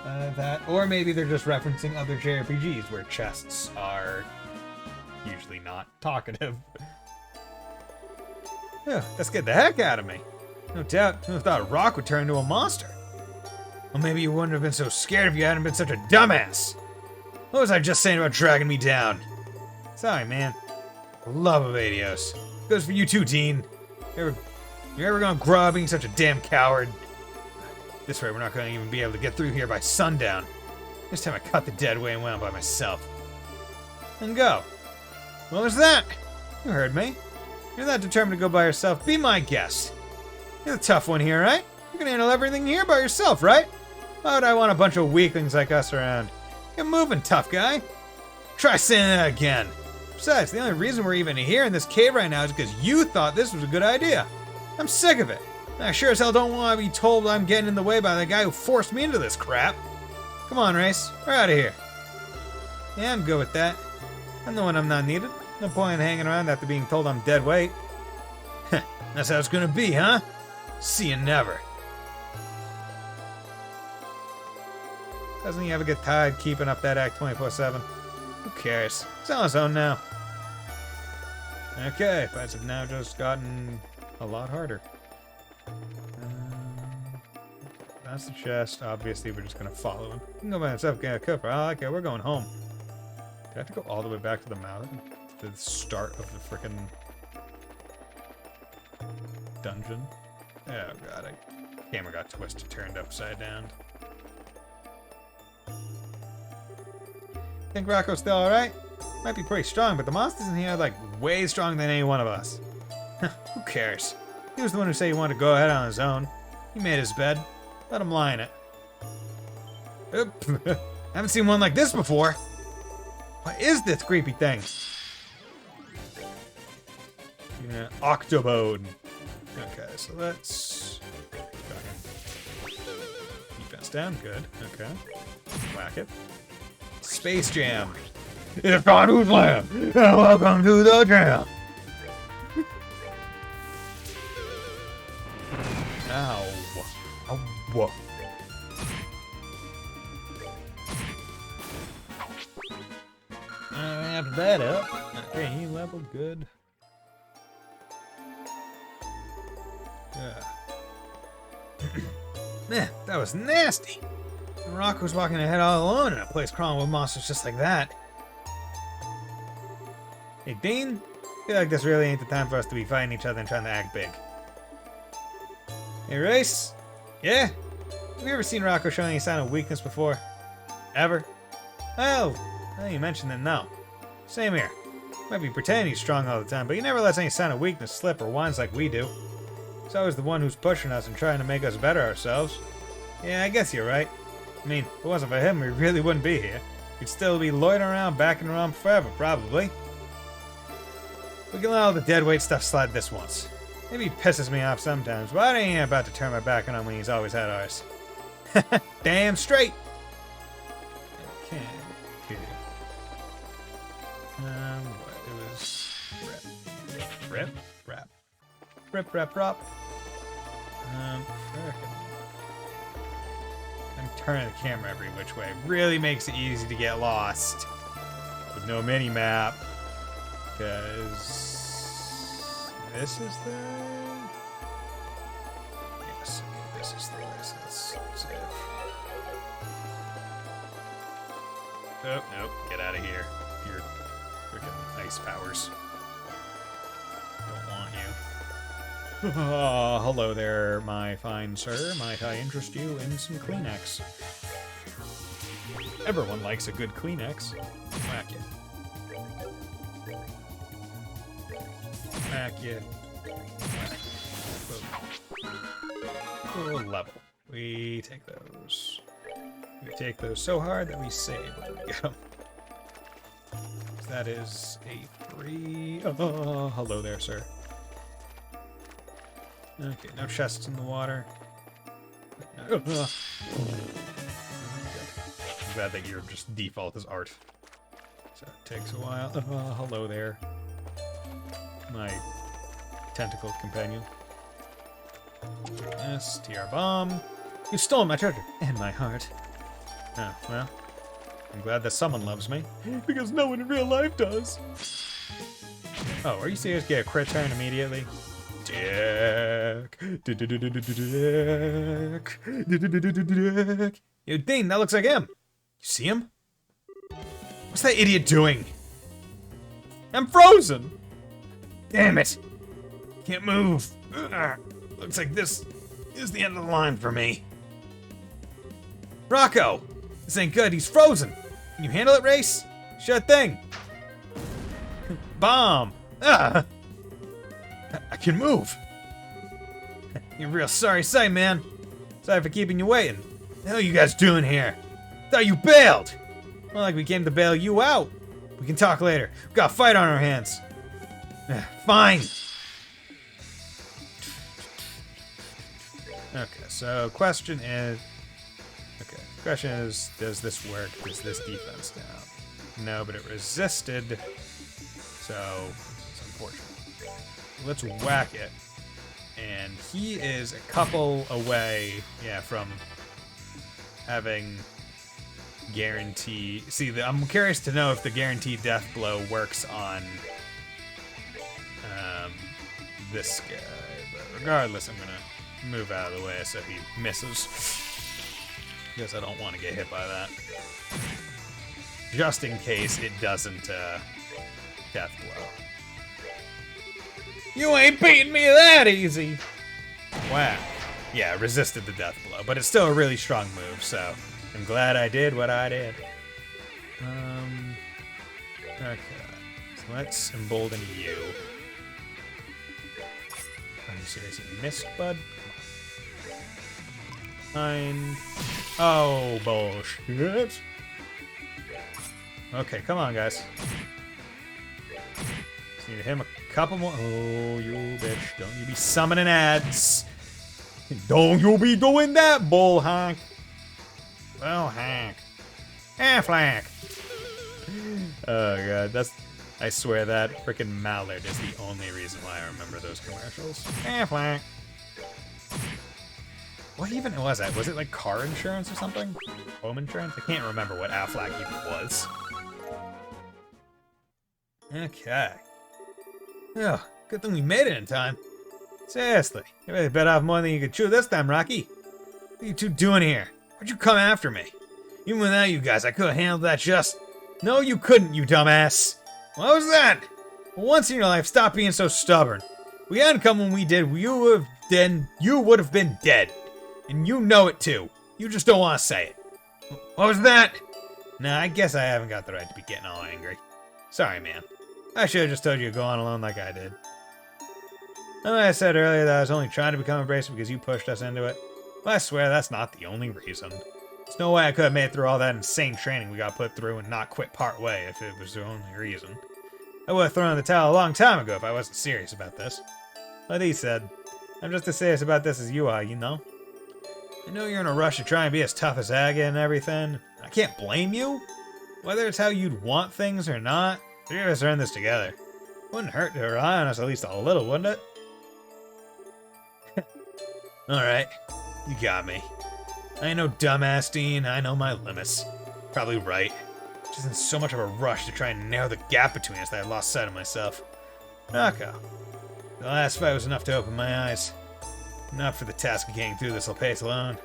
that. Or maybe they're just referencing other JRPGs where chests are usually not talkative. Yeah, that scared the heck out of me. No doubt, who thought a rock would turn into a monster? Well, maybe you wouldn't have been so scared if you hadn't been such a dumbass. What was I just saying about dragging me down? Sorry, man. I love Evadios. Goes for you too, Dean. You're ever gonna grow up being such a damn coward? This way, we're not gonna even be able to get through here by sundown. This time I cut the dead weight and went on by myself. And go. What was that? You heard me. You're that determined to go by yourself. Be my guest. You're the tough one here, right? You can handle everything here by yourself, right? Why would I want a bunch of weaklings like us around? Get moving, tough guy. Try saying that again. Besides, the only reason we're even here in this cave right now is because you thought this was a good idea. I'm sick of it. I sure as hell don't want to be told I'm getting in the way by the guy who forced me into this crap. Come on, Race. We're out of here. Yeah, I'm good with that. I'm the one I'm not needed. No point in hanging around after being told I'm dead weight. That's how it's gonna be, huh? See you never. Doesn't he ever get tired keeping up that act 24/7? Who cares? He's on his own now. Okay, fights have now just gotten a lot harder. That's the chest. Obviously, we're just gonna follow him. You can go by himself, get a cooper. Oh, okay, we're going home. Do I have to go all the way back to the mountain? To the start of the frickin' dungeon? Oh god, camera got twisted, turned upside down. Think Rocco's still alright? Might be pretty strong, but the monsters in here are like way stronger than any one of us. Who cares? He was the one who said he wanted to go ahead on his own. He made his bed. Let him lie in it. I haven't seen one like this before. What is this creepy thing? Yeah, Octobone. Okay, so let's... down. Good. Okay. Whack it. Space Jam. It's time to slam. And welcome to the jam. Ow. Ow. Wrap that up. Okay, he leveled good. Yeah. Man, that was nasty. Rocco's walking ahead all alone in a place crawling with monsters just like that. Hey, Dean, I feel like this really ain't the time for us to be fighting each other and trying to act big. Hey, Race? Yeah? Have you ever seen Rocco showing any sign of weakness before? Ever? Oh, now you mentioned it, no. Same here. Might be pretending he's strong all the time, but he never lets any sign of weakness slip or whines like we do. He's always the one who's pushing us and trying to make us better ourselves. Yeah, I guess you're right. I mean, if it wasn't for him, we really wouldn't be here. We'd still be loitering around, backing around forever, probably. We can let all the deadweight stuff slide this once. Maybe he pisses me off sometimes, but I ain't about to turn my back on him when he's always had ours. Damn straight! Okay. What? It was... Rip? Rap. Rip, rap, rop. Frickin'. I'm turning the camera every which way. Really makes it easy to get lost. With no mini-map. Because... This is the... Yes, okay, this is the place. Let's save. Oh, nope. Get out of here. Your freaking ice powers. Don't want you. Hello there, my fine sir. Might I interest you in some Kleenex? Everyone likes a good Kleenex. Whack it. Whack it. Oh, level. We take those. We take those so hard that we save when we get them. That is a 3. Oh, hello there, sir. Okay, no chests in the water. No. I'm glad that your just default is art. So it takes a while. Hello there. My tentacled companion. Yes, TR bomb. You stole my treasure and my heart. Oh, well. I'm glad that someone loves me. Because no one in real life does. Oh, are you serious? Get a crit turn immediately? Dick. Dick. Yo, Dean, that looks like him. You see him? What's that idiot doing? I'm frozen. Damn it. Can't move. Ugh. Looks like this is the end of the line for me. Rocco! This ain't good. He's frozen. Can you handle it, Race? Sure thing. Bomb. Ah. I can move. You're a real sorry sight, man. Sorry for keeping you waiting. What the hell are you guys doing here? Thought you bailed. More like we came to bail you out. We can talk later. We've got a fight on our hands. Fine. Okay, so question is... Okay, question is, does this work? Is this defense down? No, but it resisted. So, it's unfortunate. Let's whack it. And he is a couple away, yeah, from having guarantee. See, I'm curious to know if the guaranteed death blow works on this guy. But regardless, I'm gonna move out of the way so he misses. Because I don't want to get hit by that. Just in case it doesn't death blow. You ain't beating me that easy! Wow. Yeah, resisted the death blow, but it's still a really strong move, so I'm glad I did what I did. Okay. So let's embolden you. Are you serious? You missed, bud? Fine. Oh, bullshit. Okay, come on, guys. Just need to hit him a couple more. Oh, you bitch. Don't you be summoning ads. Don't you be doing that, bull honk. Oh, Hank. Affleck. Oh, God. I swear that frickin' Mallard is the only reason why I remember those commercials. Affleck. What even was that? Was it like car insurance or something? Home insurance? I can't remember what Affleck even was. Okay. Oh, good thing we made it in time. Seriously, you really bit off more than you could chew this time, Rocky. What are you two doing here? Why'd you come after me? Even without you guys, I could have handled that just... No, you couldn't, you dumbass. What was that? For once in your life, stop being so stubborn. If we hadn't come when we did, you would have been dead. And you know it too. You just don't want to say it. What was that? Nah, I guess I haven't got the right to be getting all angry. Sorry, man. I should have just told you to go on alone like I did. I said earlier that I was only trying to become a bracer because you pushed us into it. Well, I swear that's not the only reason. There's no way I could have made it through all that insane training we got put through and not quit part way if it was the only reason. I would have thrown in the towel a long time ago if I wasn't serious about this. Like he said, I'm just as serious about this as you are, you know? I know you're in a rush to try and be as tough as Aga and everything. I can't blame you. Whether it's how you'd want things or not, three of us are in this together. Wouldn't hurt to rely on us at least a little, wouldn't it? Alright, you got me. I ain't no dumbass, Dean. I know my limits. Probably right. Just in so much of a rush to try and narrow the gap between us that I lost sight of myself. Okay. The last fight was enough to open my eyes. Not for the task of getting through this little pace alone.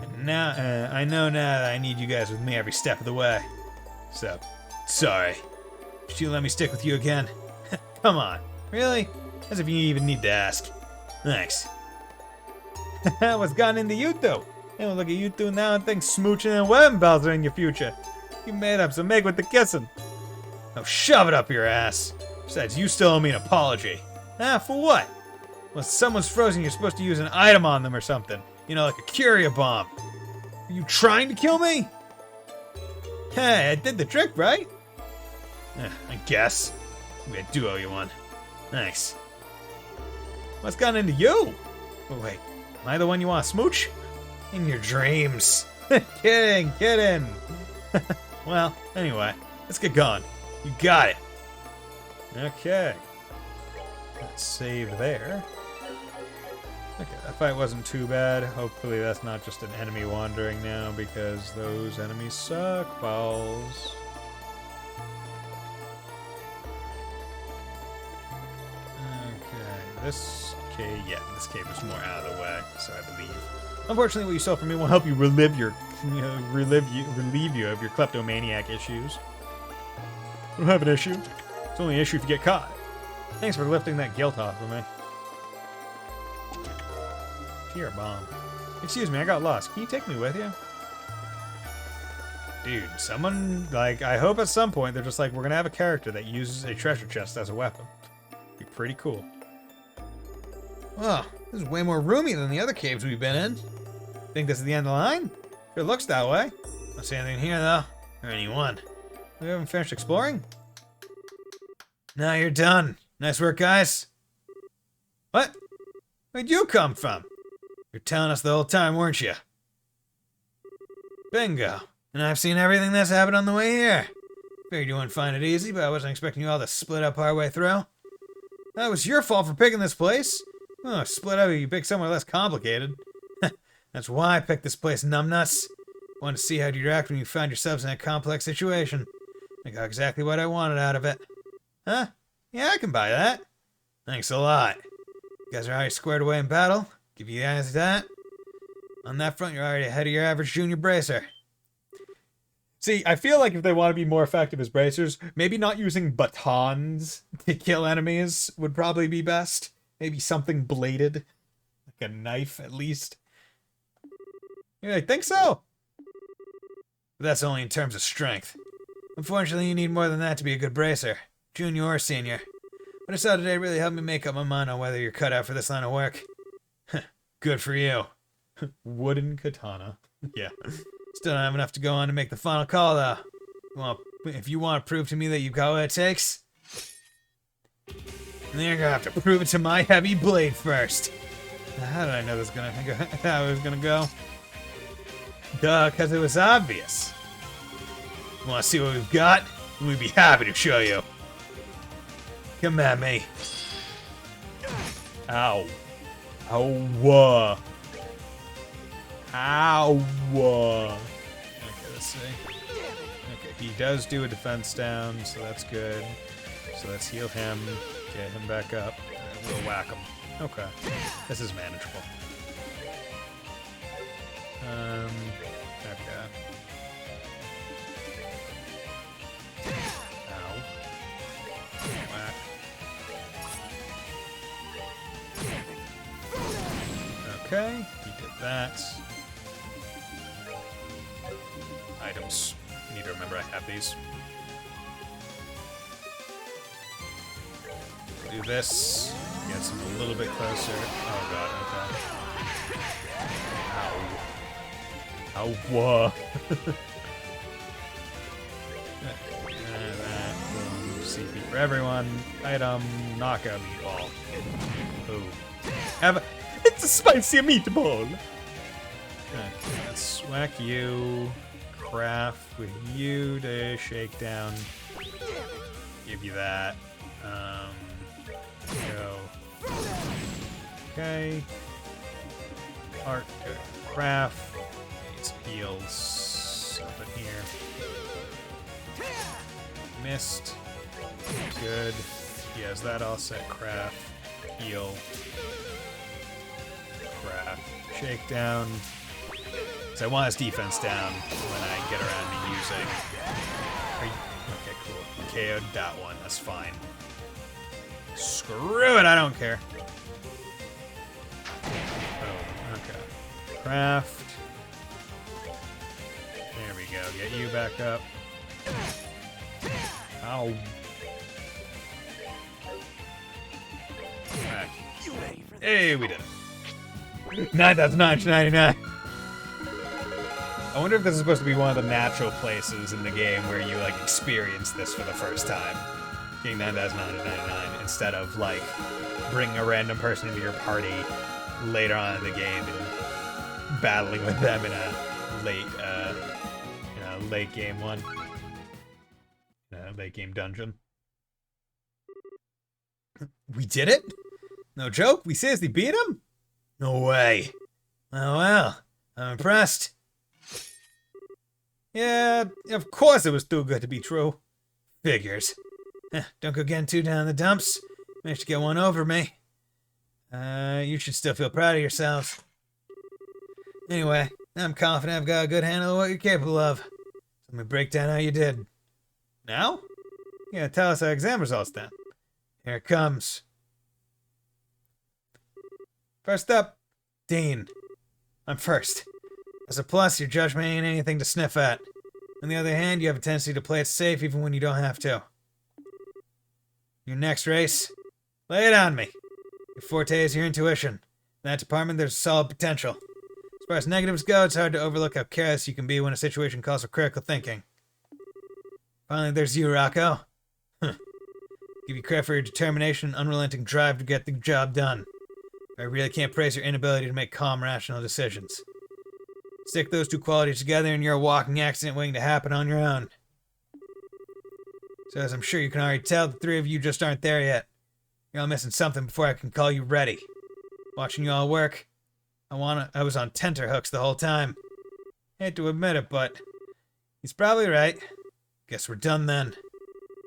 And now, I know now that I need you guys with me every step of the way. So, sorry. Should you let me stick with you again? Come on. Really? As if you even need to ask. Thanks. What's gotten into you two? And look at you two now and think smooching and wedding bells are in your future. You made up, so make with the kissing. Oh, shove it up your ass. Besides, you still owe me an apology. Ah, for what? Well, if someone's frozen, you're supposed to use an item on them or something. You know, like a curia bomb. Are you trying to kill me? Hey, I did the trick, right? I guess. Maybe I do owe you one. Thanks. What's gotten into you? Oh, wait. Am I the one you want to smooch? In your dreams. Kidding. Well, anyway, let's get going. You got it. Okay. Let's save there. Okay, that fight wasn't too bad. Hopefully that's not just an enemy wandering now, because those enemies suck balls. Okay, this cave is more out of the way, so I believe. Unfortunately, what you saw from me will help you relieve you of your kleptomaniac issues. I don't have an issue. It's only an issue if you get caught. Thanks for lifting that guilt off of me. Tear bomb. Excuse me, I got lost. Can you take me with you? Dude, someone, like, I hope at some point they're just like, we're gonna have a character that uses a treasure chest as a weapon. Be pretty cool. Well, this is way more roomy than the other caves we've been in. Think this is the end of the line? Sure looks that way. Don't see anything here, though. Or anyone. We haven't finished exploring? Now you're done. Nice work, guys. What? Where'd you come from? You're telling us the whole time, weren't you? Bingo. And I've seen everything that's happened on the way here. Figured you wouldn't find it easy, but I wasn't expecting you all to split up our way through. That was your fault for picking this place. Oh, split up if you picked somewhere less complicated. That's why I picked this place, numbnuts. Wanted to see how you'd react when you found yourselves in a complex situation. I got exactly what I wanted out of it. Huh? Yeah, I can buy that. Thanks a lot. You guys are already squared away in battle. Give you guys that. On that front, you're already ahead of your average junior bracer. See, I feel like if they want to be more effective as bracers, maybe not using batons to kill enemies would probably be best. Maybe something bladed. Like a knife, at least. Yeah, I think so. But that's only in terms of strength. Unfortunately, you need more than that to be a good bracer. Junior or senior. What I saw today really helped me make up my mind on whether you're cut out for this line of work. Good for you. Wooden katana. Yeah. Still don't have enough to go on to make the final call, though. Well, if you want to prove to me that you've got what it takes, then you're gonna have to prove it to my heavy blade first. How did I know this was gonna go? How it was gonna go? Duh, because it was obvious. Want to see what we've got? We'd be happy to show you. Come at me. Ow. Ow. Ow. Okay, let's see. Okay, he does do a defense down, so that's good. So let's heal him, get him back up, and we'll whack him. Okay, this is manageable. Okay. Ow. Whack. Okay, he did that. Items. Need to remember I have these. Do this. Gets him a little bit closer. Oh god, okay. Ow. Ow, whoa. CP for everyone. Item, knockout meatball. Ooh. It's a spicy meatball! Okay, let's whack you. Craft with you to shake down. Give you that. Go. Okay. Art, craft. Need some heals up in here. Missed. Good. He has that all set. Craft. Heal. Craft. Shakedown. So I want his defense down when I get around to using. Okay, cool. KO'd that one. That's fine. Screw it, I don't care. Oh, okay. Craft. There we go. Get you back up. Ow. Back. Hey, we did it. 9,999. I wonder if this is supposed to be one of the natural places in the game where you, like, experience this for the first time. Getting 9,999 instead of, like, bringing a random person into your party later on in the game and battling with them in a late game one. Late game dungeon. We did it? No joke? We seriously beat him? No way. Oh well, I'm impressed. Yeah, of course it was too good to be true. Figures. Don't go getting too down in the dumps. Managed to get one over me. You should still feel proud of yourselves. Anyway, I'm confident I've got a good handle of what you're capable of. Let me break down how you did. Now? Yeah, tell us our exam results then. Here it comes. First up, Dean. I'm first. As a plus, your judgment ain't anything to sniff at. On the other hand, you have a tendency to play it safe even when you don't have to. Your next race, lay it on me. Your forte is your intuition. In that department, there's solid potential. As far as negatives go, it's hard to overlook how careless you can be when a situation calls for critical thinking. Finally, there's you, Rocco. Give you credit for your determination and unrelenting drive to get the job done. I really can't praise your inability to make calm, rational decisions. Stick those two qualities together and you're a walking accident waiting to happen on your own. So as I'm sure you can already tell, the three of you just aren't there yet. You're all missing something before I can call you ready. Watching you all work, I was on tenterhooks the whole time. Hate to admit it, but he's probably right. Guess we're done then.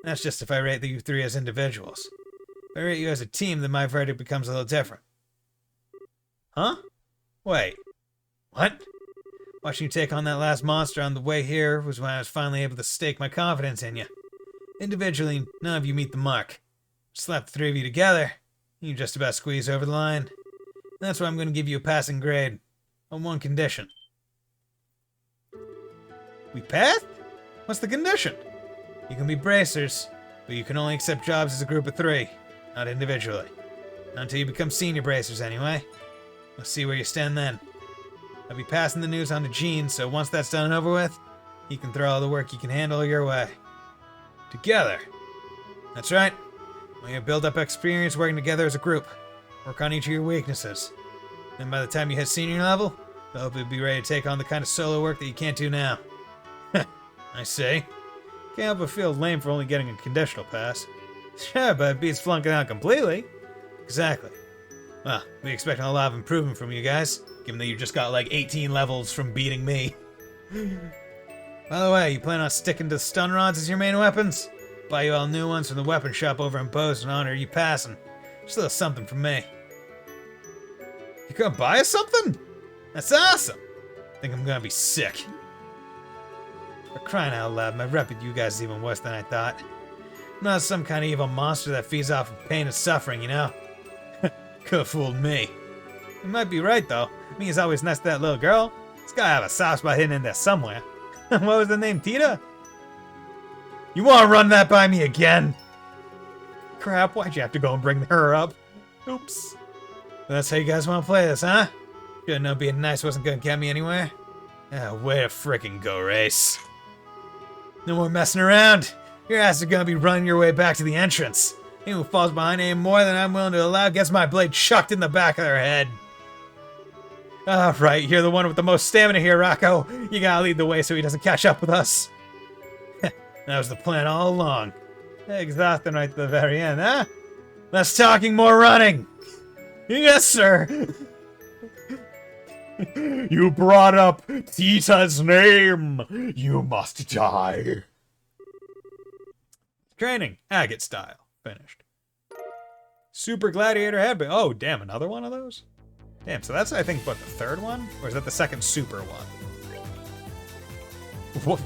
That's just if I rate you three as individuals. If I rate you as a team, then my verdict becomes a little different. Huh? Wait. What? Watching you take on that last monster on the way here was when I was finally able to stake my confidence in you. Individually, none of you meet the mark. Slap the three of you together, you just about squeeze over the line. That's why I'm going to give you a passing grade. On one condition. We passed? What's the condition? You can be bracers, but you can only accept jobs as a group of three, not individually. Not until you become senior bracers, anyway. We'll see where you stand then. I'll be passing the news on to Gene, so once that's done and over with, he can throw all the work he can handle your way. Together. That's right. When you build up experience working together as a group, work on each of your weaknesses. Then by the time you hit senior level, I hope you'll be ready to take on the kind of solo work that you can't do now. I see. Can't help but feel lame for only getting a conditional pass. Sure, but it beats flunking out completely. Exactly. Well, we expecting a lot of improvement from you guys, given that you just got like 18 levels from beating me. By the way, you plan on sticking to stun rods as your main weapons? Buy you all new ones from the weapon shop over in Bison in honor of you passing. Just a little something from me. You gonna buy us something? That's awesome! Think I'm gonna be sick. For crying out loud, my rep with you guys is even worse than I thought. I'm not some kind of evil monster that feeds off of pain and suffering, you know? Could've fooled me. You might be right, though. Me is always nice to that little girl. It's gotta have a soft spot hidden in there somewhere. What was the name, Tita? You wanna run that by me again? Crap, why'd you have to go and bring her up? Oops. That's how you guys wanna play this, huh? Should've known being nice wasn't gonna get me anywhere. Ah, way to frickin' go, Race. No more messing around. Your ass is gonna be running your way back to the entrance. Anyone who falls behind any more than I'm willing to allow gets my blade chucked in the back of their head. Ah, right, you're the one with the most stamina here, Rocco. You gotta lead the way so he doesn't catch up with us. That was the plan all along. Exhausting right to the very end, huh? Less talking, more running. Yes, sir. You brought up Tita's name. You must die. Training, agate style. Finished. Super Gladiator headband. Oh, damn, another one of those? Damn, so that's, I think, what, the third one? Or is that the second super one? What?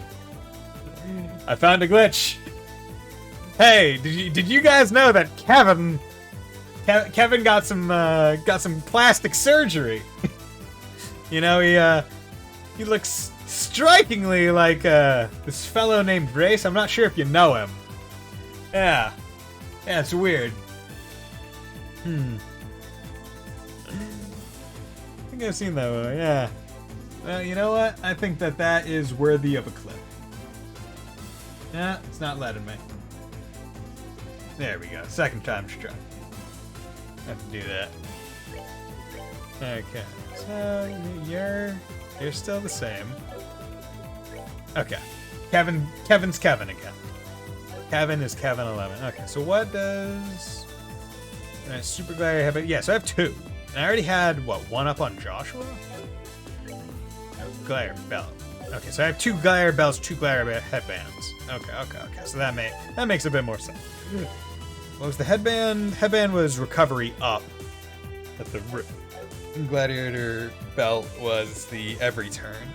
I found a glitch. Hey, did you guys know that Kevin got some plastic surgery? You know, he looks strikingly like this fellow named Grace. I'm not sure if you know him. Yeah, it's weird. I think I've seen that one. Yeah. Well, you know what? I think that is worthy of a clip. Yeah, it's not letting me. There we go. Second time's a charm. Have to do that. Okay. So you're still the same. Okay. Kevin's Kevin again. Kevin is Kevin 11. Okay, so what does Super Gladiator headband? Yeah, so I have two. And I already had what, one up on Joshua? No, Gladiator belt. Okay, so I have two Gladiator belts, two Gladiator headbands. Okay. So that makes a bit more sense. What was the headband? Headband was recovery up. At the Gladiator belt was the every turn.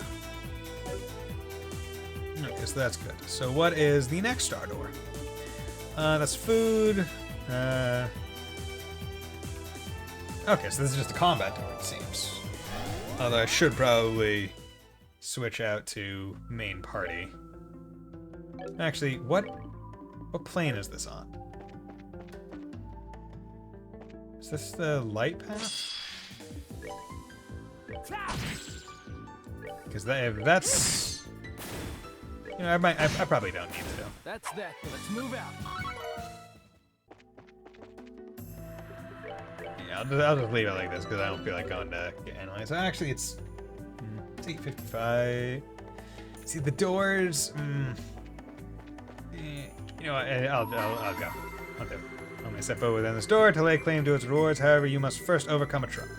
Okay, so that's good. So what is the next star door? That's food. Okay, so this is just a combat door, it seems. Although I should probably switch out to main party. Actually, what plane is this on? Is this the light path? Because that's... You know, I probably don't need to. That's that. Let's move out. Yeah, I'll just leave it like this because I don't feel like going to get anyway. So actually, it's 8:55. See the doors. You know what? I'll go. I'll do it. I'm gonna step over within this door to lay claim to its rewards. However, you must first overcome a trap.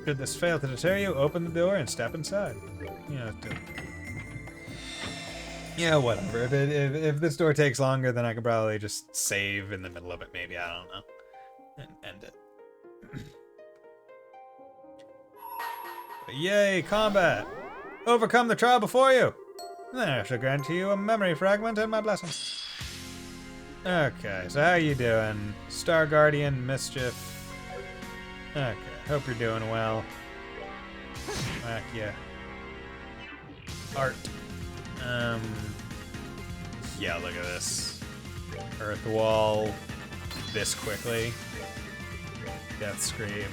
Should this fail to deter you, open the door and step inside. You know, yeah, whatever. If this door takes longer, then I could probably just save in the middle of it. Maybe, I don't know, and end it. But yay, combat! Overcome the trial before you. Then I shall grant to you a memory fragment and my blessing. Okay, so how you doing? Star Guardian, Mischief. Okay, hope you're doing well. Whack yeah. Art. Yeah, look at this. Earth Wall. This quickly. Death Scream.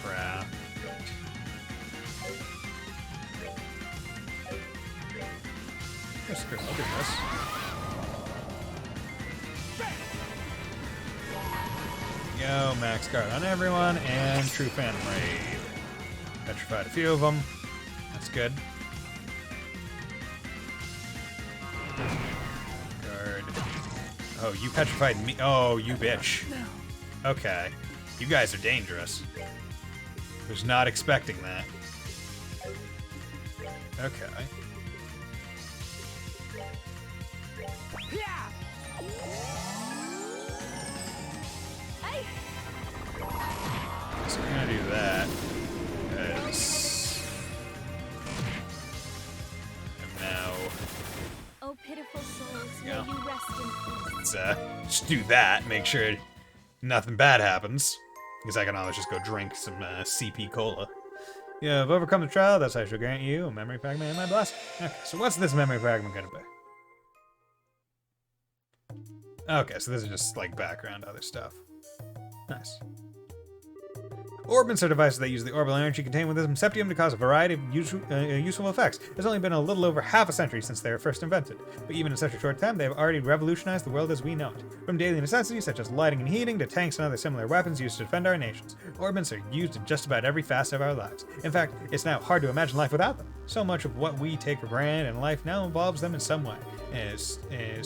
Crap. Screw, I'll do this. go. Max guard on everyone, and True Phantom Raid. Petrified a few of them. That's good. Guard. Oh, you petrified me. Oh, you bitch. Okay. You guys are dangerous. Was not expecting that. Okay. So we're gonna do that. Because I'm now. Oh, pitiful souls, Yeah. may you rest in peace. Let's just do that. Make sure nothing bad happens. Because I can always just go drink some CP Cola. You have overcome the trial, thus I shall grant you a memory fragment and my blessing. Okay, so what's this memory fragment gonna be? Okay, so this is just like background other stuff. Nice. Orbits are devices that use the orbital energy contained within septium to cause a variety of useful effects. It's only been a little over half a century since they were first invented, but even in such a short time, they have already revolutionized the world as we know it. From daily necessities such as lighting and heating to tanks and other similar weapons used to defend our nations, orbits are used in just about every facet of our lives. In fact, it's now hard to imagine life without them. So much of what we take for granted in life now involves them in some way, and is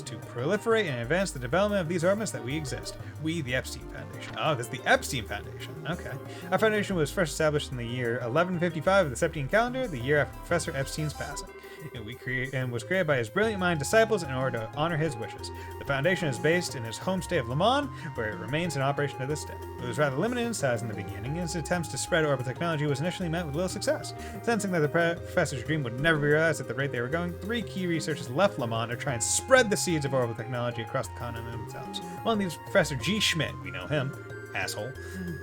to proliferate and advance the development of these orbits that we exist. We, the Epstein Foundation. Oh, that's the Epstein Foundation. Okay. Our foundation was first established in the year 1155 of the Septian calendar, the year after Professor Epstein's passing. And was created by his brilliant mind disciples in order to honor his wishes. The foundation is based in his home state of Le Mans, where it remains in operation to this day. It was rather limited in size in the beginning, and its attempts to spread orbital technology was initially met with little success. Sensing that the professor's dream would never be realized at the rate they were going, 3 key researchers left Le Mans to try and spread the seeds of orbital technology across the continent themselves. One of these was Professor G. Schmidt, we know him. Asshole.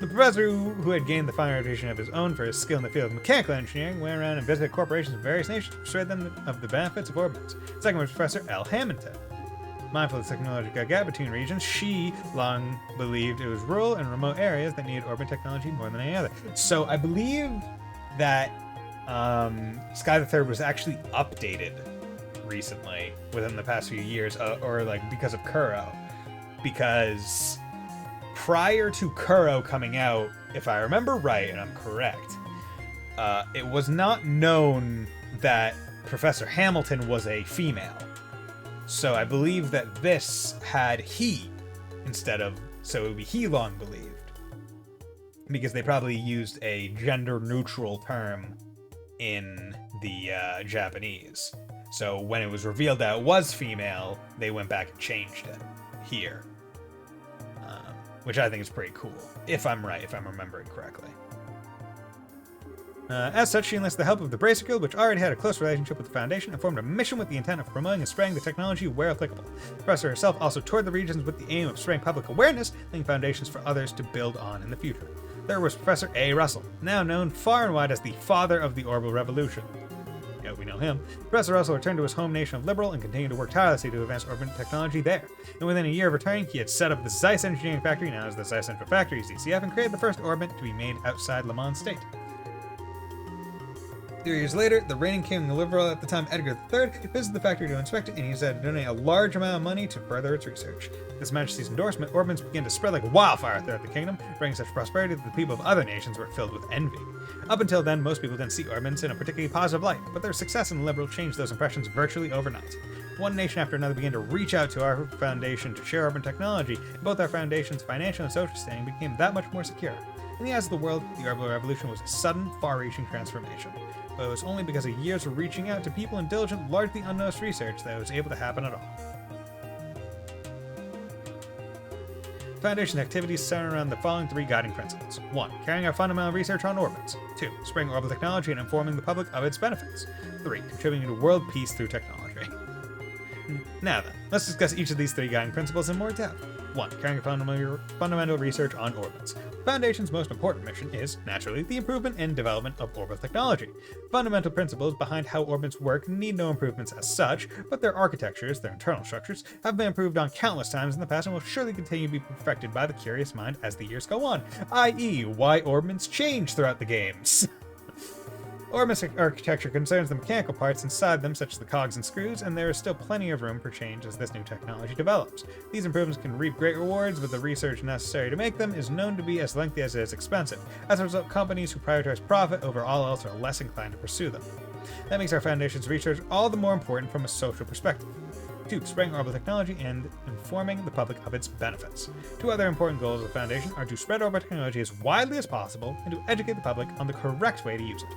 The professor, who had gained the fine reputation of his own for his skill in the field of mechanical engineering, went around and visited corporations in various nations to persuade them of the benefits of orbits. Second was Professor L. Hamilton. Mindful of the technological gap between regions, she long believed it was rural and remote areas that needed orbit technology more than any other. So I believe that Sky the Third was actually updated recently, within the past few years, or like because of Kuro. Because prior to Kuro coming out, if I remember right, and I'm correct, it was not known that Professor Hamilton was a female. So I believe that this had he instead of, so it would be he long believed. Because they probably used a gender-neutral term in the Japanese. So when it was revealed that it was female, they went back and changed it here. Which I think is pretty cool, if I'm right, if I'm remembering correctly. As such, she enlisted the help of the Bracer Guild, which already had a close relationship with the Foundation, and formed a mission with the intent of promoting and spreading the technology where applicable. The professor herself also toured the regions with the aim of spreading public awareness, laying foundations for others to build on in the future. There was Professor A. Russell, now known far and wide as the father of the Orbital Revolution. Yeah, we know him. Professor Russell returned to his home nation of Liberal and continued to work tirelessly to advance orbital technology there. And within a year of returning, he had set up the Zeiss Engineering Factory, known as the Zeiss Central Factory, ZCF, and created the first orbit to be made outside Le Mans State. 3 years later, the reigning king of Liberal at the time, Edgar III, visited the factory to inspect it, and he decided to donate a large amount of money to further its research. With His Majesty's endorsement, orbits began to spread like wildfire throughout the kingdom, bringing such prosperity that the people of other nations were filled with envy. Up until then, most people didn't see orbits in a particularly positive light, but their success in Liberal changed those impressions virtually overnight. One nation after another began to reach out to our foundation to share urban technology, and both our foundation's financial and social standing became that much more secure. In the eyes of the world, the Orbital Revolution was a sudden, far-reaching transformation. But it was only because of years of reaching out to people and diligent, largely unnoticed research that it was able to happen at all. Foundation activities center around the following 3 guiding principles. 1. Carrying out fundamental research on orbits. 2. Spreading orbital technology and informing the public of its benefits. 3. Contributing to world peace through technology. Now then, let's discuss each of these 3 guiding principles in more depth. 1. Carrying out fundamental research on orbits. The Foundation's most important mission is, naturally, the improvement and development of orbital technology. Fundamental principles behind how orbits work need no improvements as such, but their architectures, their internal structures, have been improved on countless times in the past and will surely continue to be perfected by the curious mind as the years go on, i.e., why orbits change throughout the games. Orbit's architecture concerns the mechanical parts inside them, such as the cogs and screws, and there is still plenty of room for change as this new technology develops. These improvements can reap great rewards, but the research necessary to make them is known to be as lengthy as it is expensive. As a result, companies who prioritize profit over all else are less inclined to pursue them. That makes our Foundation's research all the more important from a social perspective. 2. Spreading orbital technology and informing the public of its benefits. 2 other important goals of the Foundation are to spread orbital technology as widely as possible and to educate the public on the correct way to use it.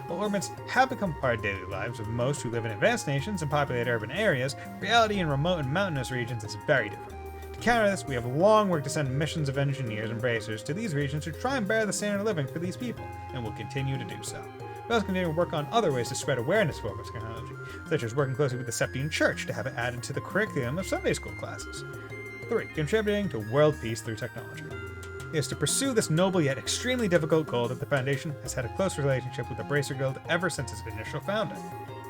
While orbits have become part of daily lives of most who live in advanced nations and populated urban areas, reality in remote and mountainous regions is very different. To counter this, we have long work to send missions of engineers and bracers to these regions to try and better the standard of living for these people, and will continue to do so. We also continue to work on other ways to spread awareness of orbital technology, such as working closely with the Septian Church to have it added to the curriculum of Sunday school classes. 3. Contributing to world peace through technology. It is to pursue this noble yet extremely difficult goal that the Foundation has had a close relationship with the Bracer Guild ever since its initial founding.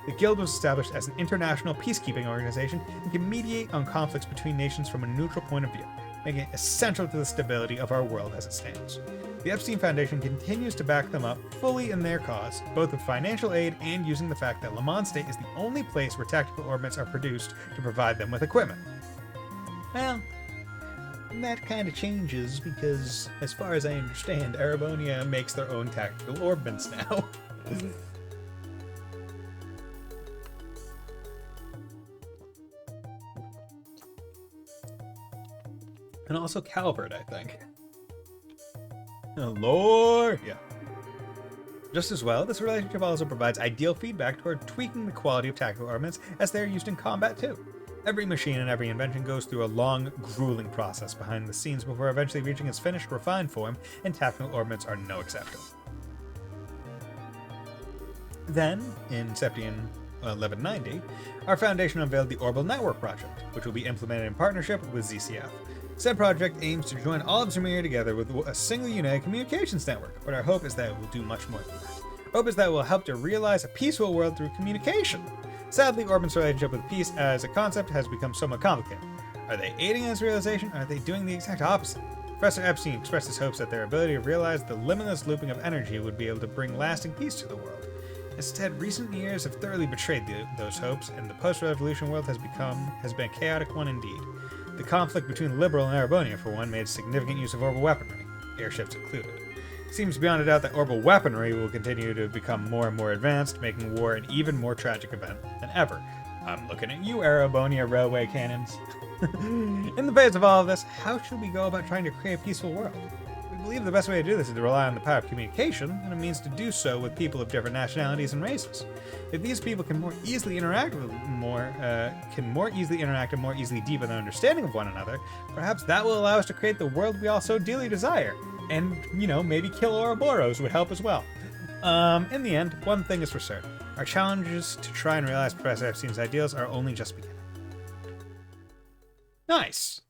The Guild was established as an international peacekeeping organization and can mediate on conflicts between nations from a neutral point of view, making it essential to the stability of our world as it stands. The Epstein Foundation continues to back them up fully in their cause, both with financial aid and using the fact that Lamont State is the only place where tactical orbits are produced to provide them with equipment. Well, that kind of changes because, as far as I understand, Arabonia makes their own tactical orbits now. And also Calvert, I think. Lord! Yeah. Just as well, this relationship also provides ideal feedback toward tweaking the quality of tactical armaments as they are used in combat too. Every machine and every invention goes through a long, grueling process behind the scenes before eventually reaching its finished, refined form, and tactical armaments are no exception. Then, in Septian 1190, our Foundation unveiled the Orbital Network Project, which will be implemented in partnership with ZCF. Said project aims to join all of Zemir together with a single united communications network, but our hope is that it will do much more than that. Hope is that it will help to realize a peaceful world through communication. Sadly, Orbit's relationship with peace as a concept has become somewhat complicated. Are they aiding in this realization, or are they doing the exact opposite? Professor Epstein expressed his hopes that their ability to realize the limitless looping of energy would be able to bring lasting peace to the world. Instead, recent years have thoroughly betrayed those hopes, and the post-revolution world has been a chaotic one indeed. The conflict between Liberal and Arabonia, for one, made significant use of orbital weaponry, airships included. It seems beyond a doubt that orbital weaponry will continue to become more and more advanced, making war an even more tragic event than ever. I'm looking at you, Arabonia railway cannons. In the face of all of this, how should we go about trying to create a peaceful world? We believe the best way to do this is to rely on the power of communication, and it means to do so with people of different nationalities and races. If these people can more easily interact and more easily deepen their understanding of one another, perhaps that will allow us to create the world we all so dearly desire. And, maybe kill Ouroboros would help as well. In the end, one thing is for certain. Our challenges to try and realize Professor Epstein's ideals are only just beginning. Nice.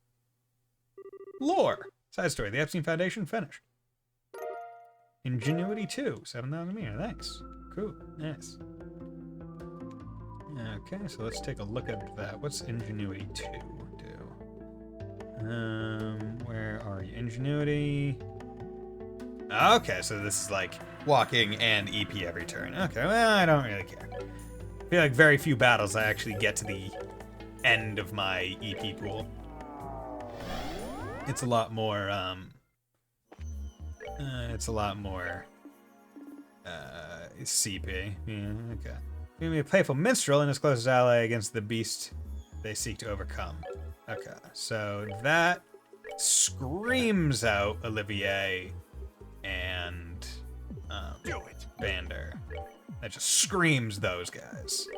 Lore. Side story, the Epstein Foundation finished. Ingenuity 2, 7,000 meter, thanks. Cool, nice. Okay, so let's take a look at that. What's Ingenuity 2 do? Where are you? Ingenuity. Okay, so this is like walking and EP every turn. Okay, well, I don't really care. I feel like very few battles I actually get to the end of my EP pool. It's a lot more, CP. Yeah, okay. Give me a playful minstrel and his closest ally against the beast they seek to overcome. Okay, so that screams out Olivier and Vander. That just screams those guys.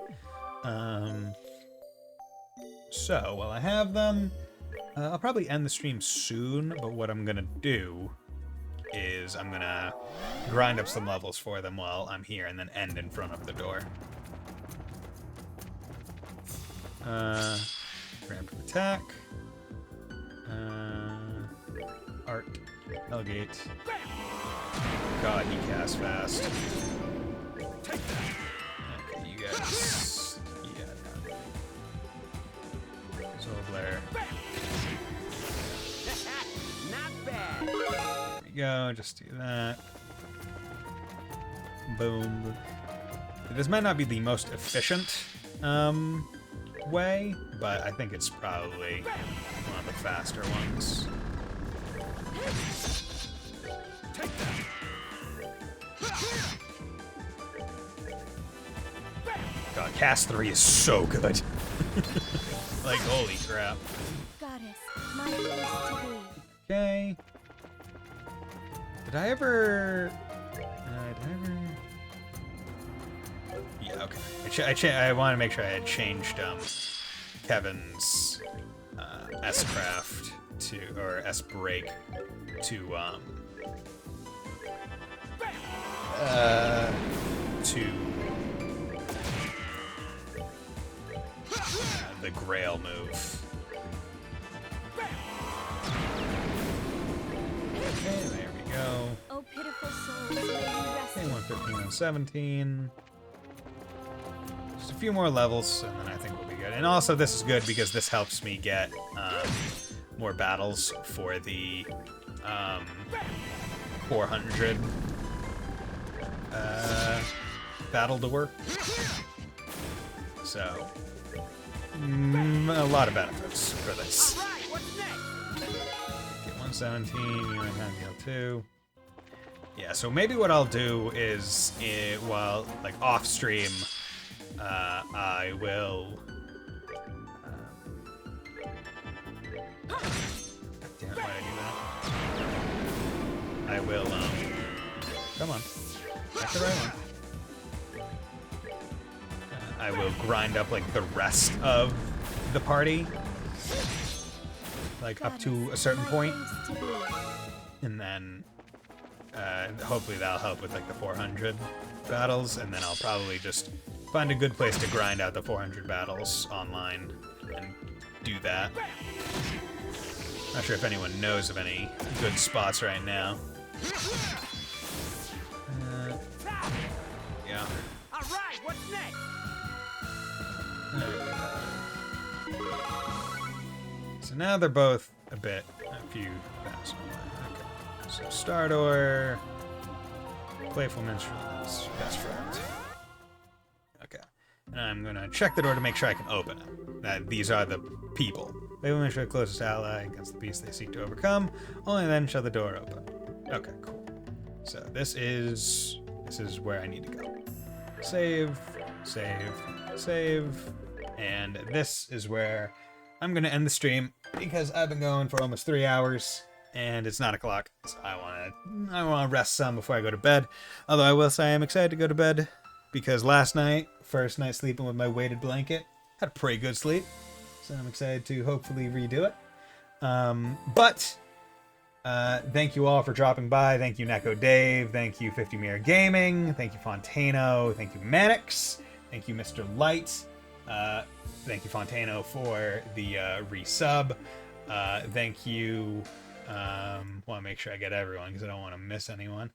So while I have them, I'll probably end the stream soon, but what I'm gonna do is I'm gonna grind up some levels for them while I'm here and then end in front of the door. Preemptive attack. Art. Hellgate. God, he casts fast. Okay, you guys. Yeah. Zobler. Not bad. There we go, just do that. Boom. This might not be the most efficient way, but I think it's probably one of the faster ones. God, Cast 3 is so good. Like, holy crap. Goddess, my place to be. Okay. Did I ever... Yeah, okay. I want to make sure I had changed Kevin's S-Craft to, or S-Break to the Grail move. Okay, there we go. Oh, pitiful souls, may you rest Okay, in 115, peace. 117. Just a few more levels, and then I think we'll be good. And also, this is good because this helps me get more battles for the 400 battle door. So, a lot of benefits for this. All right, what's next? Get 117, you and heal 2. Yeah, so maybe what I'll do is, while, like, off stream, I will... damn it, why did I do that? I will, come on. That's the right one. I will grind up, like, the rest of the party. Like, up to a certain point. And then, hopefully that'll help with, like, the 400 battles. And then I'll probably just find a good place to grind out the 400 battles online and do that. Not sure if anyone knows of any good spots right now. Yeah. All right, what's next? So now they're both a few thousand away. Okay. So Stardor, Playful Minstrel, that's best friend. Okay. And I'm gonna check the door to make sure I can open it. That these are the people. Playful Minstrel, closest ally against the beast they seek to overcome. Only then shall the door open. Okay, cool. So this is where I need to go. Save, save, save. And this is where I'm gonna end the stream because I've been going for almost 3 hours and it's 9 o'clock. So I wanna rest some before I go to bed. Although I will say I'm excited to go to bed because last night, first night sleeping with my weighted blanket, had a pretty good sleep. So I'm excited to hopefully redo it. But thank you all for dropping by. Thank you, Neko Dave. Thank you, 50 Mirror Gaming. Thank you, Fontano. Thank you, Manix. Thank you, Mr. Light. Thank you, Fontano, for the resub. Thank you. Want to make sure I get everyone because I don't want to miss anyone.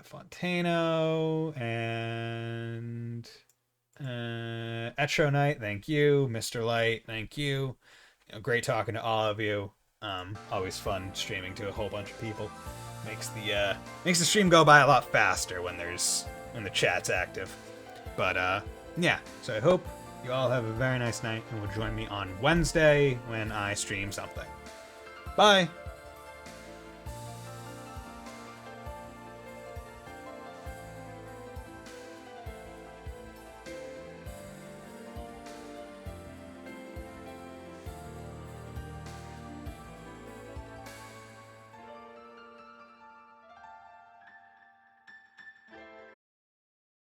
Fontano and Etro Knight. Thank you, Mr. Light. Thank you. Great talking to all of you. Always fun streaming to a whole bunch of people. Makes the stream go by a lot faster when the chat's active. But yeah, so I hope you all have a very nice night and will join me on Wednesday when I stream something. Bye!